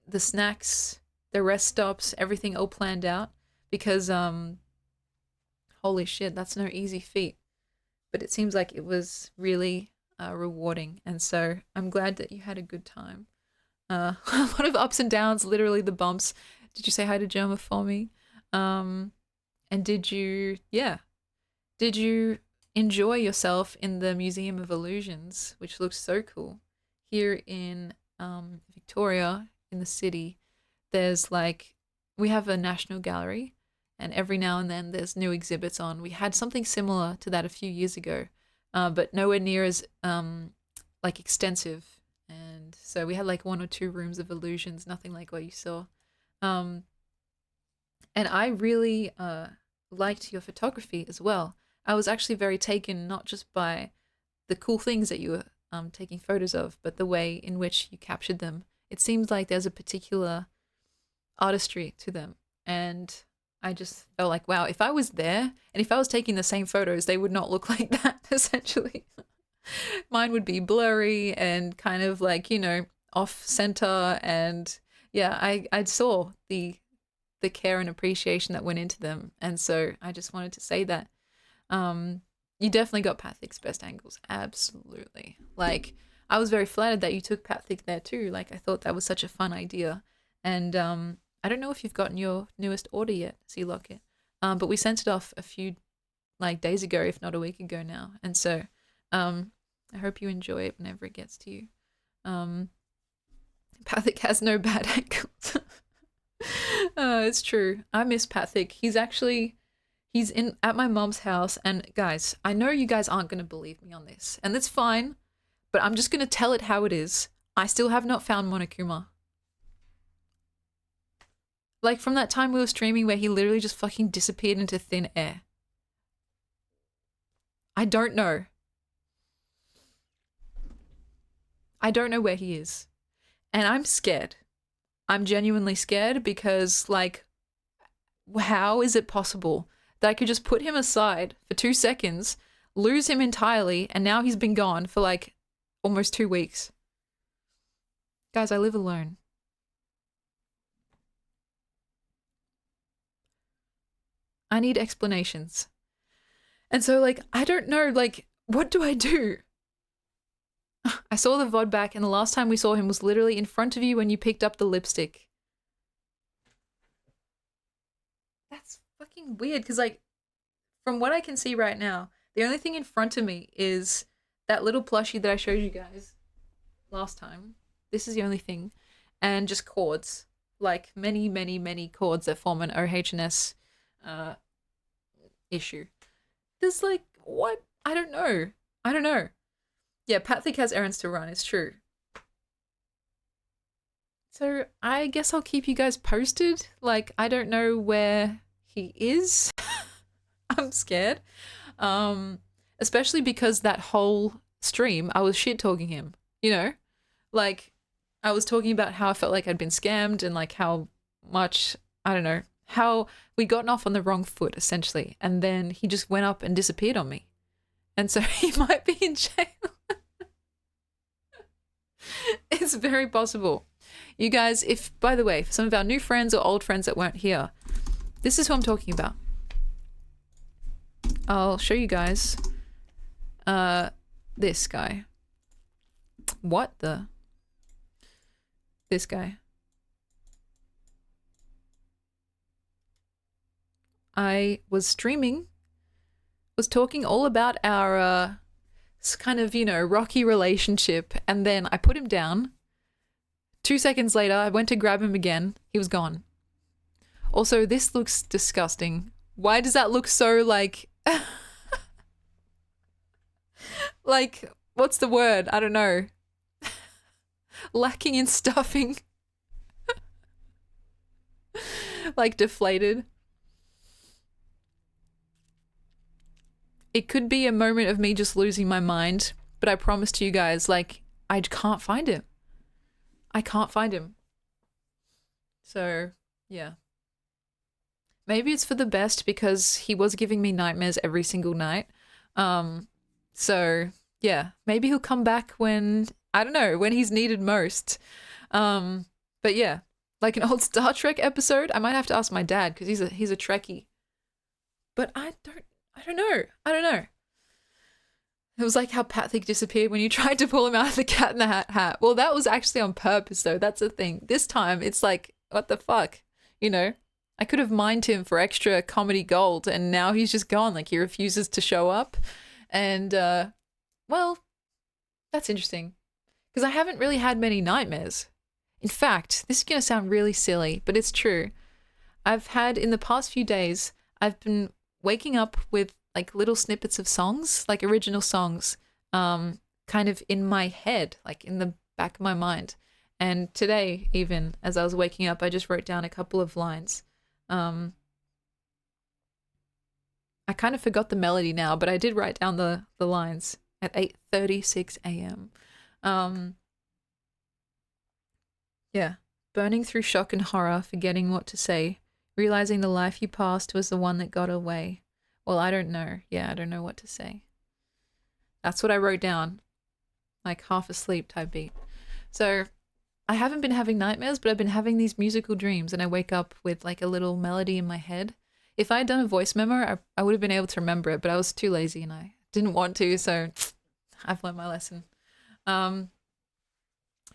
the snacks, the rest stops, everything all planned out because holy shit, that's no easy feat. But it seems like it was really rewarding, and so I'm glad that you had a good time. A lot of ups and downs, literally the bumps. Did you say hi to Gemma for me? And did you enjoy yourself in the Museum of Illusions, which looks so cool? Here in Victoria, in the city, there's like, we have a national gallery, and every now and then there's new exhibits on. We had something similar to that a few years ago, but nowhere near as like extensive. And so we had like one or two rooms of illusions, nothing like what you saw. Um, and I really liked your photography as well. I was actually very taken not just by the cool things that you were taking photos of, but the way in which you captured them. It seems like there's a particular artistry to them. And I just felt like, wow, if I was there and if I was taking the same photos, they would not look like that, essentially. Mine would be blurry and kind of like, you know, off center. And yeah, I saw the care and appreciation that went into them. And so I just wanted to say that. You definitely got Pathic's best angles. Absolutely. Like, I was very flattered that you took Pathic there too. Like, I thought that was such a fun idea. And I don't know if you've gotten your newest order yet, Sea Locket. But we sent it off a few like days ago, if not a week ago now. And so I hope you enjoy it whenever it gets to you. Pathic has no bad angles. It's true. I miss Pathic. He's in at my mom's house, and guys, I know you guys aren't going to believe me on this, and that's fine, but I'm just going to tell it how it is. I still have not found Monokuma. Like, from that time we were streaming where he literally just fucking disappeared into thin air. I don't know. I don't know where he is. And I'm scared. I'm genuinely scared because, like, how is it possible that I could just put him aside for 2 seconds, lose him entirely, and now he's been gone for like almost 2 weeks? Guys, I live alone. I need explanations. And so, like, I don't know, like, what do I do? I saw the VOD back, and the last time we saw him was literally in front of you when you picked up the lipstick. That's fucking weird, because, like, from what I can see right now, the only thing in front of me is that little plushie that I showed you guys last time. This is the only thing. And just chords. Like, many, many, many chords that form an OH&S issue. There's, like, what? I don't know. I don't know. Yeah, Pathic has errands to run, it's true. So I guess I'll keep you guys posted. Like, I don't know where he is. I'm scared. Especially because that whole stream, I was shit-talking him, you know? Like, I was talking about how I felt like I'd been scammed and, like, how much, I don't know, how we'd gotten off on the wrong foot, essentially. And then he just went up and disappeared on me. And so he might be in jail. It's very possible. You guys, if, by the way, for some of our new friends or old friends that weren't here, this is who I'm talking about. I'll show you guys. This guy. What the? This guy. I was streaming, was talking all about our kind of, you know, rocky relationship, and then I put him down. 2 seconds later, I went to grab him again. He was gone. Also, this looks disgusting. Why does that look so, like... like, what's the word? I don't know. Lacking in stuffing. Like, deflated. It could be a moment of me just losing my mind, but I promise to you guys, like, I can't find him. I can't find him. So, yeah. Maybe it's for the best because he was giving me nightmares every single night. So, yeah. Maybe he'll come back when, I don't know, when he's needed most. But yeah, like an old Star Trek episode. I might have to ask my dad because he's a Trekkie. But I don't know. It was like how Pathic disappeared when you tried to pull him out of the Cat in the Hat. Well, that was actually on purpose, though. That's the thing. This time, it's like, what the fuck? You know? I could have mined him for extra comedy gold, and now he's just gone. Like, he refuses to show up. And, well, that's interesting. Because I haven't really had many nightmares. In fact, this is going to sound really silly, but it's true. I've had in the past few days, I've been waking up with like little snippets of songs, like original songs, kind of in my head, like in the back of my mind. And today, even as I was waking up, I just wrote down a couple of lines. I kind of forgot the melody now, but I did write down the lines at 8:36 a.m. Yeah. Burning through shock and horror, forgetting what to say, realizing the life you passed was the one that got away. Well, I don't know. Yeah, I don't know what to say. That's what I wrote down. Like half asleep type beat. So I haven't been having nightmares, but I've been having these musical dreams, and I wake up with like a little melody in my head. If I had done a voice memo, I would have been able to remember it, but I was too lazy and I didn't want to, so I've learned my lesson.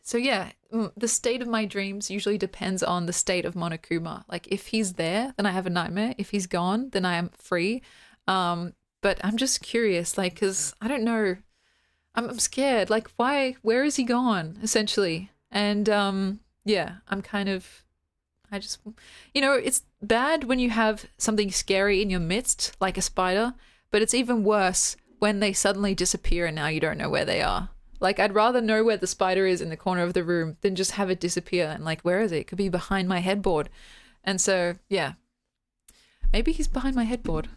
So yeah, the state of my dreams usually depends on the state of Monokuma. Like if he's there, then I have a nightmare. If he's gone, then I am free. But I'm just curious, like, cause I don't know, I'm scared. Like why, where is he gone essentially? And yeah, I'm kind of, I just, it's bad when you have something scary in your midst, like a spider, but it's even worse when they suddenly disappear and now you don't know where they are. Like, I'd rather know where the spider is in the corner of the room than just have it disappear and like, where is it? It could be behind my headboard. And so, yeah, maybe he's behind my headboard.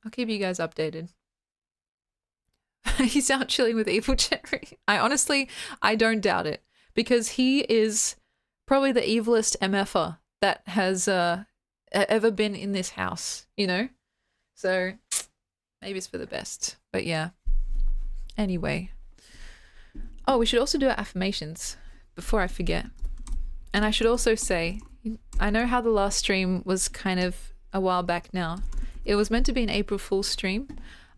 I'll keep you guys updated. He's out chilling with Evil Jerry. I don't doubt it because he is probably the evilest MFer that has ever been in this house, So maybe it's for the best. But yeah. Anyway. Oh, we should also do our affirmations before I forget. And I should also say, I know how the last stream was kind of a while back now. It was meant to be an April Fool's stream.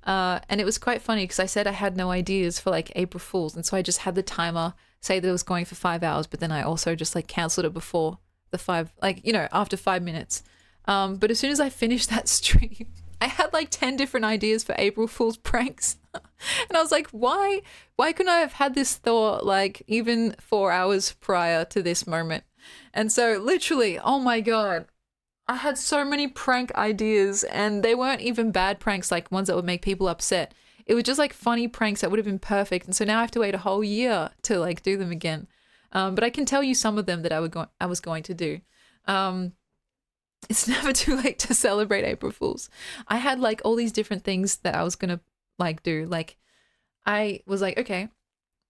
And it was quite funny because I said I had no ideas for like April Fools. And so I just had the timer say that it was going for 5 hours, but then I also just like cancelled it before the after 5 minutes. But as soon as I finished that stream, I had like 10 different ideas for April Fool's pranks. And I was like, why couldn't I have had this thought like even 4 hours prior to this moment? And so literally, oh my God, I had so many prank ideas and they weren't even bad pranks, like ones that would make people upset. It was just like funny pranks that would have been perfect. And so now I have to wait a whole year to like do them again. But I can tell you some of them that I was going to do. It's never too late to celebrate April Fools. I had like all these different things that I was going to like do. Like I was like, okay,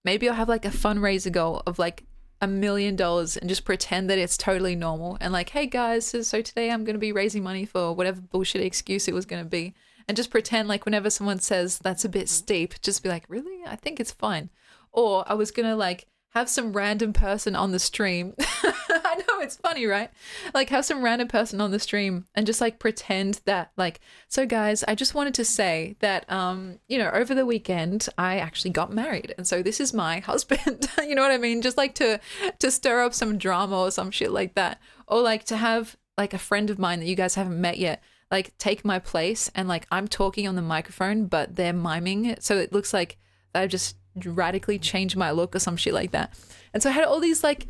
maybe I'll have like a fundraiser goal of like $1 million and just pretend that it's totally normal. And like, hey guys, so today I'm going to be raising money for whatever bullshit excuse it was going to be. And just pretend like whenever someone says that's a bit steep, just be like, really? I think it's fine. Or I was going to like have some random person on the stream. I know it's funny, right? Like have some random person on the stream and just like pretend that like, so guys, I just wanted to say that, over the weekend I actually got married. And so this is my husband, you know what I mean? Just like to stir up some drama or some shit like that. Or like to have like a friend of mine that you guys haven't met yet, like take my place and like I'm talking on the microphone, but they're miming it. So it looks like I've just radically changed my look or some shit like that. And so I had all these like,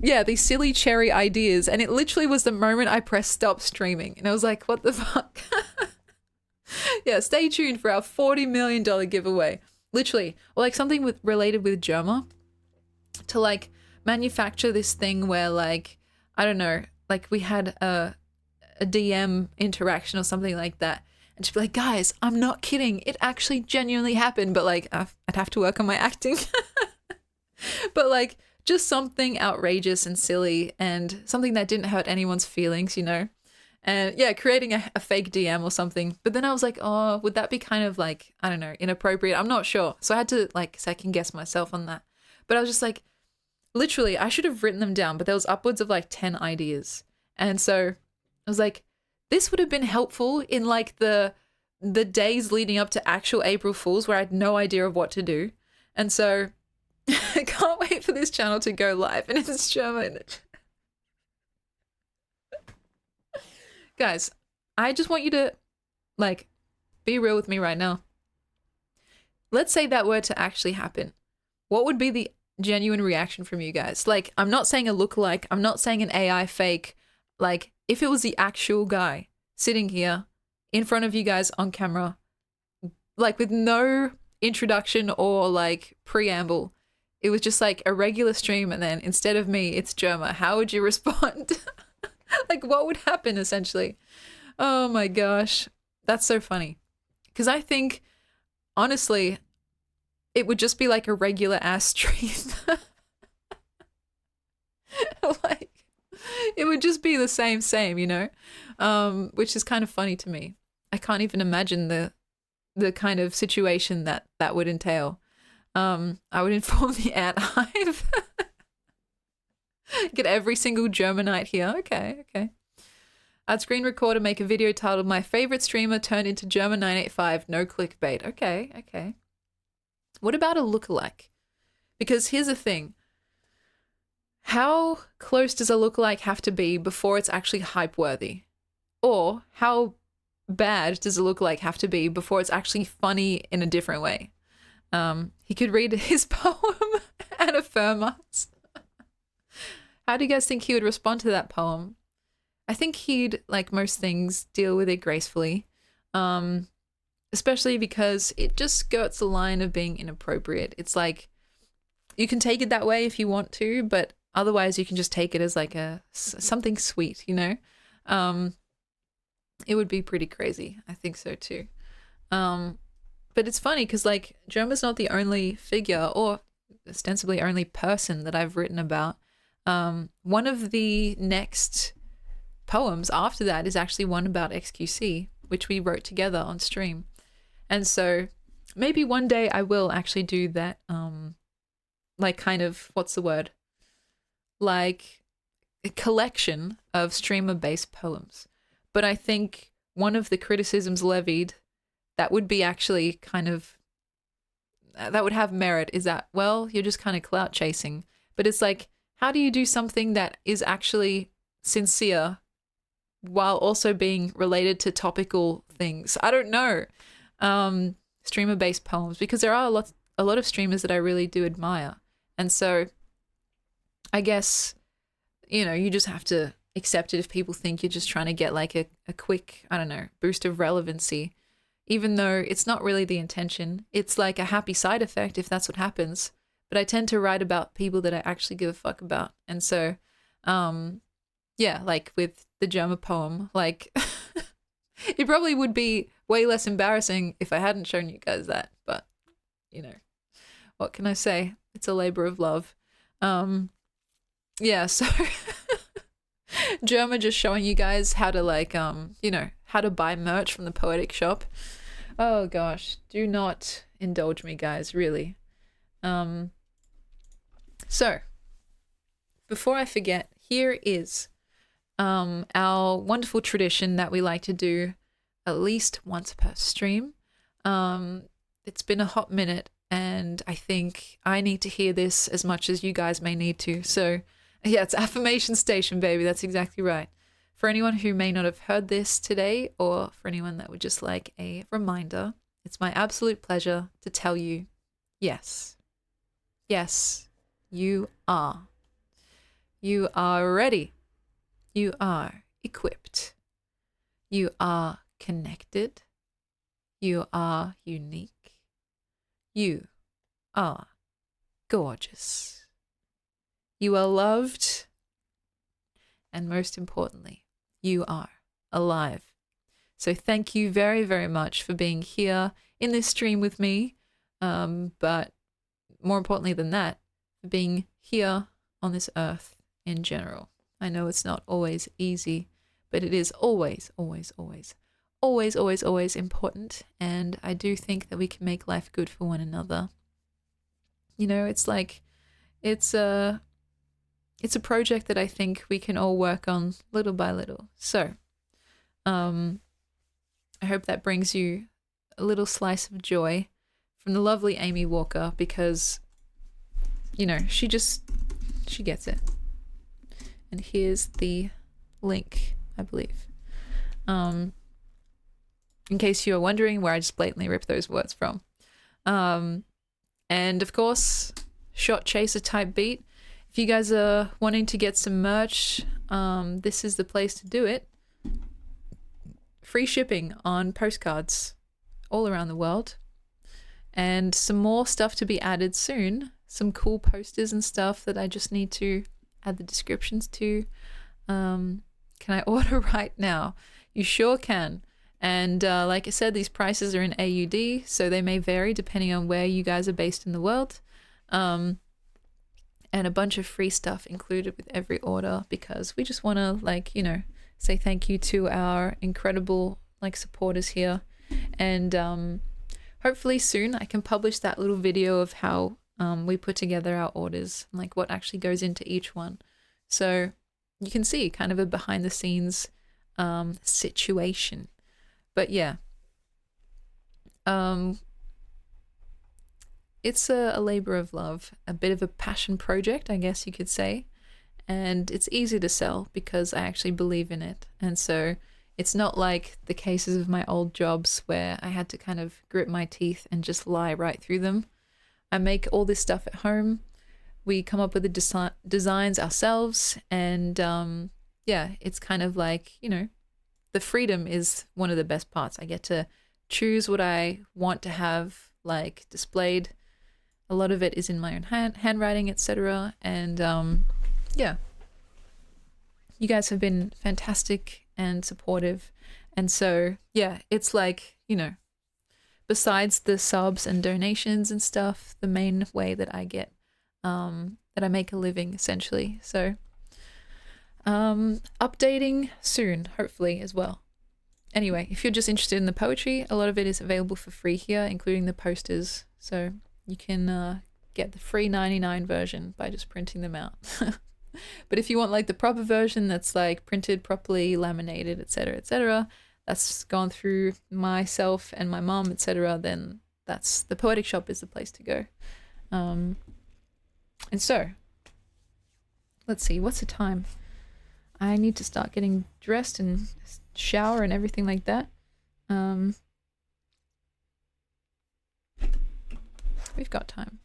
yeah, these silly cherry ideas. And it literally was the moment I pressed stop streaming. And I was like, what the fuck? Yeah, stay tuned for our $40 million giveaway. Literally. Or like something related with Germa to like manufacture this thing where like, I don't know, like we had a DM interaction or something like that. And just be like, guys, I'm not kidding. It actually genuinely happened. But like, I'd have to work on my acting. But like, just something outrageous and silly and something that didn't hurt anyone's feelings, And yeah, creating a fake DM or something. But then I was like, oh, would that be kind of like, I don't know, inappropriate? I'm not sure. So I had to like second guess myself on that. But I was just like, literally, I should have written them down. But there was upwards of like 10 ideas. And so I was like, this would have been helpful in like the days leading up to actual April Fools where I had no idea of what to do. And so I can't wait for this channel to go live and it's German. Guys, I just want you to, like, be real with me right now. Let's say that were to actually happen. What would be the genuine reaction from you guys? Like, I'm not saying a lookalike. I'm not saying an AI fake. Like, if it was the actual guy sitting here in front of you guys on camera, like with no introduction or like preamble, it was just like a regular stream, and then instead of me, it's Germa. How would you respond? Like, what would happen essentially? Oh my gosh. That's so funny. Because I think, honestly, it would just be like a regular ass stream. Like, it would just be the same, you know? Which is kind of funny to me. I can't even imagine the kind of situation that would entail. I would inform the ant hive. Get every single Germanite here. Okay. I'd screen record and make a video titled "My Favorite Streamer Turned into German 985." No clickbait. Okay. What about a lookalike? Because here's the thing. How close does a lookalike have to be before it's actually hype worthy? Or how bad does a lookalike have to be before it's actually funny in a different way? He could read his poem and affirm us. How do you guys think he would respond to that poem? I think he'd, like most things, deal with it gracefully. Especially because it just skirts the line of being inappropriate. It's like, you can take it that way if you want to, but otherwise you can just take it as like something sweet, you know? It would be pretty crazy. I think so too. But it's funny because like Germa's not the only figure or ostensibly only person that I've written about. One of the next poems after that is actually one about XQC, which we wrote together on stream. And so maybe one day I will actually do that, like kind of, what's the word? Like a collection of streamer-based poems. But I think one of the criticisms levied that would be actually kind of, that would have merit is that, well, you're just kind of clout chasing. But it's like, how do you do something that is actually sincere while also being related to topical things? I don't know. Streamer-based poems, because there are a lot of streamers that I really do admire. And so I guess, you know, you just have to accept it if people think you're just trying to get like a quick, I don't know, boost of relevancy, even though it's not really the intention. It's like a happy side effect if that's what happens. But I tend to write about people that I actually give a fuck about. And so, yeah, like with the Germa poem, like it probably would be way less embarrassing if I hadn't shown you guys that. But, you know, what can I say? It's a labor of love. Yeah, so Germa just showing you guys how to like, you know, how to buy merch from the Poetic Shop. Oh gosh, do not indulge me, guys, really. So before I forget, here is our wonderful tradition that we like to do at least once per stream. It's been a hot minute and I think I need to hear this as much as you guys may need to. So yeah, it's affirmation station, baby. That's exactly right. For anyone who may not have heard this today, or for anyone that would just like a reminder, it's my absolute pleasure to tell you, yes, you are. You are ready. You are equipped. You are connected. You are unique. You are gorgeous. You are loved. And most importantly, you are alive. So thank you very, very much for being here in this stream with me. But more importantly than that, for being here on this earth in general. I know it's not always easy, but it is always, always, always, always, always, always important. And I do think that we can make life good for one another. You know, it's like, it's a project that I think we can all work on little by little. So, I hope that brings you a little slice of joy from the lovely Amy Walker, because, you know, she gets it. And here's the link, I believe. In case you are wondering where I just blatantly ripped those words from. And of course, shot chaser type beat. If you guys are wanting to get some merch, this is the place to do it. Free shipping on postcards all around the world. And some more stuff to be added soon. Some cool posters and stuff that I just need to add the descriptions to. Can I order right now? You sure can. And like I said, these prices are in AUD, so they may vary depending on where you guys are based in the world. And a bunch of free stuff included with every order, because we just want to, like, you know, say thank you to our incredible, like, supporters here. And hopefully soon I can publish that little video of how we put together our orders, and like what actually goes into each one. So you can see kind of a behind the scenes situation. But yeah, it's a labor of love, a bit of a passion project, I guess you could say. And it's easy to sell because I actually believe in it. And so it's not like the cases of my old jobs where I had to kind of grit my teeth and just lie right through them. I make all this stuff at home. We come up with the designs ourselves. And yeah, it's kind of like, you know, the freedom is one of the best parts. I get to choose what I want to have, like, displayed. A lot of it is in my own handwriting, etc. And yeah, you guys have been fantastic and supportive. And so yeah, it's like, you know, besides the subs and donations and stuff, the main way that I get that I make a living, essentially. So updating soon, hopefully, as well. Anyway, if you're just interested in the poetry, a lot of it is available for free here, including the posters. So you can get the free 99 version by just printing them out. But if you want like the proper version that's like printed properly, laminated, etc., that's gone through myself and my mom, etc., then that's the Poetic Shop is the place to go. And so let's see, what's the time? I need to start getting dressed and shower and everything like that. We've got time.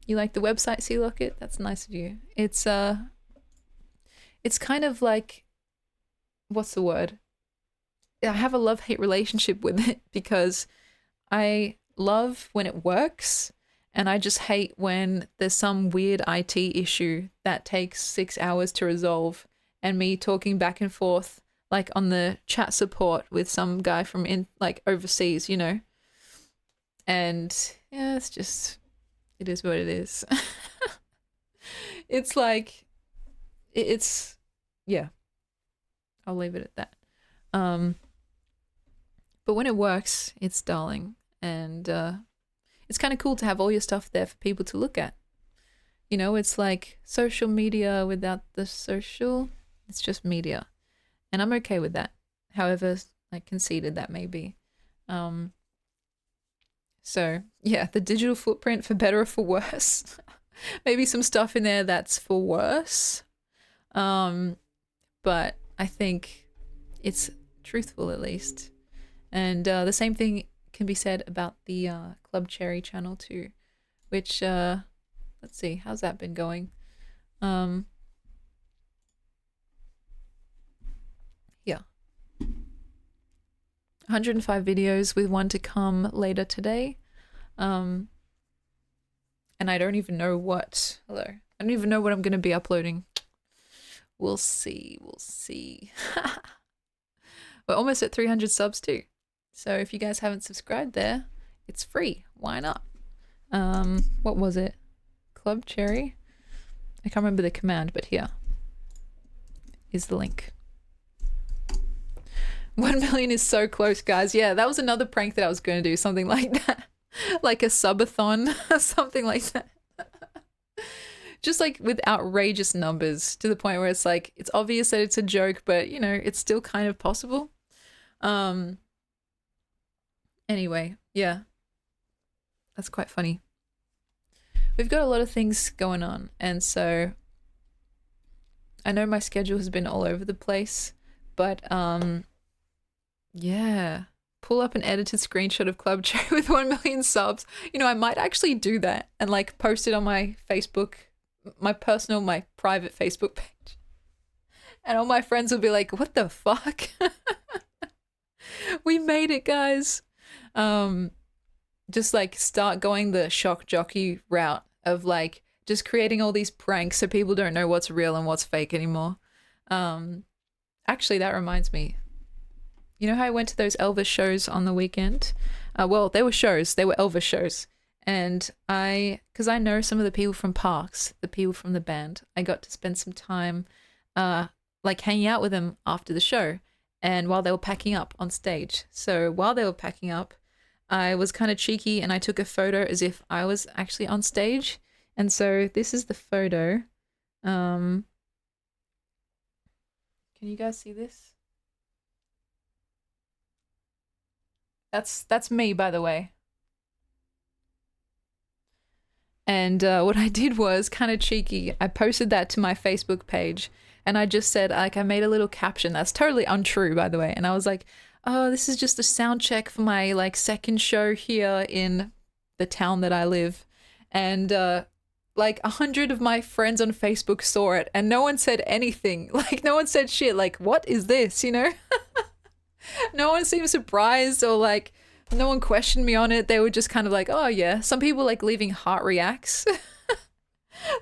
You like the website, Sea Locket? That's nice of you. It's kind of like, what's the word? I have a love-hate relationship with it because I love when it works, and I just hate when there's some weird IT issue that takes 6 hours to resolve, and me talking back and forth like on the chat support with some guy from like overseas, you know. And yeah, it's just, it is what it is. It's like, it's, yeah, I'll leave it at that. But when it works, it's darling. And it's kind of cool to have all your stuff there for people to look at. You know, it's like social media without the social. It's just media. And I'm okay with that. However, like, conceited that may be. So yeah, the digital footprint, for better or for worse. Maybe some stuff in there that's for worse. But I think it's truthful, at least. And the same thing can be said about the Club Cherry channel too, which let's see, how's that been going? Yeah, 105 videos with one to come later today. And I don't even know what, hello, I don't even know what I'm going to be uploading. We'll see, we'll see. We're almost at 300 subs too. So if you guys haven't subscribed there, it's free. Why not? What was it? Club Cherry? I can't remember the command, but here is the link. 1 million is so close, guys. Yeah, that was another prank that I was going to do, something like that. Like a subathon, something like that. Just like with outrageous numbers, to the point where it's like, it's obvious that it's a joke, but you know, it's still kind of possible. Anyway, yeah, that's quite funny. We've got a lot of things going on, and so I know my schedule has been all over the place, but yeah. Pull up an edited screenshot of Club J with 1 million subs. You know, I might actually do that and like post it on my Facebook, my private Facebook page. And all my friends will be like, what the fuck? We made it, guys. Just like start going the shock jockey route of like just creating all these pranks so people don't know what's real and what's fake anymore. Actually, that reminds me. You know how I went to those Elvis shows on the weekend? Well, they were shows. They were Elvis shows. And because I know some of the people from Parks, the people from the band, I got to spend some time like hanging out with them after the show and while they were packing up on stage. So while they were packing up, I was kind of cheeky and I took a photo as if I was actually on stage. And so this is the photo. Can you guys see this? That's me, by the way. And what I did was kind of cheeky. I posted that to my Facebook page and I just said, like, I made a little caption that's totally untrue, by the way. And I was like, oh, this is just a sound check for my like second show here in the town that I live. And like 100 of my friends on Facebook saw it and no one said anything. Like no one said shit. Like, what is this, you know? No one seemed surprised or like no one questioned me on it. They were just kind of like, oh yeah. Some people like leaving heart reacts.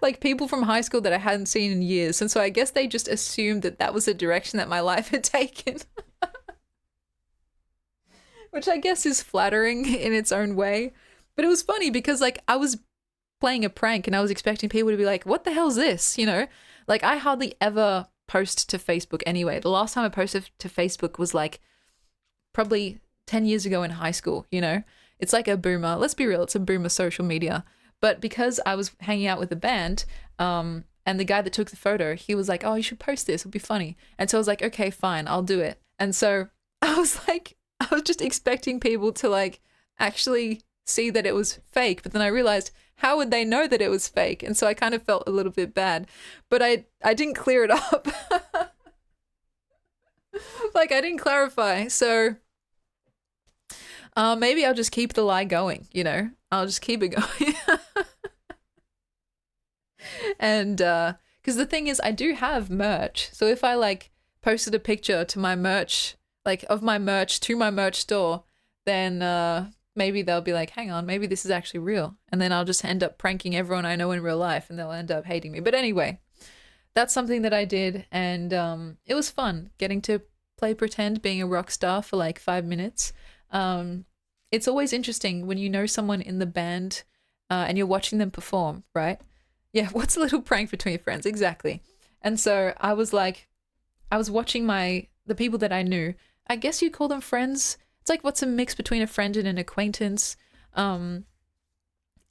Like people from high school that I hadn't seen in years. And so I guess they just assumed that that was the direction that my life had taken. Which I guess is flattering in its own way. But it was funny because like I was playing a prank and I was expecting people to be like, what the hell's this? You know, like I hardly ever post to Facebook anyway. The last time I posted to Facebook was like probably 10 years ago in high school, you know? It's like a boomer, let's be real, it's a boomer social media. But because I was hanging out with the band, and the guy that took the photo, he was like, oh, you should post this, it'll be funny. And so I was like, okay, fine, I'll do it. And so I was just expecting people to like actually see that it was fake. But then I realized, how would they know that it was fake? And so I kind of felt a little bit bad, but I didn't clear it up. Like I didn't clarify. So maybe I'll just keep the lie going, you know, I'll just keep it going. And because the thing is, I do have merch. So if I like posted a picture to my merch, like of my merch to my merch store, then maybe they'll be like, hang on, maybe this is actually real. And then I'll just end up pranking everyone I know in real life and they'll end up hating me. But anyway, that's something that I did. And it was fun getting to play pretend, being a rock star for like 5 minutes. It's always interesting when you know someone in the band and you're watching them perform, right? Yeah, what's a little prank between friends? Exactly. And so I was watching the people that I knew. I guess you call them friends. It's like what's a mix between a friend and an acquaintance. And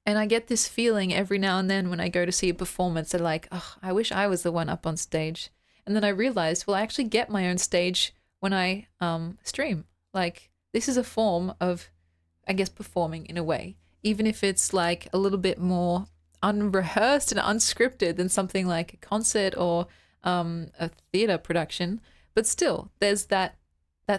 I get this feeling every now and then when I go to see a performance that like, oh, I wish I was the one up on stage. And then I realized, well, I actually get my own stage when I stream. Like this is a form of, I guess, performing in a way, even if it's like a little bit more unrehearsed and unscripted than something like a concert or a theater production. But still, there's that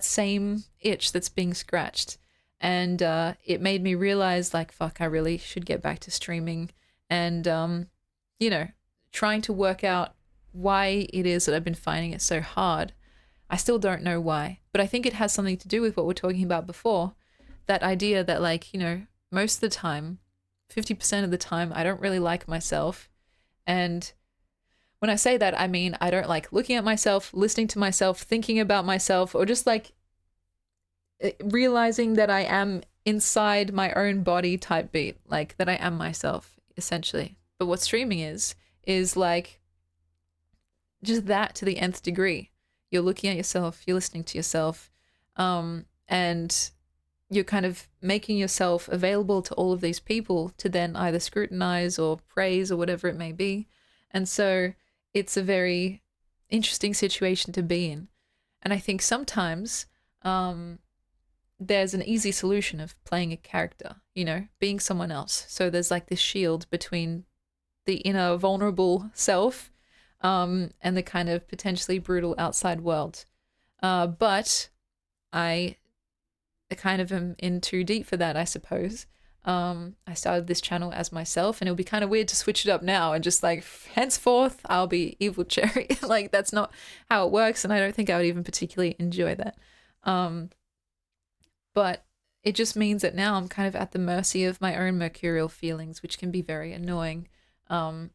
same itch that's being scratched. And it made me realize like, fuck, I really should get back to streaming and, you know, trying to work out why it is that I've been finding it so hard. I still don't know why, but I think it has something to do with what we're talking about before. That idea that like, you know, most of the time, 50% of the time, I don't really like myself. And when I say that, I mean, I don't like looking at myself, listening to myself, thinking about myself, or just like realizing that I am inside my own body type beat, like that I am myself essentially. But what streaming is like just that to the nth degree. You're looking at yourself, you're listening to yourself, and you're kind of making yourself available to all of these people to then either scrutinize or praise or whatever it may be. And so it's a very interesting situation to be in. And I think sometimes there's an easy solution of playing a character, you know, being someone else. So there's like this shield between the inner vulnerable self and the kind of potentially brutal outside world. But I kind of am in too deep for that, I suppose. I started this channel as myself, and it'll be kind of weird to switch it up now and just like henceforth I'll be Evil Cherry. Like that's not how it works, and I don't think I would even particularly enjoy that. Um, but it just means that now I'm kind of at the mercy of my own mercurial feelings, which can be very annoying. Um,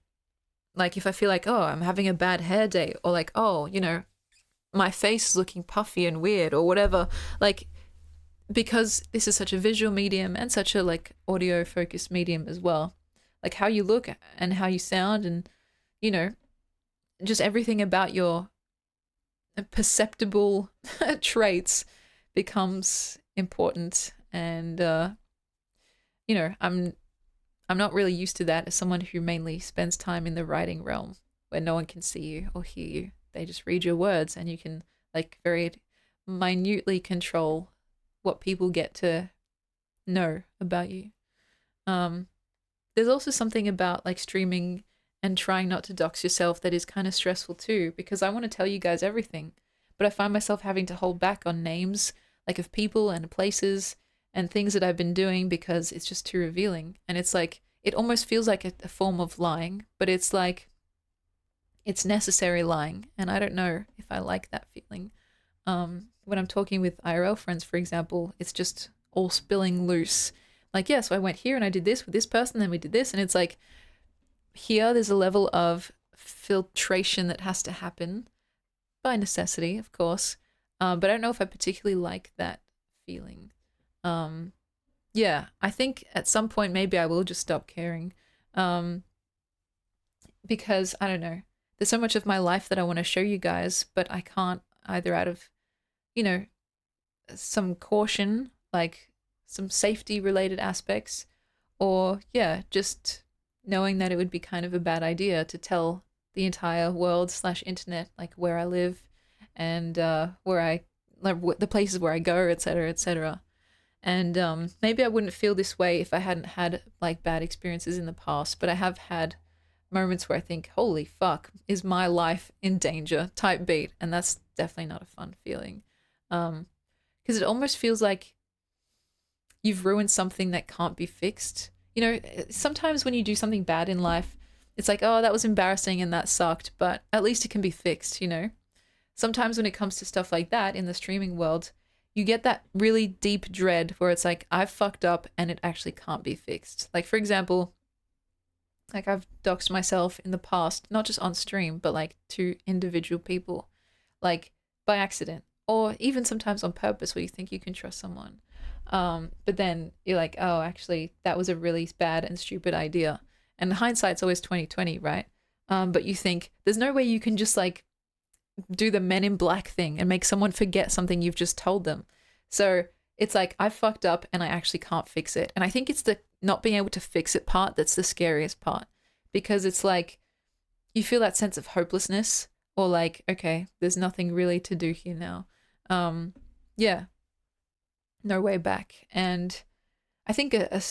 like if I feel like, oh, I'm having a bad hair day, or like, oh, my face is looking puffy and weird, or whatever. Like because this is such a visual medium and such a like audio focused medium as well, like how you look and how you sound, and you know just everything about your perceptible traits becomes important. And I'm not really used to that as someone who mainly spends time in the writing realm where no one can see you or hear you. They just read your words, and you can like very minutely control what people get to know about you. Um, there's also something about like streaming and trying not to dox yourself that is kind of stressful too, because I want to tell you guys everything, but I find myself having to hold back on names like of people and places and things that I've been doing because it's just too revealing. And it's like, it almost feels like a form of lying, but it's like, it's necessary lying. And I don't know if I like that feeling. When I'm talking with IRL friends, for example, it's just all spilling loose. Like, yeah, so I went here and I did this with this person, then we did this. And it's like, here there's a level of filtration that has to happen by necessity, of course. But I don't know if I particularly like that feeling. Yeah, I think at some point maybe I will just stop caring. Because I don't know, there's so much of my life that I want to show you guys, but I can't, either out of, you know, some caution, like some safety related aspects, or yeah, just knowing that it would be kind of a bad idea to tell the entire world slash internet like where I live and where I like the places where I go, etc., etc. And maybe I wouldn't feel this way if I hadn't had like bad experiences in the past, but I have had moments where I think, holy fuck, is my life in danger type beat, and that's definitely not a fun feeling. Because it almost feels like you've ruined something that can't be fixed. Sometimes when you do something bad in life, it's like, oh, that was embarrassing and that sucked, but at least it can be fixed. Sometimes when it comes to stuff like that in the streaming world, you get that really deep dread where it's like, I've fucked up and it actually can't be fixed. Like, for example, like I've doxed myself in the past, not just on stream, but like to individual people, like by accident, or even sometimes on purpose where you think you can trust someone. But then you're like, oh, actually, that was a really bad and stupid idea. And hindsight's always 2020, right? But you think there's no way you can just like do the Men in Black thing and make someone forget something you've just told them. So it's like, I fucked up and I actually can't fix it. And I think it's the not being able to fix it part that's the scariest part, because it's like you feel that sense of hopelessness, or like, okay, there's nothing really to do here now. Yeah, no way back. And I think a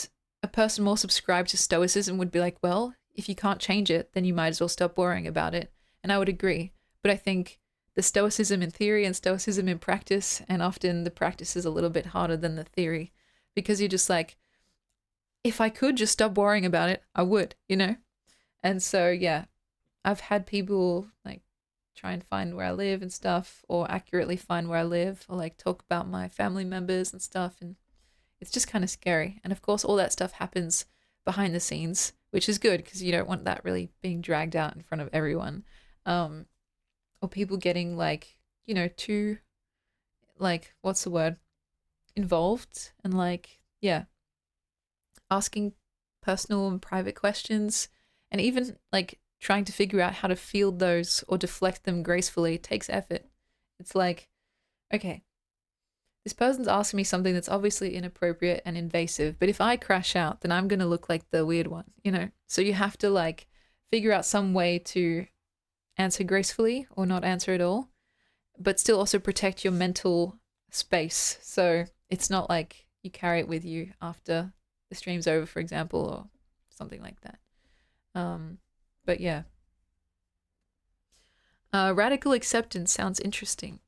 person more subscribed to stoicism would be like, well, if you can't change it, then you might as well stop worrying about it. And I would agree. But I think the stoicism in theory and stoicism in practice, and often the practice is a little bit harder than the theory, because you're just like, if I could just stop worrying about it, I would. And so, yeah, I've had people like try and find where I live and stuff, or accurately find where I live, or like talk about my family members and stuff. And it's just kind of scary. And of course, all that stuff happens behind the scenes, which is good because you don't want that really being dragged out in front of everyone. Or people getting like, too, like, what's the word? Involved and like, yeah, asking personal and private questions, and even like trying to figure out how to field those or deflect them gracefully takes effort. It's like, okay, this person's asking me something that's obviously inappropriate and invasive, but if I crash out, then I'm going to look like the weird one. So you have to like figure out some way to answer gracefully or not answer at all, but still also protect your mental space. So it's not like you carry it with you after the stream's over, for example, or something like that. But yeah. Radical acceptance sounds interesting.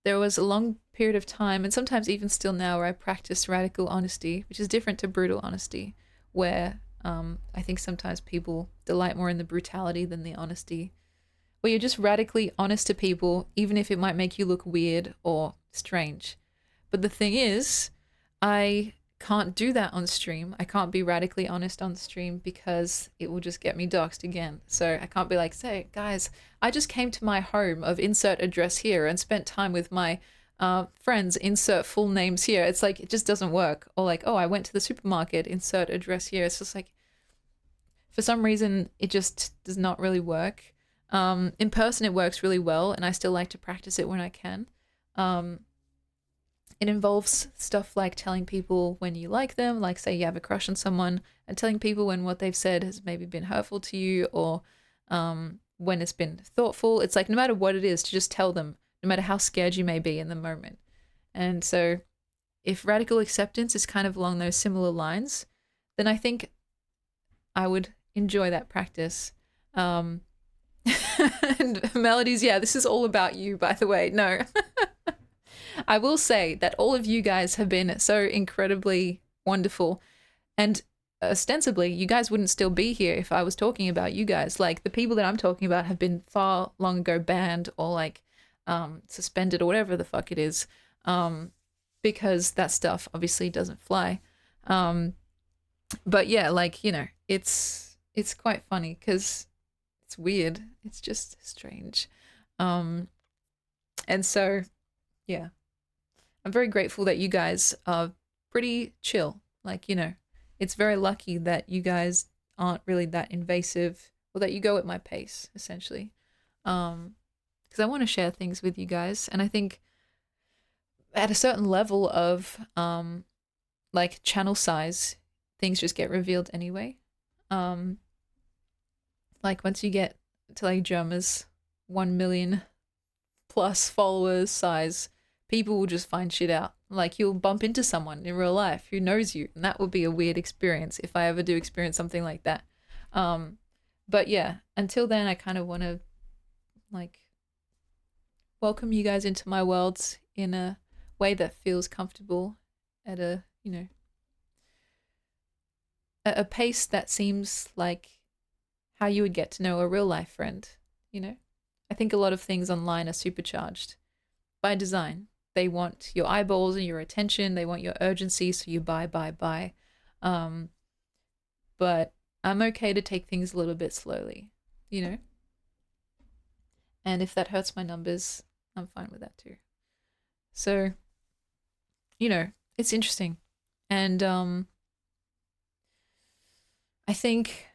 There was a long period of time, and sometimes even still now, where I practice radical honesty, which is different to brutal honesty, where I think sometimes people delight more in the brutality than the honesty, where you're just radically honest to people, even if it might make you look weird or strange. But the thing is, I can't do that on stream. I can't be radically honest on stream because it will just get me doxxed again. So I can't be like, say, guys, I just came to my home of insert address here and spent time with my friends, insert full names here. It's like, it just doesn't work. Or like, oh, I went to the supermarket, insert address here. It's just like, for some reason, it just does not really work. In person, it works really well, and I still like to practice it when I can. It involves stuff like telling people when you like them, like say you have a crush on someone, and telling people when what they've said has maybe been hurtful to you, or when it's been thoughtful. It's like no matter what it is, to just tell them, no matter how scared you may be in the moment. And so if radical acceptance is kind of along those similar lines, then I think I would enjoy that practice. And Melodies, yeah, this is all about you, by the way. No. I will say that all of you guys have been so incredibly wonderful, and ostensibly you guys wouldn't still be here if I was talking about you guys. Like the people that I'm talking about have been far long ago banned or like suspended or whatever the fuck it is, because that stuff obviously doesn't fly. But yeah, like, you know, it's quite funny because it's weird. It's just strange. And so, yeah, I'm very grateful that you guys are pretty chill. Like, you know, it's very lucky that you guys aren't really that invasive, or that you go at my pace, essentially. Because I want to share things with you guys. And I think at a certain level of like channel size, things just get revealed anyway. Like once you get to like Germa's 1 million plus followers size, people will just find shit out. Like you'll bump into someone in real life who knows you, and that would be a weird experience if I ever do experience something like that. But yeah, until then, I kind of want to like welcome you guys into my worlds in a way that feels comfortable, at a, you know, a pace that seems like how you would get to know a real life friend, you know? I think a lot of things online are supercharged by design. They want your eyeballs and your attention. They want your urgency, so you buy. But I'm okay to take things a little bit slowly, you know? And if that hurts my numbers, I'm fine with that too. So, you know, it's interesting. And I think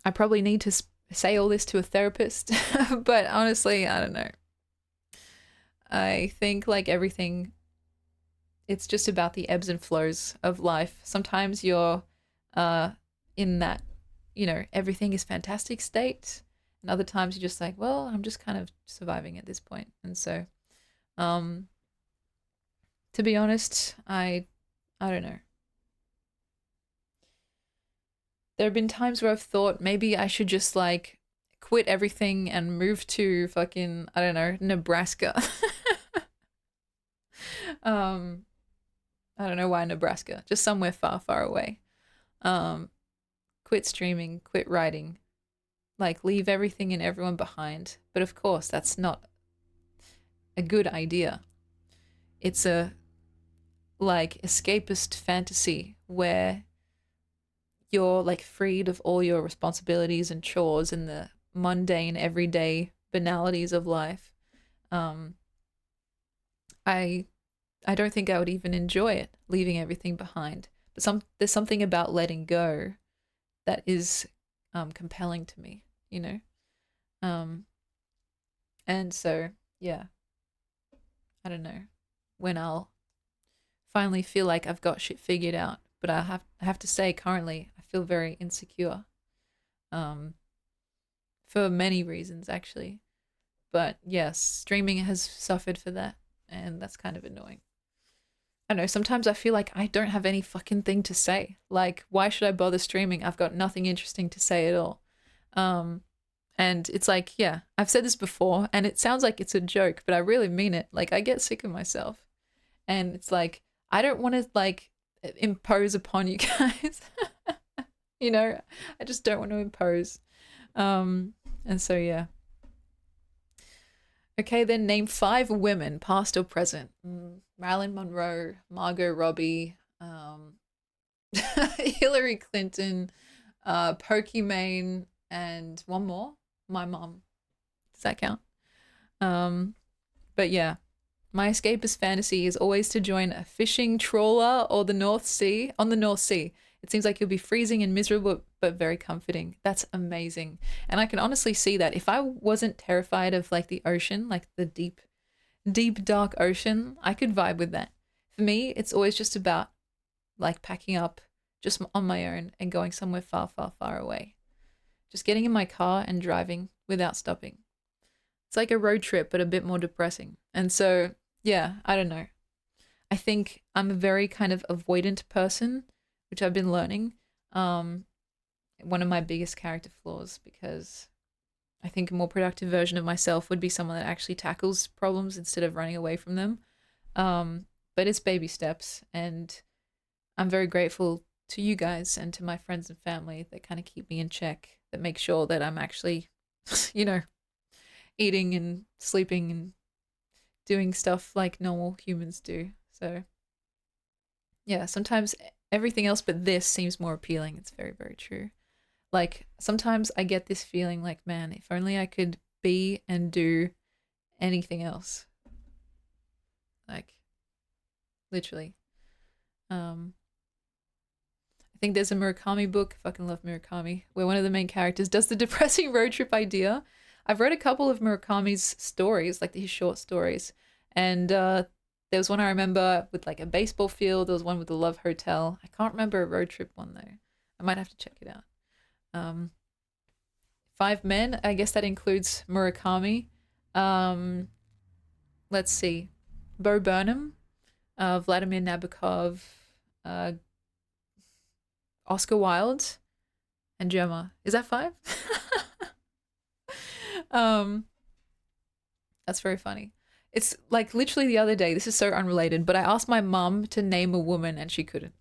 I probably need to say all this to a therapist, but honestly, I don't know. I think like everything, it's just about the ebbs and flows of life. Sometimes you're in that, you know, everything is fantastic state, and other times you're just like, well, I'm just kind of surviving at this point. And so, to be honest, I don't know. There have been times where I've thought maybe I should just like quit everything and move to fucking, I don't know, Nebraska. I don't know why Nebraska, just somewhere far, far away. Quit streaming, quit writing, like leave everything and everyone behind. But of course, that's not a good idea. It's a like escapist fantasy where you're like freed of all your responsibilities and chores and the mundane everyday banalities of life. I don't think I would even enjoy it, leaving everything behind. But there's something about letting go that is compelling to me, you know? And so, yeah, I don't know when I'll finally feel like I've got shit figured out. But I have to say, currently, I feel very insecure, for many reasons, actually. But yes, streaming has suffered for that, and that's kind of annoying. I don't know, sometimes I feel like I don't have any fucking thing to say. Like, why should I bother streaming? I've got nothing interesting to say at all. And it's like, yeah, I've said this before and it sounds like it's a joke, but I really mean it. Like I get sick of myself. And it's like I don't want to like impose upon you guys. You know, I just don't want to impose. And so yeah. Okay, then name 5 women, past or present. Marilyn Monroe, Margot Robbie, Hillary Clinton, Pokimane, and one more, my mom. Does that count? But yeah, my escapist fantasy is always to join a fishing trawler or the North Sea on the North Sea. It seems like you'll be freezing and miserable, but very comforting. That's amazing. And I can honestly see that if I wasn't terrified of like the ocean, like the deep, deep, dark ocean, I could vibe with that. For me, it's always just about like packing up just on my own and going somewhere far, far, far away. Just getting in my car and driving without stopping. It's like a road trip, but a bit more depressing. And so, yeah, I don't know. I think I'm a very kind of avoidant person, which I've been learning. One of my biggest character flaws, because I think a more productive version of myself would be someone that actually tackles problems instead of running away from them. But it's baby steps, and I'm very grateful to you guys and to my friends and family that kind of keep me in check, that make sure that I'm actually, you know, eating and sleeping and doing stuff like normal humans do. So yeah, sometimes everything else but this seems more appealing. It's very, very true. Like sometimes I get this feeling like, man, if only I could be and do anything else. Like literally. I think there's a Murakami book, I fucking love Murakami, where one of the main characters does the depressing road trip idea. I've read a couple of Murakami's stories, like his short stories, and there was one I remember with like a baseball field. There was one with the Love Hotel. I can't remember a road trip one though. I might have to check it out. 5 men, I guess that includes Murakami. Let's see, Bo Burnham, Vladimir Nabokov, Oscar Wilde, and Gemma. Is that 5? That's very funny. It's like literally the other day, this is so unrelated, but I asked my mum to name a woman and she couldn't.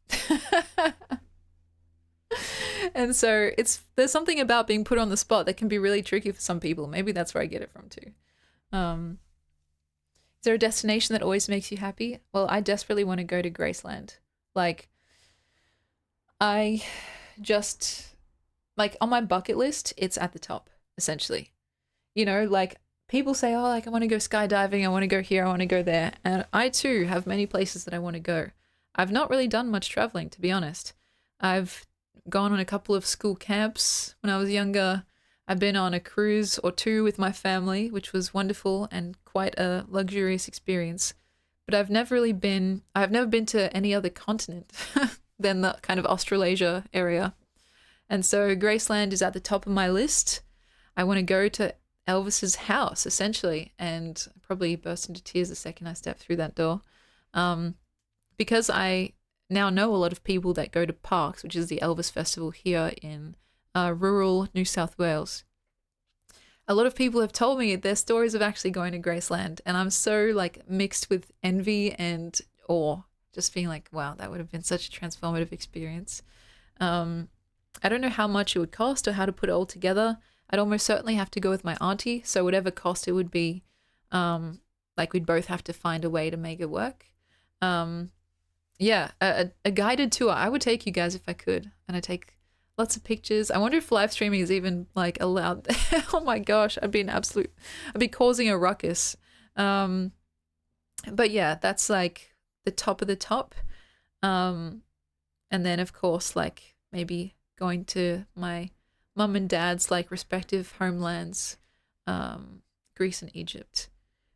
And so there's something about being put on the spot that can be really tricky for some people. Maybe that's where I get it from too. Is there a destination that always makes you happy? Well, I desperately want to go to Graceland. Like, I just, like on my bucket list, it's at the top, essentially. You know, like people say, oh, like I want to go skydiving, I want to go here, I want to go there. And I too have many places that I want to go. I've not really done much traveling, to be honest. I've gone on a couple of school camps when I was younger. I've been on a cruise or two with my family, which was wonderful and quite a luxurious experience. But I've never been to any other continent than the kind of Australasia area. And so Graceland is at the top of my list. I want to go to Elvis's house, essentially, and probably burst into tears the second I step through that door. Because I now know a lot of people that go to Parks, which is the Elvis Festival here in rural New South Wales. A lot of people have told me their stories of actually going to Graceland, and I'm so like mixed with envy and awe, just being like, wow, that would have been such a transformative experience. I don't know how much it would cost or how to put it all together. I'd almost certainly have to go with my auntie, so whatever cost it would be, like we'd both have to find a way to make it work. Yeah, a guided tour. I would take you guys if I could, and I take lots of pictures. I wonder if live streaming is even like allowed. Oh my gosh, I'd be causing a ruckus. But yeah, that's like the top of the top. And then of course, like maybe going to my mum and dad's like respective homelands, Greece and Egypt.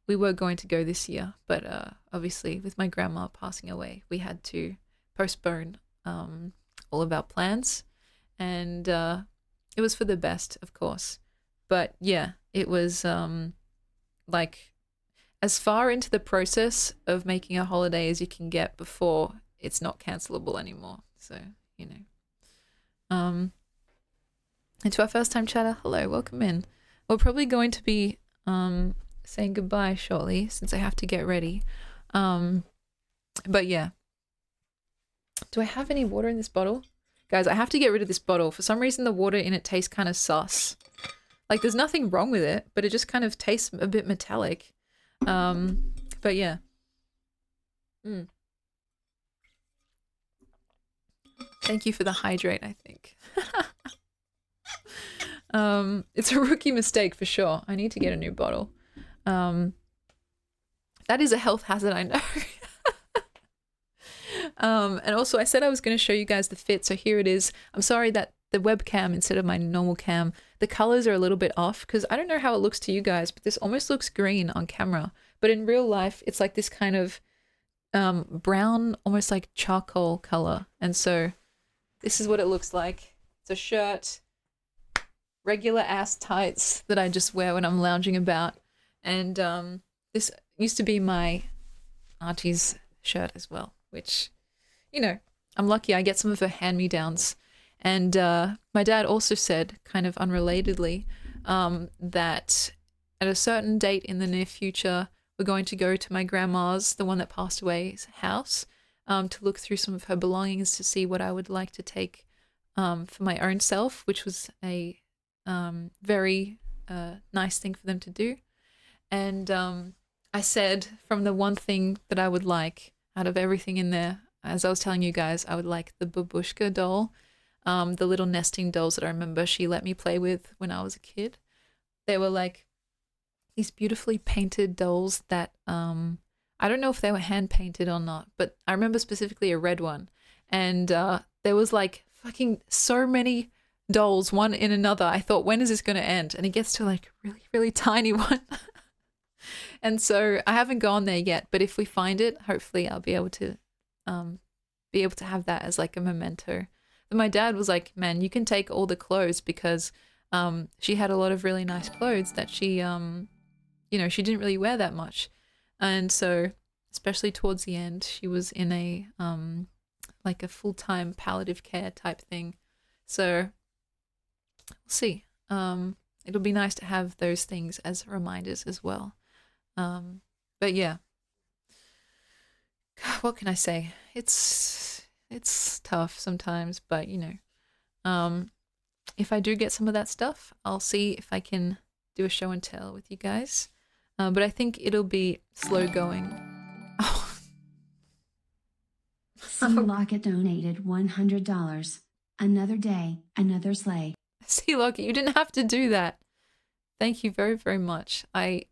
We were going to go this year, but obviously with my grandma passing away, we had to postpone all of our plans, and it was for the best, of course. But yeah, it was like as far into the process of making a holiday as you can get before it's not cancelable anymore. So, you know. And to our first time chatter, hello, welcome in. we're probably going to be saying goodbye shortly since I have to get ready. But yeah. Do I have any water in this bottle? Guys, I have to get rid of this bottle. For some reason, the water in it tastes kind of sus. Like, there's nothing wrong with it, but it just kind of tastes a bit metallic. But yeah. Thank you for the hydrate, I think. It's a rookie mistake for sure. I need to get a new bottle. That is a health hazard, I know. And also I said I was going to show you guys the fit, so here it is. I'm sorry that the webcam instead of my normal cam, the colors are a little bit off because I don't know how it looks to you guys, but this almost looks green on camera. But in real life, it's like this kind of brown, almost like charcoal color. And so this is what it looks like. It's a shirt, regular ass tights that I just wear when I'm lounging about. And this used to be my Auntie's shirt as well, which, you know, I'm lucky I get some of her hand-me-downs. And my dad also said, kind of unrelatedly, that at a certain date in the near future, we're going to go to my grandma's, the one that passed away's house, to look through some of her belongings to see what I would like to take for my own self, which was a very nice thing for them to do. And I said from the one thing that I would like out of everything in there, as I was telling you guys, I would like the babushka doll, the little nesting dolls that I remember she let me play with when I was a kid. They were like these beautifully painted dolls that I don't know if they were hand painted or not, but I remember specifically a red one. And there was like fucking so many dolls, one in another. I thought, when is this going to end? And it gets to like really, really tiny one. And so I haven't gone there yet, but if we find it, hopefully I'll be able to have that as like a memento. But my dad was like, man, you can take all the clothes because she had a lot of really nice clothes that she, you know, she didn't really wear that much. And so, especially towards the end, she was in a, like a full-time palliative care type thing. So we'll see. It'll be nice to have those things as reminders as well. But yeah, what can I say? It's tough sometimes, but you know, if I do get some of that stuff, I'll see if I can do a show and tell with you guys. But I think it'll be slow going. Oh. Sea Locket donated $100. Another day, another sleigh. Sea Locket, you didn't have to do that. Thank you very, very much. I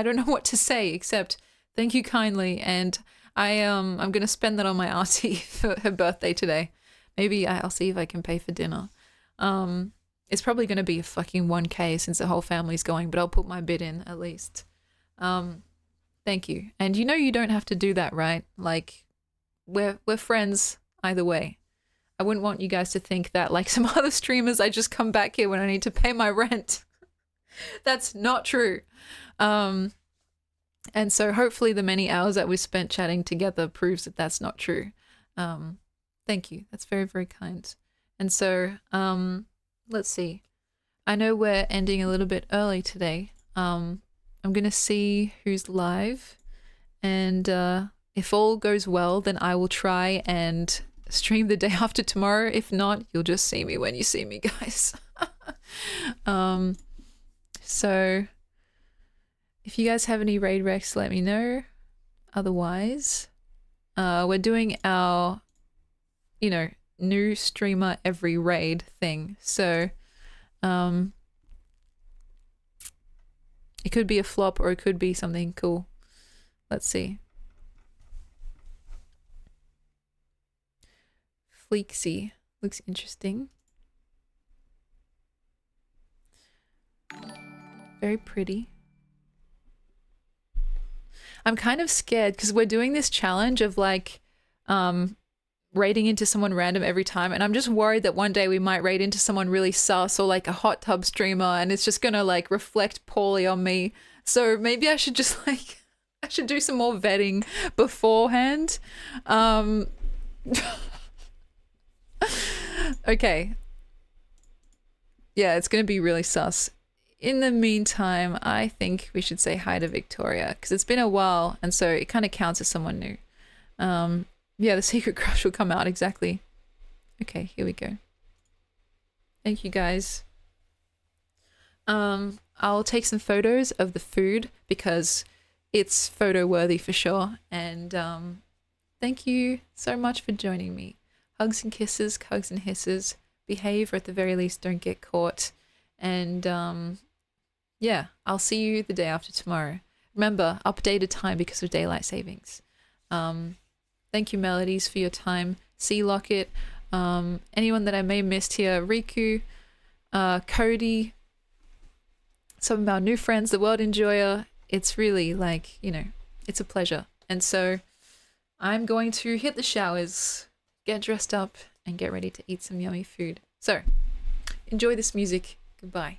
don't know what to say except thank you kindly, and I'm gonna spend that on my auntie for her birthday today. Maybe I'll see if I can pay for dinner. It's probably gonna be a fucking 1K since the whole family's going, but I'll put my bid in at least. Thank you. And you know you don't have to do that, right? Like we're friends either way. I wouldn't want you guys to think that like some other streamers I just come back here when I need to pay my rent. That's not true. And so hopefully the many hours that we spent chatting together proves that that's not true. Thank you. That's very, very kind. And so, let's see. I know we're ending a little bit early today. I'm going to see who's live. And if all goes well, then I will try and stream the day after tomorrow. If not, you'll just see me when you see me, guys. So if you guys have any raid recs, let me know. Otherwise, we're doing our, you know, new streamer every raid thing. So, it could be a flop or it could be something cool. Let's see. Fleeksy looks interesting. Very pretty. I'm kind of scared because we're doing this challenge of like raiding into someone random every time, and I'm just worried that one day we might raid into someone really sus or like a hot tub streamer and it's just gonna like reflect poorly on me. So maybe I should just like I should do some more vetting beforehand. Okay. Yeah, it's gonna be really sus. in the meantime, I think we should say hi to Victoria because it's been a while, and so it kind of counts as someone new. Yeah, the secret crush will come out exactly. Okay, here we go. Thank you guys. I'll take some photos of the food because it's photo worthy for sure. And thank you so much for joining me. Hugs and kisses, hugs and hisses. Behave, or at the very least, don't get caught. And yeah, I'll see you the day after tomorrow. Remember, updated time because of daylight savings. Thank you, Melodies, for your time. C Locket, anyone that I may have missed here, Riku, Cody, some of our new friends, the World Enjoyer. It's really like, you know, it's a pleasure. And so I'm going to hit the showers, get dressed up, and get ready to eat some yummy food. So enjoy this music. Goodbye.